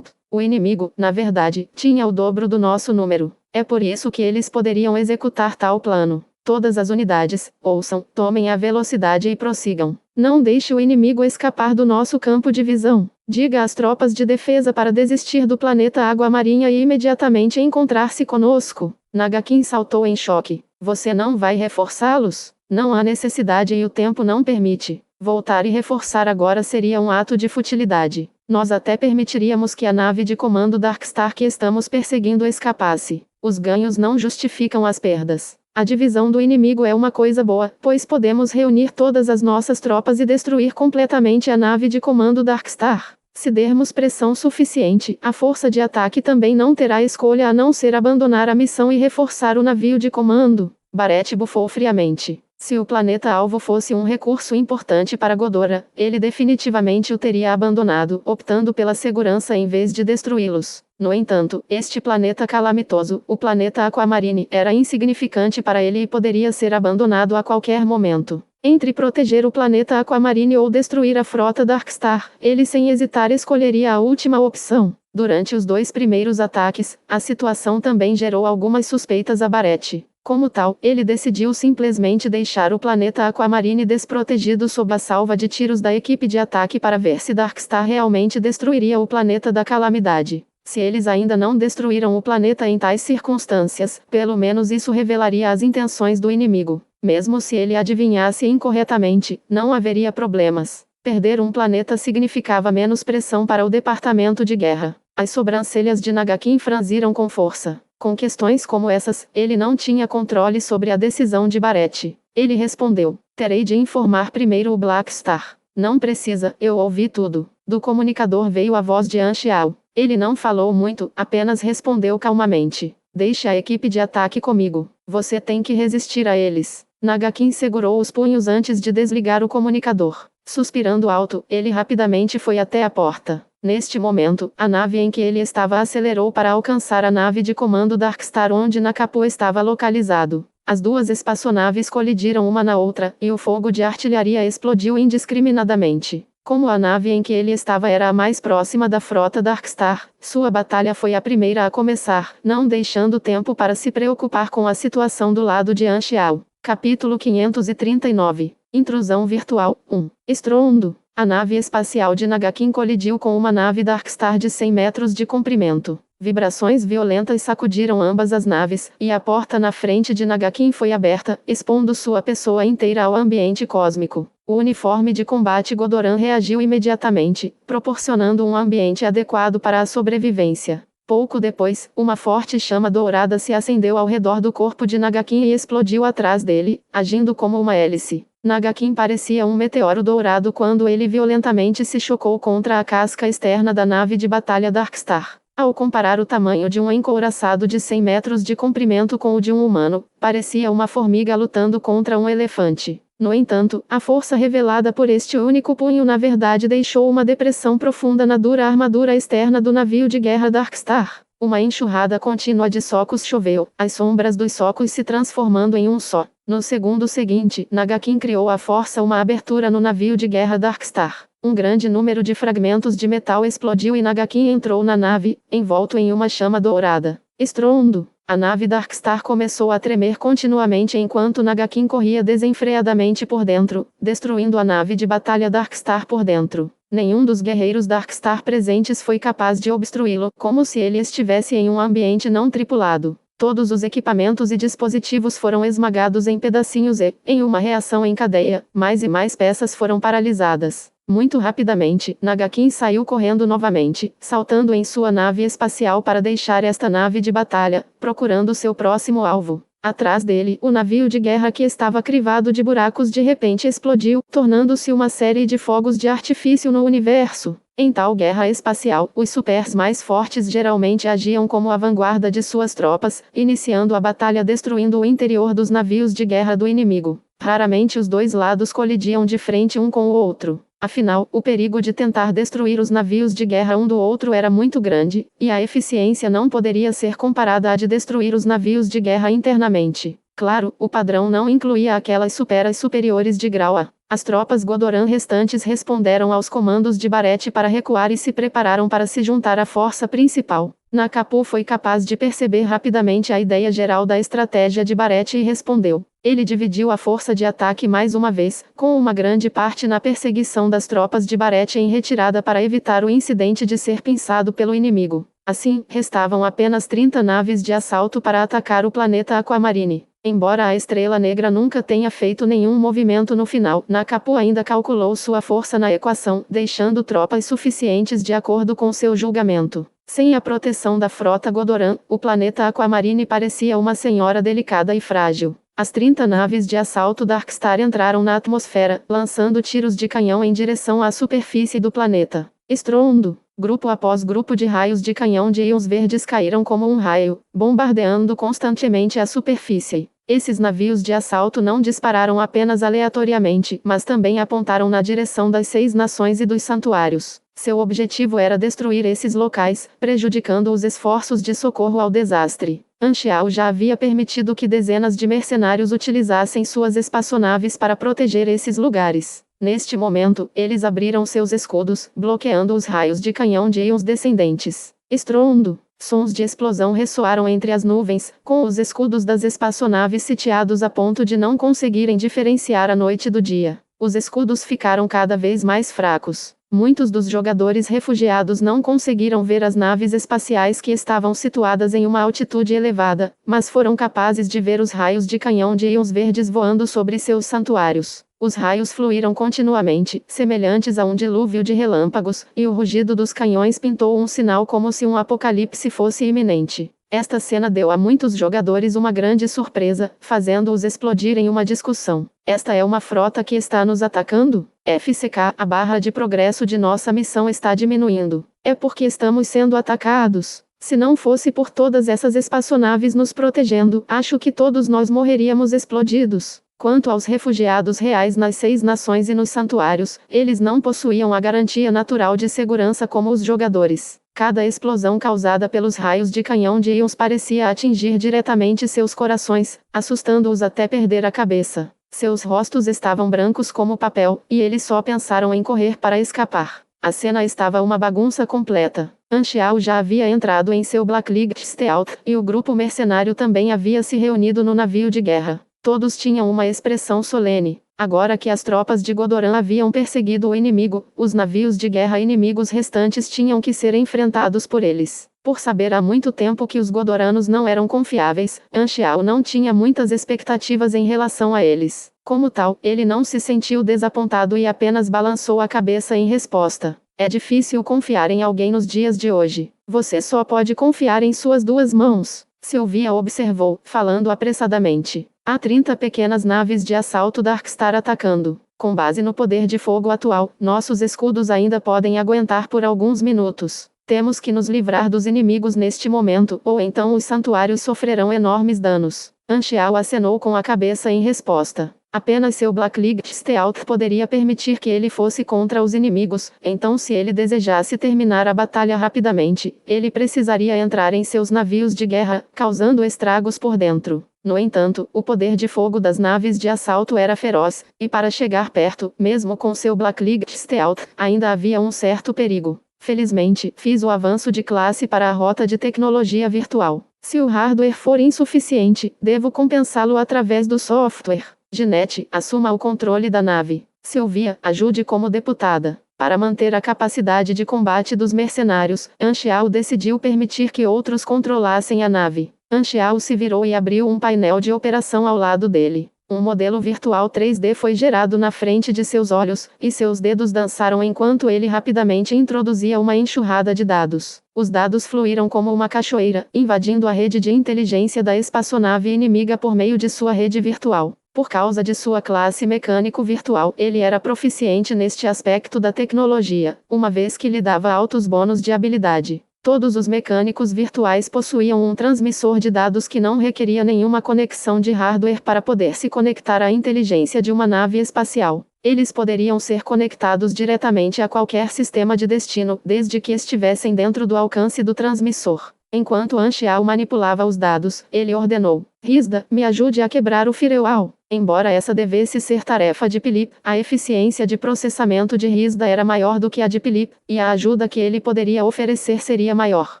O inimigo, na verdade, tinha o dobro do nosso número. É por isso que eles poderiam executar tal plano. Todas as unidades, ouçam, tomem a velocidade e prossigam. Não deixe o inimigo escapar do nosso campo de visão. Diga às tropas de defesa para desistir do planeta Água Marinha e imediatamente encontrar-se conosco. Nagakin saltou em choque. Você não vai reforçá-los? Não há necessidade e o tempo não permite. Voltar e reforçar agora seria um ato de futilidade. Nós até permitiríamos que a nave de comando Darkstar que estamos perseguindo escapasse. Os ganhos não justificam as perdas. A divisão do inimigo é uma coisa boa, pois podemos reunir todas as nossas tropas e destruir completamente a nave de comando Darkstar. Se dermos pressão suficiente, a força de ataque também não terá escolha a não ser abandonar a missão e reforçar o navio de comando. Barrett bufou friamente. Se o planeta-alvo fosse um recurso importante para Ghidorah, ele definitivamente o teria abandonado, optando pela segurança em vez de destruí-los. No entanto, este planeta calamitoso, o planeta Aquamarine, era insignificante para ele e poderia ser abandonado a qualquer momento. Entre proteger o planeta Aquamarine ou destruir a frota Darkstar, ele sem hesitar escolheria a última opção. Durante os 2 primeiros ataques, a situação também gerou algumas suspeitas a Barrett. Como tal, ele decidiu simplesmente deixar o planeta Aquamarine desprotegido sob a salva de tiros da equipe de ataque para ver se Darkstar realmente destruiria o planeta da calamidade. Se eles ainda não destruíram o planeta em tais circunstâncias, pelo menos isso revelaria as intenções do inimigo. Mesmo se ele adivinhasse incorretamente, não haveria problemas. Perder um planeta significava menos pressão para o departamento de guerra. As sobrancelhas de Nagakin franziram com força. Com questões como essas, ele não tinha controle sobre a decisão de Barrett. Ele respondeu: terei de informar primeiro o Black Star. Não precisa, eu ouvi tudo. Do comunicador veio a voz de Anxiao. Ele não falou muito, apenas respondeu calmamente: deixe a equipe de ataque comigo. Você tem que resistir a eles. Nagakin segurou os punhos antes de desligar o comunicador. Suspirando alto, ele rapidamente foi até a porta. Neste momento, a nave em que ele estava acelerou para alcançar a nave de comando Darkstar onde Nakapo estava localizado. As 2 espaçonaves colidiram uma na outra, e o fogo de artilharia explodiu indiscriminadamente. Como a nave em que ele estava era a mais próxima da frota Darkstar, sua batalha foi a primeira a começar, não deixando tempo para se preocupar com a situação do lado de Anxiao. Capítulo 539. Intrusão virtual 1. Estrondo. A nave espacial de Nagakin colidiu com uma nave Darkstar de 100 metros de comprimento. Vibrações violentas sacudiram ambas as naves, e a porta na frente de Nagakin foi aberta, expondo sua pessoa inteira ao ambiente cósmico. O uniforme de combate Godoran reagiu imediatamente, proporcionando um ambiente adequado para a sobrevivência. Pouco depois, uma forte chama dourada se acendeu ao redor do corpo de Nagakin e explodiu atrás dele, agindo como uma hélice. Nagakin parecia um meteoro dourado quando ele violentamente se chocou contra a casca externa da nave de batalha Darkstar. Ao comparar o tamanho de um encouraçado de 100 metros de comprimento com o de um humano, parecia uma formiga lutando contra um elefante. No entanto, a força revelada por este único punho na verdade deixou uma depressão profunda na dura armadura externa do navio de guerra Darkstar. Uma enxurrada contínua de socos choveu, as sombras dos socos se transformando em um só. No segundo seguinte, Nagakin criou à força uma abertura no navio de guerra Darkstar. Um grande número de fragmentos de metal explodiu e Nagakin entrou na nave, envolto em uma chama dourada. Estrondo! A nave Darkstar começou a tremer continuamente enquanto Nagakin corria desenfreadamente por dentro, destruindo a nave de batalha Darkstar por dentro. Nenhum dos guerreiros Darkstar presentes foi capaz de obstruí-lo, como se ele estivesse em um ambiente não tripulado. Todos os equipamentos e dispositivos foram esmagados em pedacinhos e, em uma reação em cadeia, mais e mais peças foram paralisadas. Muito rapidamente, Nagakin saiu correndo novamente, saltando em sua nave espacial para deixar esta nave de batalha, procurando seu próximo alvo. Atrás dele, o navio de guerra que estava crivado de buracos de repente explodiu, tornando-se uma série de fogos de artifício no universo. Em tal guerra espacial, os supers mais fortes geralmente agiam como a vanguarda de suas tropas, iniciando a batalha destruindo o interior dos navios de guerra do inimigo. Raramente os 2 lados colidiam de frente um com o outro. Afinal, o perigo de tentar destruir os navios de guerra um do outro era muito grande, e a eficiência não poderia ser comparada à de destruir os navios de guerra internamente. Claro, o padrão não incluía aquelas superas superiores de grau A. As tropas Godoran restantes responderam aos comandos de Barrett para recuar e se prepararam para se juntar à força principal. Nakapo foi capaz de perceber rapidamente a ideia geral da estratégia de Barrett e respondeu. Ele dividiu a força de ataque mais uma vez, com uma grande parte na perseguição das tropas de Barrett em retirada para evitar o incidente de ser pinçado pelo inimigo. Assim, restavam apenas 30 naves de assalto para atacar o planeta Aquamarine. Embora a Estrela Negra nunca tenha feito nenhum movimento no final, Nakapu ainda calculou sua força na equação, deixando tropas suficientes de acordo com seu julgamento. Sem a proteção da frota Godoran, o planeta Aquamarine parecia uma senhora delicada e frágil. As 30 naves de assalto Darkstar entraram na atmosfera, lançando tiros de canhão em direção à superfície do planeta. Estrondo. Grupo após grupo de raios de canhão de íons verdes caíram como um raio, bombardeando constantemente a superfície. Esses navios de assalto não dispararam apenas aleatoriamente, mas também apontaram na direção das 6 nações e dos santuários. Seu objetivo era destruir esses locais, prejudicando os esforços de socorro ao desastre. Anxiao já havia permitido que dezenas de mercenários utilizassem suas espaçonaves para proteger esses lugares. Neste momento, eles abriram seus escudos, bloqueando os raios de canhão de íons descendentes. Estrondo. Sons de explosão ressoaram entre as nuvens, com os escudos das espaçonaves sitiados a ponto de não conseguirem diferenciar a noite do dia. Os escudos ficaram cada vez mais fracos. Muitos dos jogadores refugiados não conseguiram ver as naves espaciais que estavam situadas em uma altitude elevada, mas foram capazes de ver os raios de canhão de íons verdes voando sobre seus santuários. Os raios fluíram continuamente, semelhantes a um dilúvio de relâmpagos, e o rugido dos canhões pintou um sinal como se um apocalipse fosse iminente. Esta cena deu a muitos jogadores uma grande surpresa, fazendo-os explodir em uma discussão. Esta é uma frota que está nos atacando? FCK, a barra de progresso de nossa missão está diminuindo. É porque estamos sendo atacados. Se não fosse por todas essas espaçonaves nos protegendo, acho que todos nós morreríamos explodidos. Quanto aos refugiados reais nas 6 nações e nos santuários, eles não possuíam a garantia natural de segurança como os jogadores. Cada explosão causada pelos raios de canhão de íons parecia atingir diretamente seus corações, assustando-os até perder a cabeça. Seus rostos estavam brancos como papel, e eles só pensaram em correr para escapar. A cena estava uma bagunça completa. Anxiao já havia entrado em seu Blackleague Stealth, e o grupo mercenário também havia se reunido no navio de guerra. Todos tinham uma expressão solene. Agora que as tropas de Godoran haviam perseguido o inimigo, os navios de guerra inimigos restantes tinham que ser enfrentados por eles. Por saber há muito tempo que os Godoranos não eram confiáveis, Anxiao não tinha muitas expectativas em relação a eles. Como tal, ele não se sentiu desapontado e apenas balançou a cabeça em resposta. É difícil confiar em alguém nos dias de hoje. Você só pode confiar em suas 2 mãos. Sylvia observou, falando apressadamente. Há 30 pequenas naves de assalto Darkstar atacando. Com base no poder de fogo atual, nossos escudos ainda podem aguentar por alguns minutos. Temos que nos livrar dos inimigos neste momento, ou então os santuários sofrerão enormes danos. Anxiao acenou com a cabeça em resposta. Apenas seu Blackleague Stealth poderia permitir que ele fosse contra os inimigos, então se ele desejasse terminar a batalha rapidamente, ele precisaria entrar em seus navios de guerra, causando estragos por dentro. No entanto, o poder de fogo das naves de assalto era feroz, e para chegar perto, mesmo com seu Blackleague Stealth, ainda havia um certo perigo. Felizmente, fiz o avanço de classe para a rota de tecnologia virtual. Se o hardware for insuficiente, devo compensá-lo através do software. Ginette, assuma o controle da nave. Sylvia, ajude como deputada. Para manter a capacidade de combate dos mercenários, Anxiao decidiu permitir que outros controlassem a nave. Anxiao se virou e abriu um painel de operação ao lado dele. Um modelo virtual 3D foi gerado na frente de seus olhos, e seus dedos dançaram enquanto ele rapidamente introduzia uma enxurrada de dados. Os dados fluíram como uma cachoeira, invadindo a rede de inteligência da espaçonave inimiga por meio de sua rede virtual. Por causa de sua classe mecânico virtual, ele era proficiente neste aspecto da tecnologia, uma vez que lhe dava altos bônus de habilidade. Todos os mecânicos virtuais possuíam um transmissor de dados que não requeria nenhuma conexão de hardware para poder se conectar à inteligência de uma nave espacial. Eles poderiam ser conectados diretamente a qualquer sistema de destino, desde que estivessem dentro do alcance do transmissor. Enquanto Anxiao manipulava os dados, ele ordenou: Risda, me ajude a quebrar o firewall. Embora essa devesse ser tarefa de Philip, a eficiência de processamento de Risda era maior do que a de Philip, e a ajuda que ele poderia oferecer seria maior.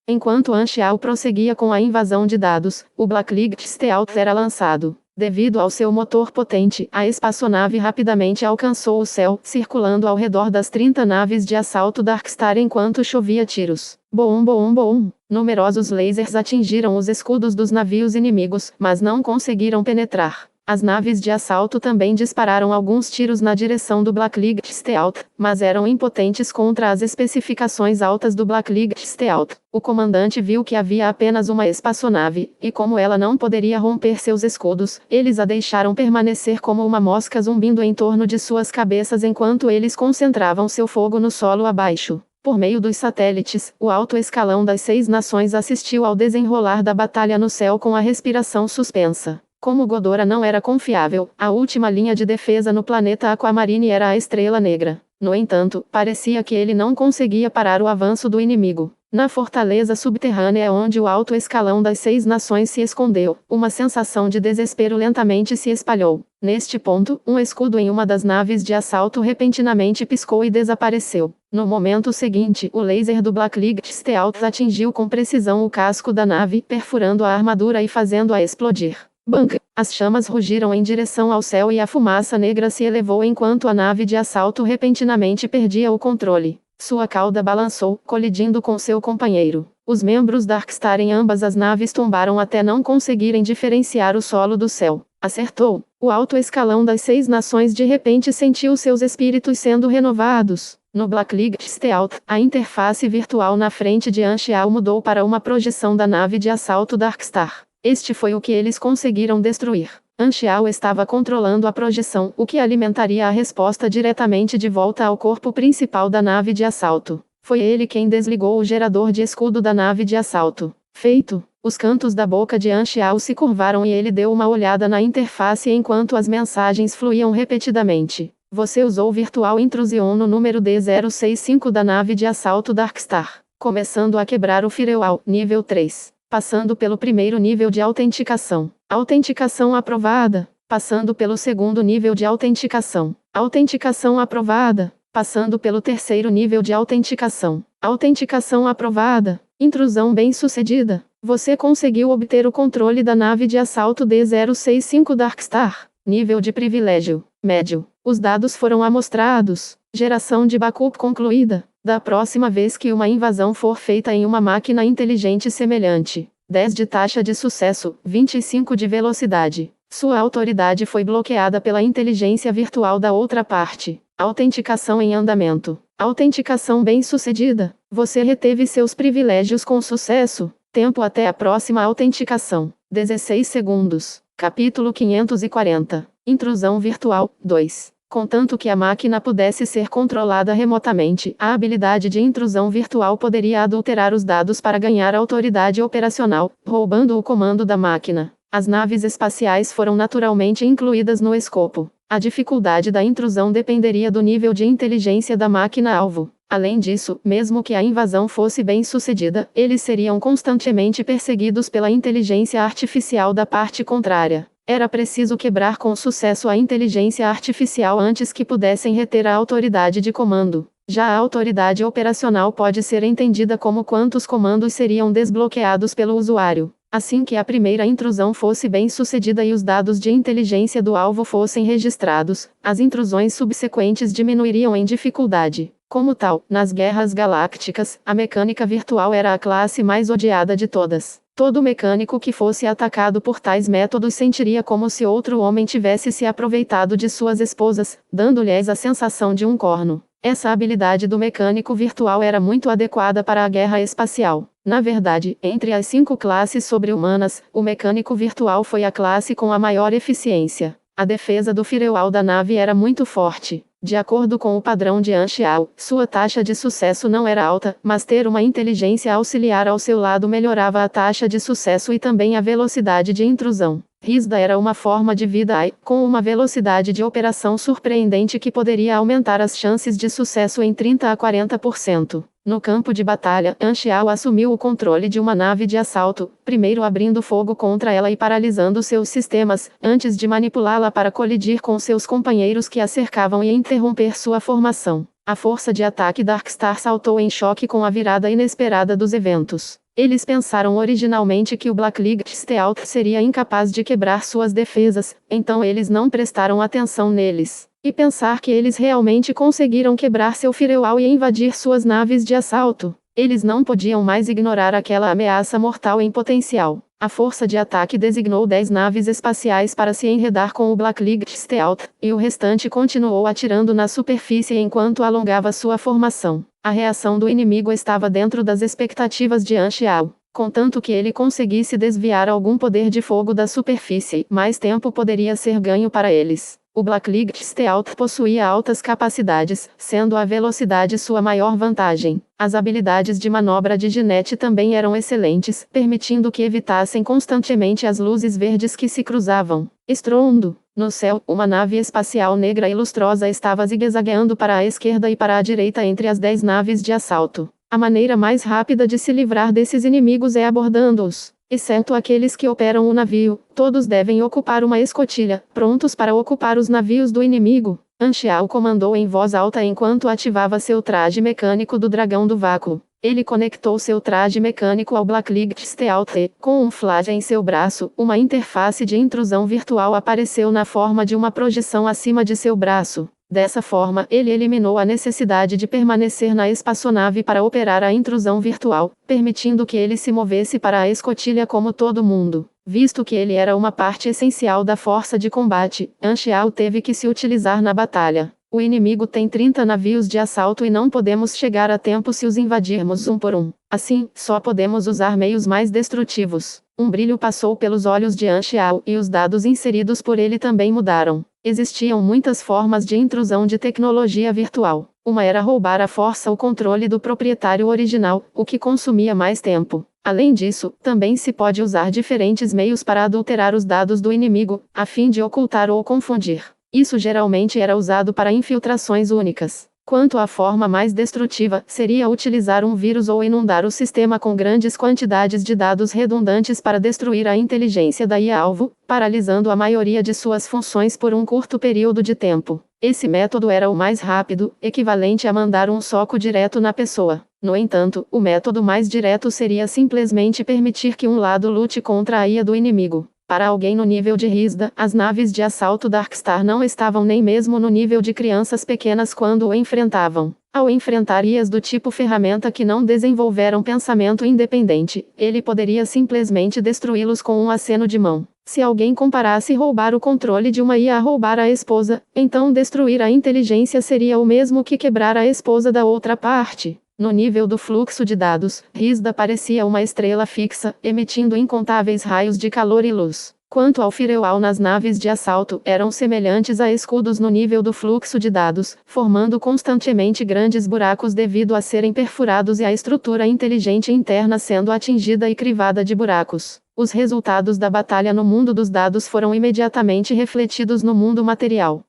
Enquanto Anxiao prosseguia com a invasão de dados, o Blackleague Stealth era lançado. Devido ao seu motor potente, a espaçonave rapidamente alcançou o céu, circulando ao redor das 30 naves de assalto Darkstar enquanto chovia tiros. Boom, boom, boom. Numerosos lasers atingiram os escudos dos navios inimigos, mas não conseguiram penetrar. As naves de assalto também dispararam alguns tiros na direção do Blacklead Stealth, mas eram impotentes contra as especificações altas do Blacklead Stealth. O comandante viu que havia apenas uma espaçonave, e como ela não poderia romper seus escudos, eles a deixaram permanecer como uma mosca zumbindo em torno de suas cabeças enquanto eles concentravam seu fogo no solo abaixo. Por meio dos satélites, o alto escalão das 6 nações assistiu ao desenrolar da batalha no céu com a respiração suspensa. Como Godora não era confiável, a última linha de defesa no planeta Aquamarine era a Estrela Negra. No entanto, parecia que ele não conseguia parar o avanço do inimigo. Na fortaleza subterrânea onde o alto escalão das 6 nações se escondeu, uma sensação de desespero lentamente se espalhou. Neste ponto, um escudo em uma das naves de assalto repentinamente piscou e desapareceu. No momento seguinte, o laser do Blacklead Stealth atingiu com precisão o casco da nave, perfurando a armadura e fazendo-a explodir. Bang! As chamas rugiram em direção ao céu e a fumaça negra se elevou enquanto a nave de assalto repentinamente perdia o controle. Sua cauda balançou, colidindo com seu companheiro. Os membros Darkstar em ambas as naves tombaram até não conseguirem diferenciar o solo do céu. Acertou! O alto escalão das 6 nações de repente sentiu seus espíritos sendo renovados. No Blacklead Stealth, a interface virtual na frente de Anshiao mudou para uma projeção da nave de assalto Darkstar. Este foi o que eles conseguiram destruir. Anshiao estava controlando a projeção, o que alimentaria a resposta diretamente de volta ao corpo principal da nave de assalto. Foi ele quem desligou o gerador de escudo da nave de assalto. Feito! Os cantos da boca de Anshiao se curvaram e ele deu uma olhada na interface enquanto as mensagens fluíam repetidamente. Você usou Virtual Intrusion no número D065 da nave de assalto Darkstar, começando a quebrar o firewall, nível 3. Passando pelo primeiro nível de autenticação. Autenticação aprovada. Passando pelo segundo nível de autenticação. Autenticação aprovada. Passando pelo terceiro nível de autenticação. Autenticação aprovada. Intrusão bem-sucedida. Você conseguiu obter o controle da nave de assalto D065 Darkstar. Nível de privilégio. Médio. Os dados foram amostrados. Geração de backup concluída. Da próxima vez que uma invasão for feita em uma máquina inteligente semelhante. 10 de taxa de sucesso, 25 de velocidade. Sua autoridade foi bloqueada pela inteligência virtual da outra parte. Autenticação em andamento. Autenticação bem-sucedida. Você reteve seus privilégios com sucesso. Tempo até a próxima autenticação. 16 segundos. Capítulo 540. Intrusão virtual, 2. Contanto que a máquina pudesse ser controlada remotamente, a habilidade de intrusão virtual poderia adulterar os dados para ganhar autoridade operacional, roubando o comando da máquina. As naves espaciais foram naturalmente incluídas no escopo. A dificuldade da intrusão dependeria do nível de inteligência da máquina-alvo. Além disso, mesmo que a invasão fosse bem-sucedida, eles seriam constantemente perseguidos pela inteligência artificial da parte contrária. Era preciso quebrar com sucesso a inteligência artificial antes que pudessem reter a autoridade de comando. Já a autoridade operacional pode ser entendida como quantos comandos seriam desbloqueados pelo usuário. Assim que a primeira intrusão fosse bem-sucedida e os dados de inteligência do alvo fossem registrados, as intrusões subsequentes diminuiriam em dificuldade. Como tal, nas guerras galácticas, a mecânica virtual era a classe mais odiada de todas. Todo mecânico que fosse atacado por tais métodos sentiria como se outro homem tivesse se aproveitado de suas esposas, dando-lhes a sensação de um corno. Essa habilidade do mecânico virtual era muito adequada para a guerra espacial. Na verdade, entre as 5 classes sobre-humanas, o mecânico virtual foi a classe com a maior eficiência. A defesa do firewall da nave era muito forte. De acordo com o padrão de Anshiao, sua taxa de sucesso não era alta, mas ter uma inteligência auxiliar ao seu lado melhorava a taxa de sucesso e também a velocidade de intrusão. Risda era uma forma de vida AI, com uma velocidade de operação surpreendente que poderia aumentar as chances de sucesso em 30 a 40%. No campo de batalha, Anshiao assumiu o controle de uma nave de assalto, primeiro abrindo fogo contra ela e paralisando seus sistemas, antes de manipulá-la para colidir com seus companheiros que a cercavam e interromper sua formação. A força de ataque Darkstar saltou em choque com a virada inesperada dos eventos. Eles pensaram originalmente que o Blacklead Stealth seria incapaz de quebrar suas defesas, então eles não prestaram atenção neles. E pensar que eles realmente conseguiram quebrar seu firewall e invadir suas naves de assalto. Eles não podiam mais ignorar aquela ameaça mortal em potencial. A força de ataque designou 10 naves espaciais para se enredar com o Blackleg Stealth, e o restante continuou atirando na superfície enquanto alongava sua formação. A reação do inimigo estava dentro das expectativas de Anxiao. Contanto que ele conseguisse desviar algum poder de fogo da superfície, mais tempo poderia ser ganho para eles. O Blackleg Stealth possuía altas capacidades, sendo a velocidade sua maior vantagem. As habilidades de manobra de Ginette também eram excelentes, permitindo que evitassem constantemente as luzes verdes que se cruzavam. Estrondo! No céu, uma nave espacial negra e lustrosa estava zigue-zagueando para a esquerda e para a direita entre as 10 naves de assalto. A maneira mais rápida de se livrar desses inimigos é abordando-os. Exceto aqueles que operam o navio, todos devem ocupar uma escotilha, prontos para ocupar os navios do inimigo. Anxiao comandou em voz alta enquanto ativava seu traje mecânico do dragão do vácuo. Ele conectou seu traje mecânico ao Blackleg Stealth e, com um flash em seu braço, uma interface de intrusão virtual apareceu na forma de uma projeção acima de seu braço. Dessa forma, ele eliminou a necessidade de permanecer na espaçonave para operar a intrusão virtual, permitindo que ele se movesse para a escotilha como todo mundo. Visto que ele era uma parte essencial da força de combate, Anxiao teve que se utilizar na batalha. O inimigo tem 30 navios de assalto e não podemos chegar a tempo se os invadirmos um por um. Assim, só podemos usar meios mais destrutivos. Um brilho passou pelos olhos de Anxiao e os dados inseridos por ele também mudaram. Existiam muitas formas de intrusão de tecnologia virtual. Uma era roubar à força o controle do proprietário original, o que consumia mais tempo. Além disso, também se pode usar diferentes meios para adulterar os dados do inimigo, a fim de ocultar ou confundir. Isso geralmente era usado para infiltrações únicas. Quanto à forma mais destrutiva, seria utilizar um vírus ou inundar o sistema com grandes quantidades de dados redundantes para destruir a inteligência da IA-alvo, paralisando a maioria de suas funções por um curto período de tempo. Esse método era o mais rápido, equivalente a mandar um soco direto na pessoa. No entanto, o método mais direto seria simplesmente permitir que um lado lute contra a IA do inimigo. Para alguém no nível de Risda, as naves de assalto Darkstar não estavam nem mesmo no nível de crianças pequenas quando o enfrentavam. Ao enfrentar IAs do tipo ferramenta que não desenvolveram pensamento independente, ele poderia simplesmente destruí-los com um aceno de mão. Se alguém comparasse roubar o controle de uma IA a roubar a esposa, então destruir a inteligência seria o mesmo que quebrar a esposa da outra parte. No nível do fluxo de dados, Risda parecia uma estrela fixa, emitindo incontáveis raios de calor e luz. Quanto ao firewall nas naves de assalto, eram semelhantes a escudos no nível do fluxo de dados, formando constantemente grandes buracos devido a serem perfurados e a estrutura inteligente interna sendo atingida e crivada de buracos. Os resultados da batalha no mundo dos dados foram imediatamente refletidos no mundo material.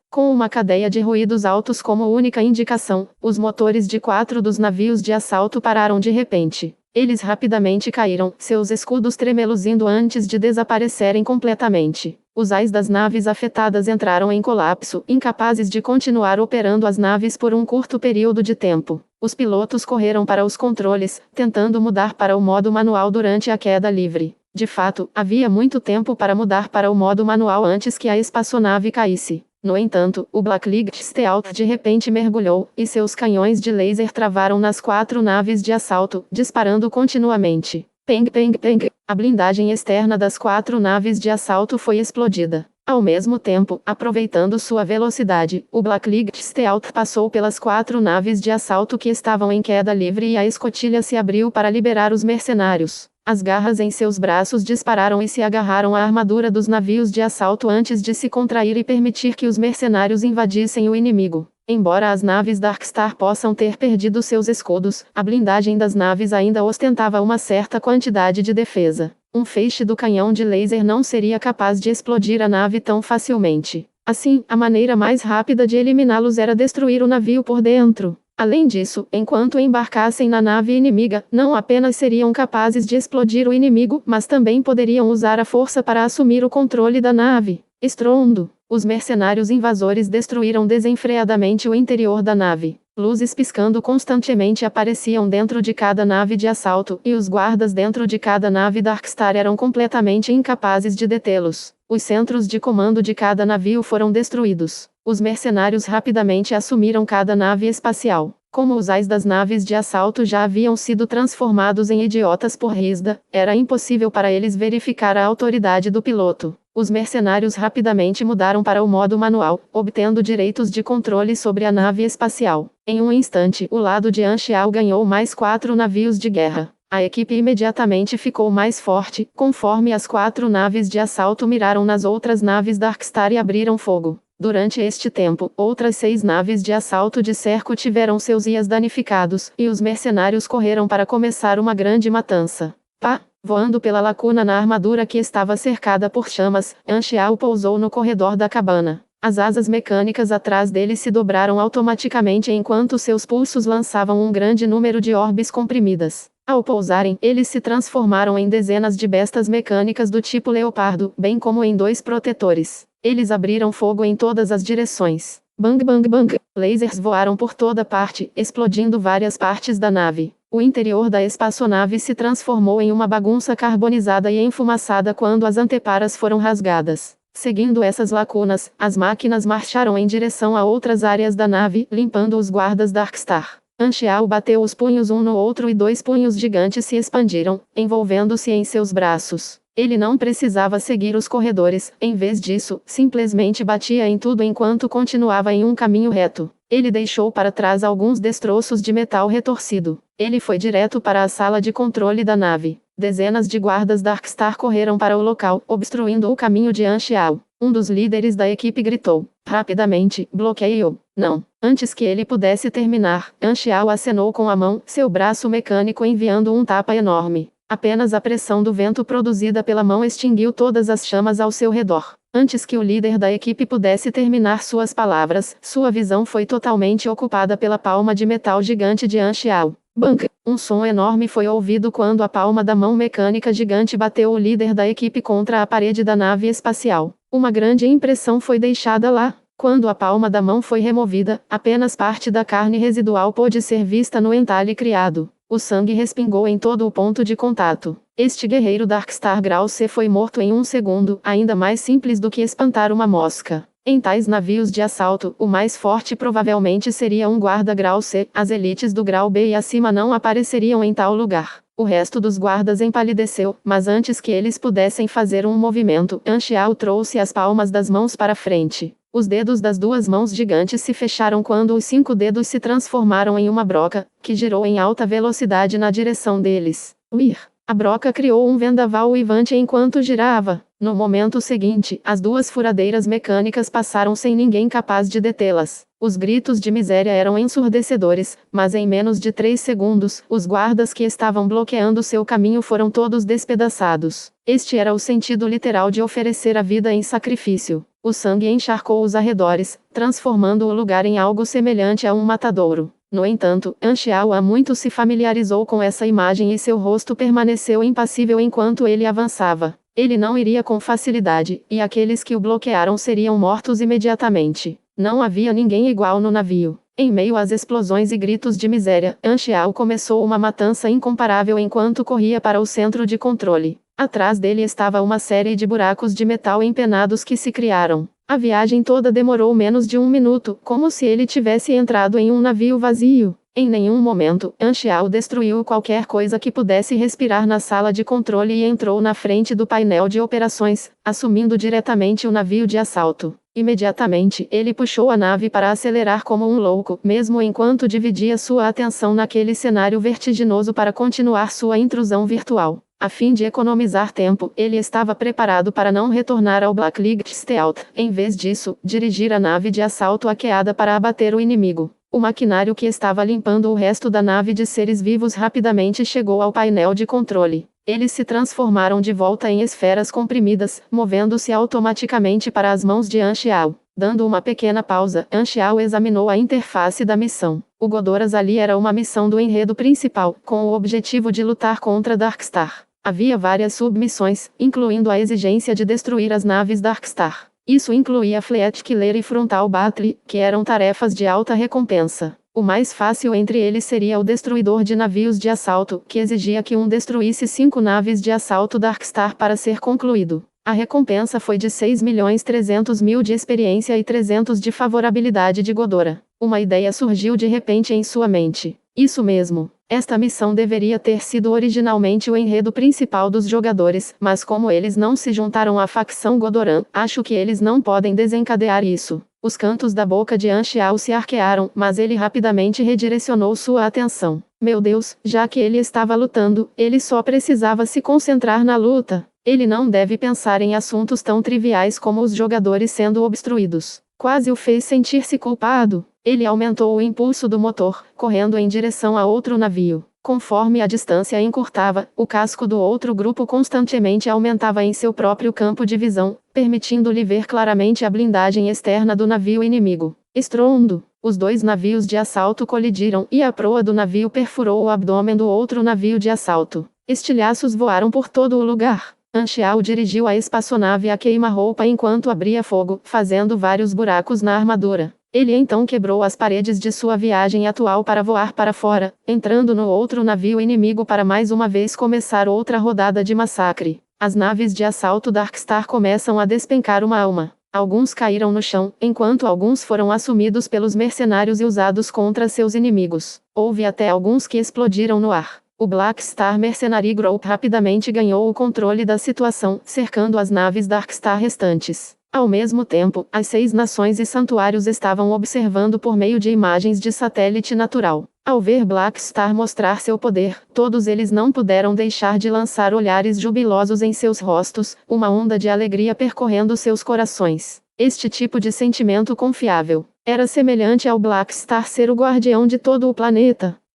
Com uma cadeia de ruídos altos como única indicação, os motores de 4 dos navios de assalto pararam de repente. Eles rapidamente caíram, seus escudos tremeluzindo antes de desaparecerem completamente. Os ais das naves afetadas entraram em colapso, incapazes de continuar operando as naves por um curto período de tempo. Os pilotos correram para os controles, tentando mudar para o modo manual durante a queda livre. De fato, havia muito tempo para mudar para o modo manual antes que a espaçonave caísse. No entanto, o Blackleg Stealth de repente mergulhou, e seus canhões de laser travaram nas 4 naves de assalto, disparando continuamente. Peng, peng, peng. A blindagem externa das 4 naves de assalto foi explodida. Ao mesmo tempo, aproveitando sua velocidade, o Blackleg Stealth passou pelas 4 naves de assalto que estavam em queda livre e a escotilha se abriu para liberar os mercenários. As garras em seus braços dispararam e se agarraram à armadura dos navios de assalto antes de se contrair e permitir que os mercenários invadissem o inimigo. Embora as naves Darkstar possam ter perdido seus escudos, a blindagem das naves ainda ostentava uma certa quantidade de defesa. Um feixe do canhão de laser não seria capaz de explodir a nave tão facilmente. Assim, a maneira mais rápida de eliminá-los era destruir o navio por dentro. Além disso, enquanto embarcassem na nave inimiga, não apenas seriam capazes de explodir o inimigo, mas também poderiam usar a força para assumir o controle da nave. Estrondo! Os mercenários invasores destruíram desenfreadamente o interior da nave. Luzes piscando constantemente apareciam dentro de cada nave de assalto, e os guardas dentro de cada nave Darkstar eram completamente incapazes de detê-los. Os centros de comando de cada navio foram destruídos. Os mercenários rapidamente assumiram cada nave espacial. Como os ais das naves de assalto já haviam sido transformados em idiotas por Risda, era impossível para eles verificar a autoridade do piloto. Os mercenários rapidamente mudaram para o modo manual, obtendo direitos de controle sobre a nave espacial. Em um instante, o lado de Anshiao ganhou mais 4 navios de guerra. A equipe imediatamente ficou mais forte, conforme as 4 naves de assalto miraram nas outras naves Darkstar e abriram fogo. Durante este tempo, outras 6 naves de assalto de cerco tiveram seus IAs danificados, e os mercenários correram para começar uma grande matança. Pá! Voando pela lacuna na armadura que estava cercada por chamas, Anshiao pousou no corredor da cabana. As asas mecânicas atrás dele se dobraram automaticamente enquanto seus pulsos lançavam um grande número de orbes comprimidas. Ao pousarem, eles se transformaram em dezenas de bestas mecânicas do tipo leopardo, bem como em 2 protetores. Eles abriram fogo em todas as direções. Bang bang bang! Lasers voaram por toda parte, explodindo várias partes da nave. O interior da espaçonave se transformou em uma bagunça carbonizada e enfumaçada quando as anteparas foram rasgadas. Seguindo essas lacunas, as máquinas marcharam em direção a outras áreas da nave, limpando os guardas Darkstar. Anshiao bateu os punhos um no outro e 2 punhos gigantes se expandiram, envolvendo-se em seus braços. Ele não precisava seguir os corredores, em vez disso, simplesmente batia em tudo enquanto continuava em um caminho reto. Ele deixou para trás alguns destroços de metal retorcido. Ele foi direto para a sala de controle da nave. Dezenas de guardas Darkstar correram para o local, obstruindo o caminho de Anshiao. Um dos líderes da equipe gritou. Rapidamente, bloqueie-o. Não. Antes que ele pudesse terminar, Anshiao acenou com a mão, seu braço mecânico enviando um tapa enorme. Apenas a pressão do vento produzida pela mão extinguiu todas as chamas ao seu redor. Antes que o líder da equipe pudesse terminar suas palavras, sua visão foi totalmente ocupada pela palma de metal gigante de Anshiao. Bang! Um som enorme foi ouvido quando a palma da mão mecânica gigante bateu o líder da equipe contra a parede da nave espacial. Uma grande impressão foi deixada lá. Quando a palma da mão foi removida, apenas parte da carne residual pôde ser vista no entalhe criado. O sangue respingou em todo o ponto de contato. Este guerreiro Darkstar Grau C foi morto em um segundo, ainda mais simples do que espantar uma mosca. Em tais navios de assalto, o mais forte provavelmente seria um guarda Grau C, as elites do Grau B e acima não apareceriam em tal lugar. O resto dos guardas empalideceu, mas antes que eles pudessem fazer um movimento, Anshiao trouxe as palmas das mãos para frente. Os dedos das 2 mãos gigantes se fecharam quando os 5 dedos se transformaram em uma broca, que girou em alta velocidade na direção deles. Uir! A broca criou um vendaval uivante enquanto girava. No momento seguinte, as 2 furadeiras mecânicas passaram sem ninguém capaz de detê-las. Os gritos de miséria eram ensurdecedores, mas em menos de 3 segundos, os guardas que estavam bloqueando seu caminho foram todos despedaçados. Este era o sentido literal de oferecer a vida em sacrifício. O sangue encharcou os arredores, transformando o lugar em algo semelhante a um matadouro. No entanto, Anshiao há muito se familiarizou com essa imagem e seu rosto permaneceu impassível enquanto ele avançava. Ele não iria com facilidade, e aqueles que o bloquearam seriam mortos imediatamente. Não havia ninguém igual no navio. Em meio às explosões e gritos de miséria, Anshiao começou uma matança incomparável enquanto corria para o centro de controle. Atrás dele estava uma série de buracos de metal empenados que se criaram. A viagem toda demorou menos de 1 minuto, como se ele tivesse entrado em um navio vazio. Em nenhum momento, Anshiao destruiu qualquer coisa que pudesse respirar na sala de controle e entrou na frente do painel de operações, assumindo diretamente o navio de assalto. Imediatamente, ele puxou a nave para acelerar como um louco, mesmo enquanto dividia sua atenção naquele cenário vertiginoso para continuar sua intrusão virtual. A fim de economizar tempo, ele estava preparado para não retornar ao Blacklight Stealth. Em vez disso, dirigir a nave de assalto hackeada para abater o inimigo. O maquinário que estava limpando o resto da nave de seres vivos rapidamente chegou ao painel de controle. Eles se transformaram de volta em esferas comprimidas, movendo-se automaticamente para as mãos de Anshiao. Dando uma pequena pausa, Anshiao examinou a interface da missão. O Godoras ali era uma missão do enredo principal, com o objetivo de lutar contra Darkstar. Havia várias submissões, incluindo a exigência de destruir as naves Darkstar. Isso incluía Fleet Killer e Frontal Battle, que eram tarefas de alta recompensa. O mais fácil entre eles seria o destruidor de navios de assalto, que exigia que um destruísse 5 naves de assalto Darkstar para ser concluído. A recompensa foi de 6.300.000 de experiência e 300 de favorabilidade de Godora. Uma ideia surgiu de repente em sua mente. Isso mesmo. Esta missão deveria ter sido originalmente o enredo principal dos jogadores, mas como eles não se juntaram à facção Godoran, acho que eles não podem desencadear isso. Os cantos da boca de Anxiao se arquearam, mas ele rapidamente redirecionou sua atenção. Meu Deus, já que ele estava lutando, ele só precisava se concentrar na luta. Ele não deve pensar em assuntos tão triviais como os jogadores sendo obstruídos. Quase o fez sentir-se culpado. Ele aumentou o impulso do motor, correndo em direção a outro navio. Conforme a distância encurtava, o casco do outro grupo constantemente aumentava em seu próprio campo de visão, permitindo-lhe ver claramente a blindagem externa do navio inimigo. Estrondo! Os dois navios de assalto colidiram e a proa do navio perfurou o abdômen do outro navio de assalto. Estilhaços voaram por todo o lugar. Anxiao dirigiu a espaçonave a queima-roupa enquanto abria fogo, fazendo vários buracos na armadura. Ele então quebrou as paredes de sua viagem atual para voar para fora, entrando no outro navio inimigo para mais uma vez começar outra rodada de massacre. As naves de assalto Darkstar começam a despencar uma a uma. Alguns caíram no chão, enquanto alguns foram assumidos pelos mercenários e usados contra seus inimigos. Houve até alguns que explodiram no ar. O Black Star Mercenary Group rapidamente ganhou o controle da situação, cercando as naves Darkstar restantes. Ao mesmo tempo, as 6 nações e santuários estavam observando por meio de imagens de satélite natural. Ao ver Black Star mostrar seu poder, todos eles não puderam deixar de lançar olhares jubilosos em seus rostos, uma onda de alegria percorrendo seus corações. Este tipo de sentimento confiável era semelhante ao Black Star ser o guardião de todo o planeta.